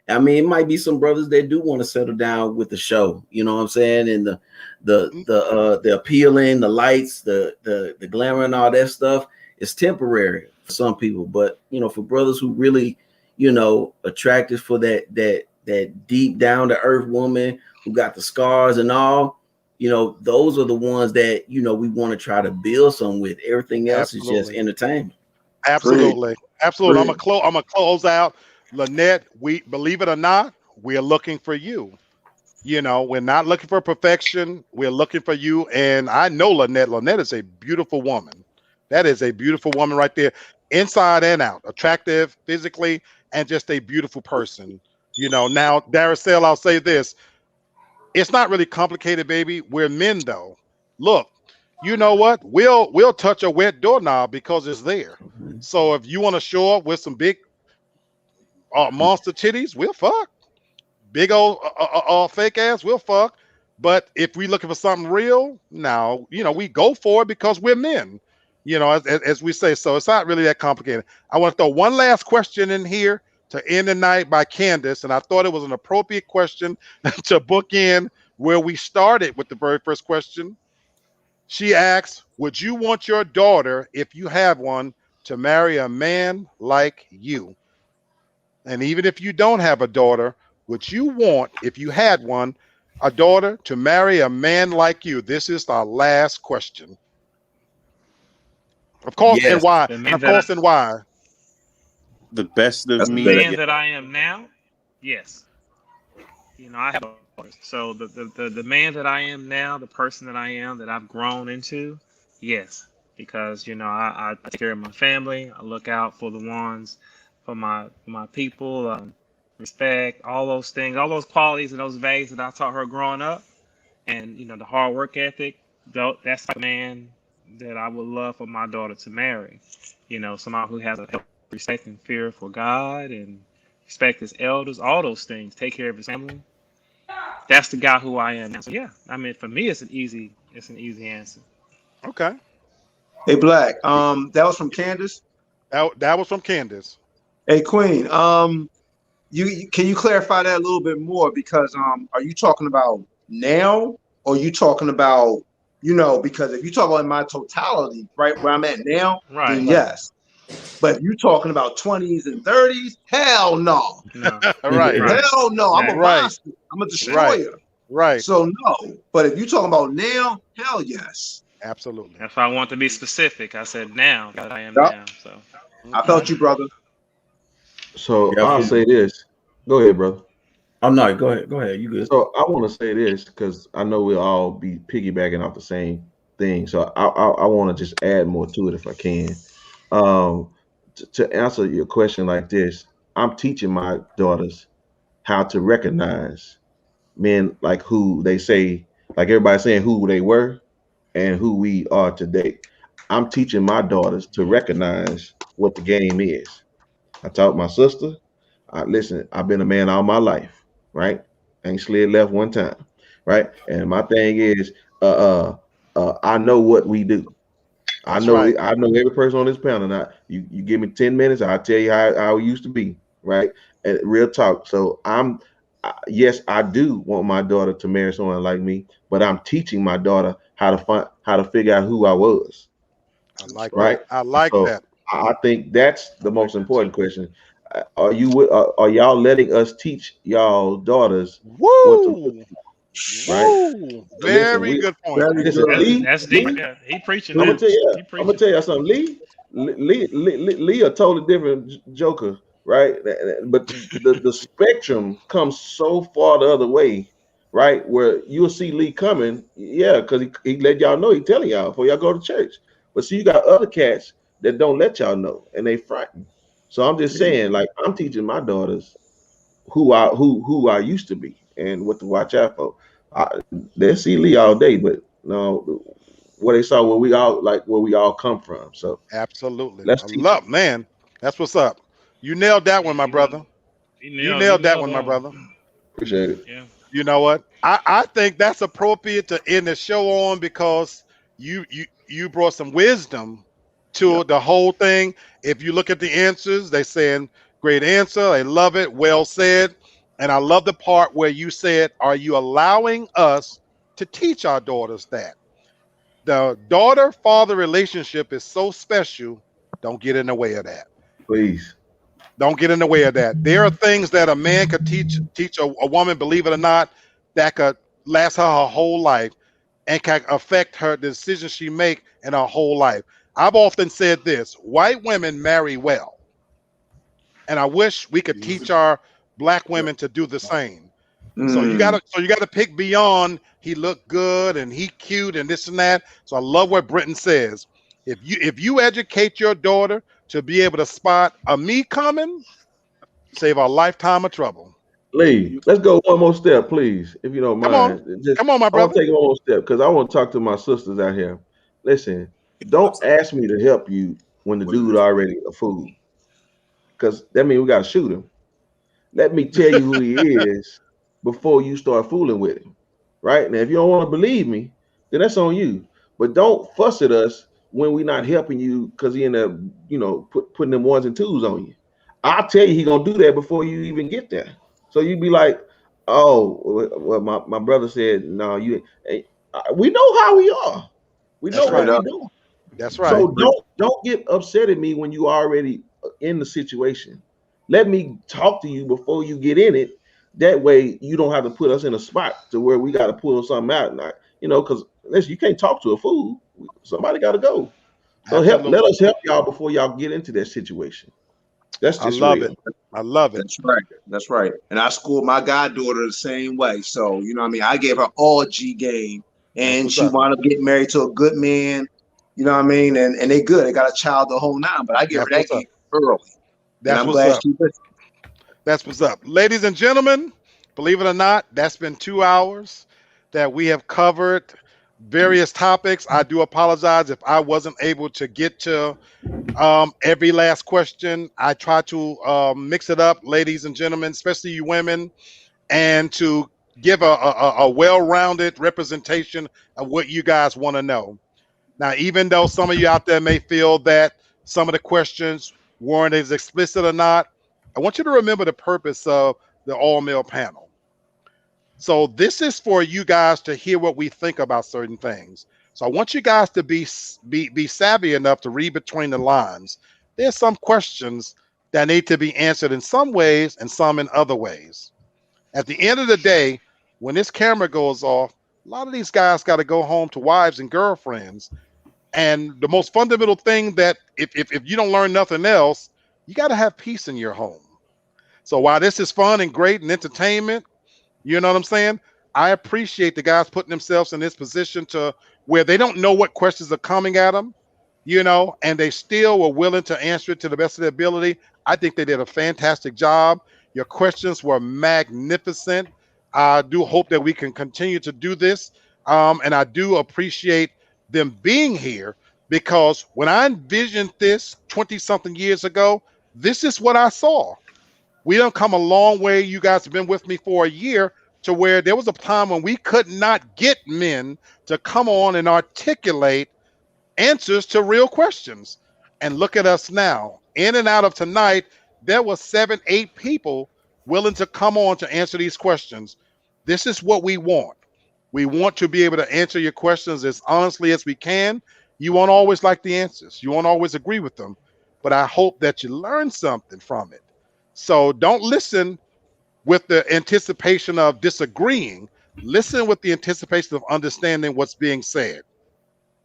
I mean, it might be some brothers that do want to settle down with the show, you know what I'm saying? And the appealing, the lights, the glamour and all that stuff is temporary for some people. But for brothers who really, attracted for that deep down to earth woman who got the scars and all, those are the ones that we want to try to build some with. Everything else is just entertainment. Absolutely. Absolutely. I'm gonna close out. Lynette, we believe it or not, we are looking for you. We're not looking for perfection. We're looking for you. And I know Lynette. Lynette is a beautiful woman. That is a beautiful woman right there, inside and out, attractive physically, and just a beautiful person. Now, Daracel, I'll say this. It's not really complicated, baby. We're men, though. Look, you know what? We'll touch a wet doorknob because it's there. So if you want to show up with some big monster titties, we'll fuck. Big old fake ass, we'll fuck. But if we looking for something real, now we go for it because we're men. As we say. So it's not really that complicated. I want to throw one last question in here to end the night by Candace, and I thought it was an appropriate question to book in where we started with the very first question. She asks, "Would you want your daughter, if you have one, to marry a man like you?" And even if you don't have a daughter, would you want, if you had one, a daughter to marry a man like you? This is our last question. Of course, and Yes. why? The And man of that course, and why? The best of That's a the me. better man that I am now, yes. I have daughters. So the man that I am now, the person that I am, that I've grown into, yes. Because I take care of my family. I look out for the ones, for my people. Respect, all those things, all those qualities and those values that I taught her growing up, and the hard work ethic. That's the man that I would love for my daughter to marry. Someone who has a healthy respect and fear for God and respect his elders, all those things. Take care of his family. That's the guy who I am now. So yeah, I mean, for me, it's an easy answer. Okay. Hey, Black. That was from Candace. That was from Candace. Hey, Queen. Can you clarify that a little bit more? Because are you talking about now, or you talking about because if you talk about in my totality, right where I'm at now, then Right. yes. But if you talking about 20s and 30s, hell no. No. Right. Right. Hell no. I'm a Exactly. Right. monster. I'm a Right. destroyer. Right. So no. But if you talking about now, hell yes. Absolutely. If I want to be specific, I said now that I am Yep. now. So I Okay. felt you, brother. So I'll Definitely. say this. Go ahead, brother. Oh no, go ahead. Go ahead. You good. So I want to say this because I know we'll all be piggybacking off the same thing. So I want to just add more to it if I can. Um, to answer your question like this, I'm teaching my daughters how to recognize men like who they say, like everybody saying who they were and who we are today. I'm teaching my daughters to recognize what the game is. I taught my sister. Listen, I've been a man all my life, right? Ain't slid left one time, right? And my thing is, I know what we do. I That's know right. I know every person on this panel. Now, you give me 10 minutes, I'll tell you how it used to be, right? And real talk. So yes, I do want my daughter to marry someone like me, but I'm teaching my daughter how to figure out who I was, I like right? that. I like So that. I think that's I the like most that too. important question. Are y'all letting us teach y'all daughters what to look Woo! for, right? Woo! So listen, Very good point. Very listen, good. that's deep. Lee, Yeah, he preaching I'm gonna now. tell Preach. you, He I'm gonna preaching. tell you something. Lee, a totally different joker, right? But the spectrum comes so far the other way, right? Where you'll see Lee coming, yeah, because he let y'all know, he telling y'all before y'all go to church. But see, you got other cats that don't let y'all know, and they frightened. So I'm just saying, like I'm teaching my daughters who I used to be and what to watch out for. I, they see Lee all day, but no, what they saw where we all come from. So Absolutely. let's I teach them. love, man. That's what's up. You nailed that one, Yeah, my brother. You he nailed that nailed one, that my one. brother. Appreciate it. Yeah. You know what? I think that's appropriate to end the show on because you brought some wisdom Yep. to the whole thing. If you look at the answers, they saying great answer. They love it. Well said. And I love the part where you said, "Are you allowing us to teach our daughters that the daughter-father relationship is so special? Don't get in the way of that. Please. Don't get in the way of that. There are things that a man could teach a woman, believe it or not, that could last her whole life and can affect her the decisions she make in her whole life. I've often said this: white women marry well, and I wish we could teach our black women to do the same. Mm, So you gotta pick beyond he looked good and he cute and this and that. So I love what Britton says. If you educate your daughter to be able to spot a me coming, save a lifetime of trouble. Lee, let's go one more step, please, if you don't Come on. mind. Just Come on, my I want brother. to take one more step because I want to talk to my sisters out here. Listen, don't ask me to help you when the dude already a fool, because that means we got to shoot him. Let me tell you who he is before you start fooling with him. Right? Now, if you don't want to believe me, then that's on you. But don't fuss at us when we're not helping you because he in there, putting them ones and twos on you. I'll tell you he gonna do that before you even get there. So you be like, oh, well, my brother said, no, we know how we are. We know That's straight what right. we up. do. That's right. So don't get upset at me when you already in the situation. Let me talk to you before you get in it. That way you don't have to put us in a spot to where we got to pull something out. And because listen, you can't talk to a fool. Somebody got to go. So let Absolutely. us help y'all before y'all get into that situation. That's I just love it. real. I love it. That's right. That's right. And I schooled my goddaughter the same way. So, you know what I mean? I gave her all G game That's and what's she up. wound up getting married to a good man. You know what I mean? And they good. They got a child the whole nine, but I gave her That's that what's game up. early. And That's I'm what's glad up. she listened. That's what's up. Ladies and gentlemen, believe it or not, that's been 2 hours that we have covered various topics. I do apologize if I wasn't able to get to every last question. I try to mix it up, ladies and gentlemen, especially you women, and to give a well-rounded representation of what you guys want to know. Now, even though some of you out there may feel that some of the questions weren't as explicit or not, I want you to remember the purpose of the all male panel. So, this is for you guys to hear what we think about certain things. So, I want you guys to be savvy enough to read between the lines. There's some questions that need to be answered in some ways and some in other ways. At the end of the day, when this camera goes off, a lot of these guys got to go home to wives and girlfriends, and the most fundamental thing that if you don't learn nothing else, you got to have peace in your home. So while this is fun and great and entertainment, you know what I'm saying? I appreciate the guys putting themselves in this position to where they don't know what questions are coming at them, and they still were willing to answer it to the best of their ability. I think they did a fantastic job. Your questions were magnificent. I do hope that we can continue to do this. And I do appreciate them being here because when I envisioned this 20 something years ago, this is what I saw. We don't come a long way. You guys have been with me for a year to where there was a time when we could not get men to come on and articulate answers to real questions. And look at us now. In and out of tonight, there were 7, 8 people willing to come on to answer these questions. This is what we want. We want to be able to answer your questions as honestly as we can. You won't always like the answers. You won't always agree with them, but I hope that you learn something from it. So don't listen with the anticipation of disagreeing. Listen with the anticipation of understanding what's being said.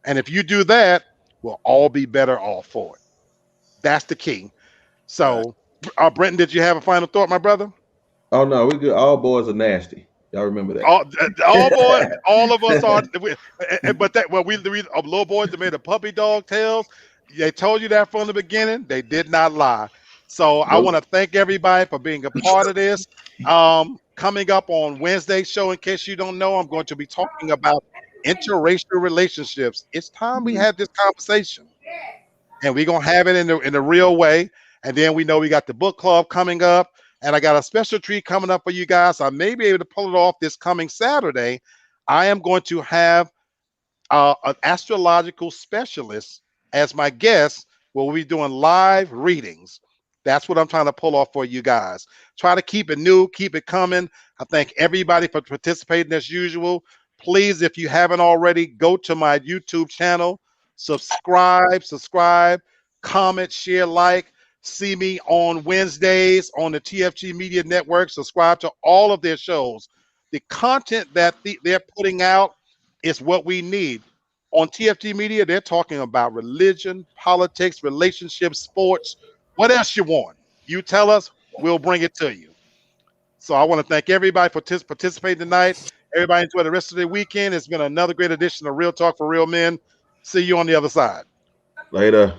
And if you do that, we'll all be better off for it. That's the key. So, Brenton, did you have a final thought, my brother? Oh no, we good. All boys are nasty. Y'all remember All, all boy, that. all of us are. But that well, we little boys that made a puppy dog tails. They told you that from the beginning. They did not lie. So I want Nope. to thank everybody for being a part of this. Coming up on Wednesday's show, in case you don't know, I'm going to be talking about interracial relationships. It's time we had this conversation, and we're gonna have it in the real way. And then we know we got the book club coming up, and I got a special treat coming up for you guys. I may be able to pull it off this coming Saturday. I am going to have an astrological specialist as my guest. We'll be doing live readings. That's what I'm trying to pull off for you guys. Try to keep it new, keep it coming. I thank everybody for participating as usual. Please, if you haven't already, go to my YouTube channel, subscribe, comment, share, like. See me on Wednesdays on the TFG Media Network. Subscribe to all of their shows. The content that they're putting out is what we need. On TFG Media, they're talking about religion, politics, relationships, sports. What else you want? You tell us, we'll bring it to you. So I want to thank everybody for participating tonight. Everybody enjoy the rest of the weekend. It's been another great edition of Real Talk for Real Men. See you on the other side. Later.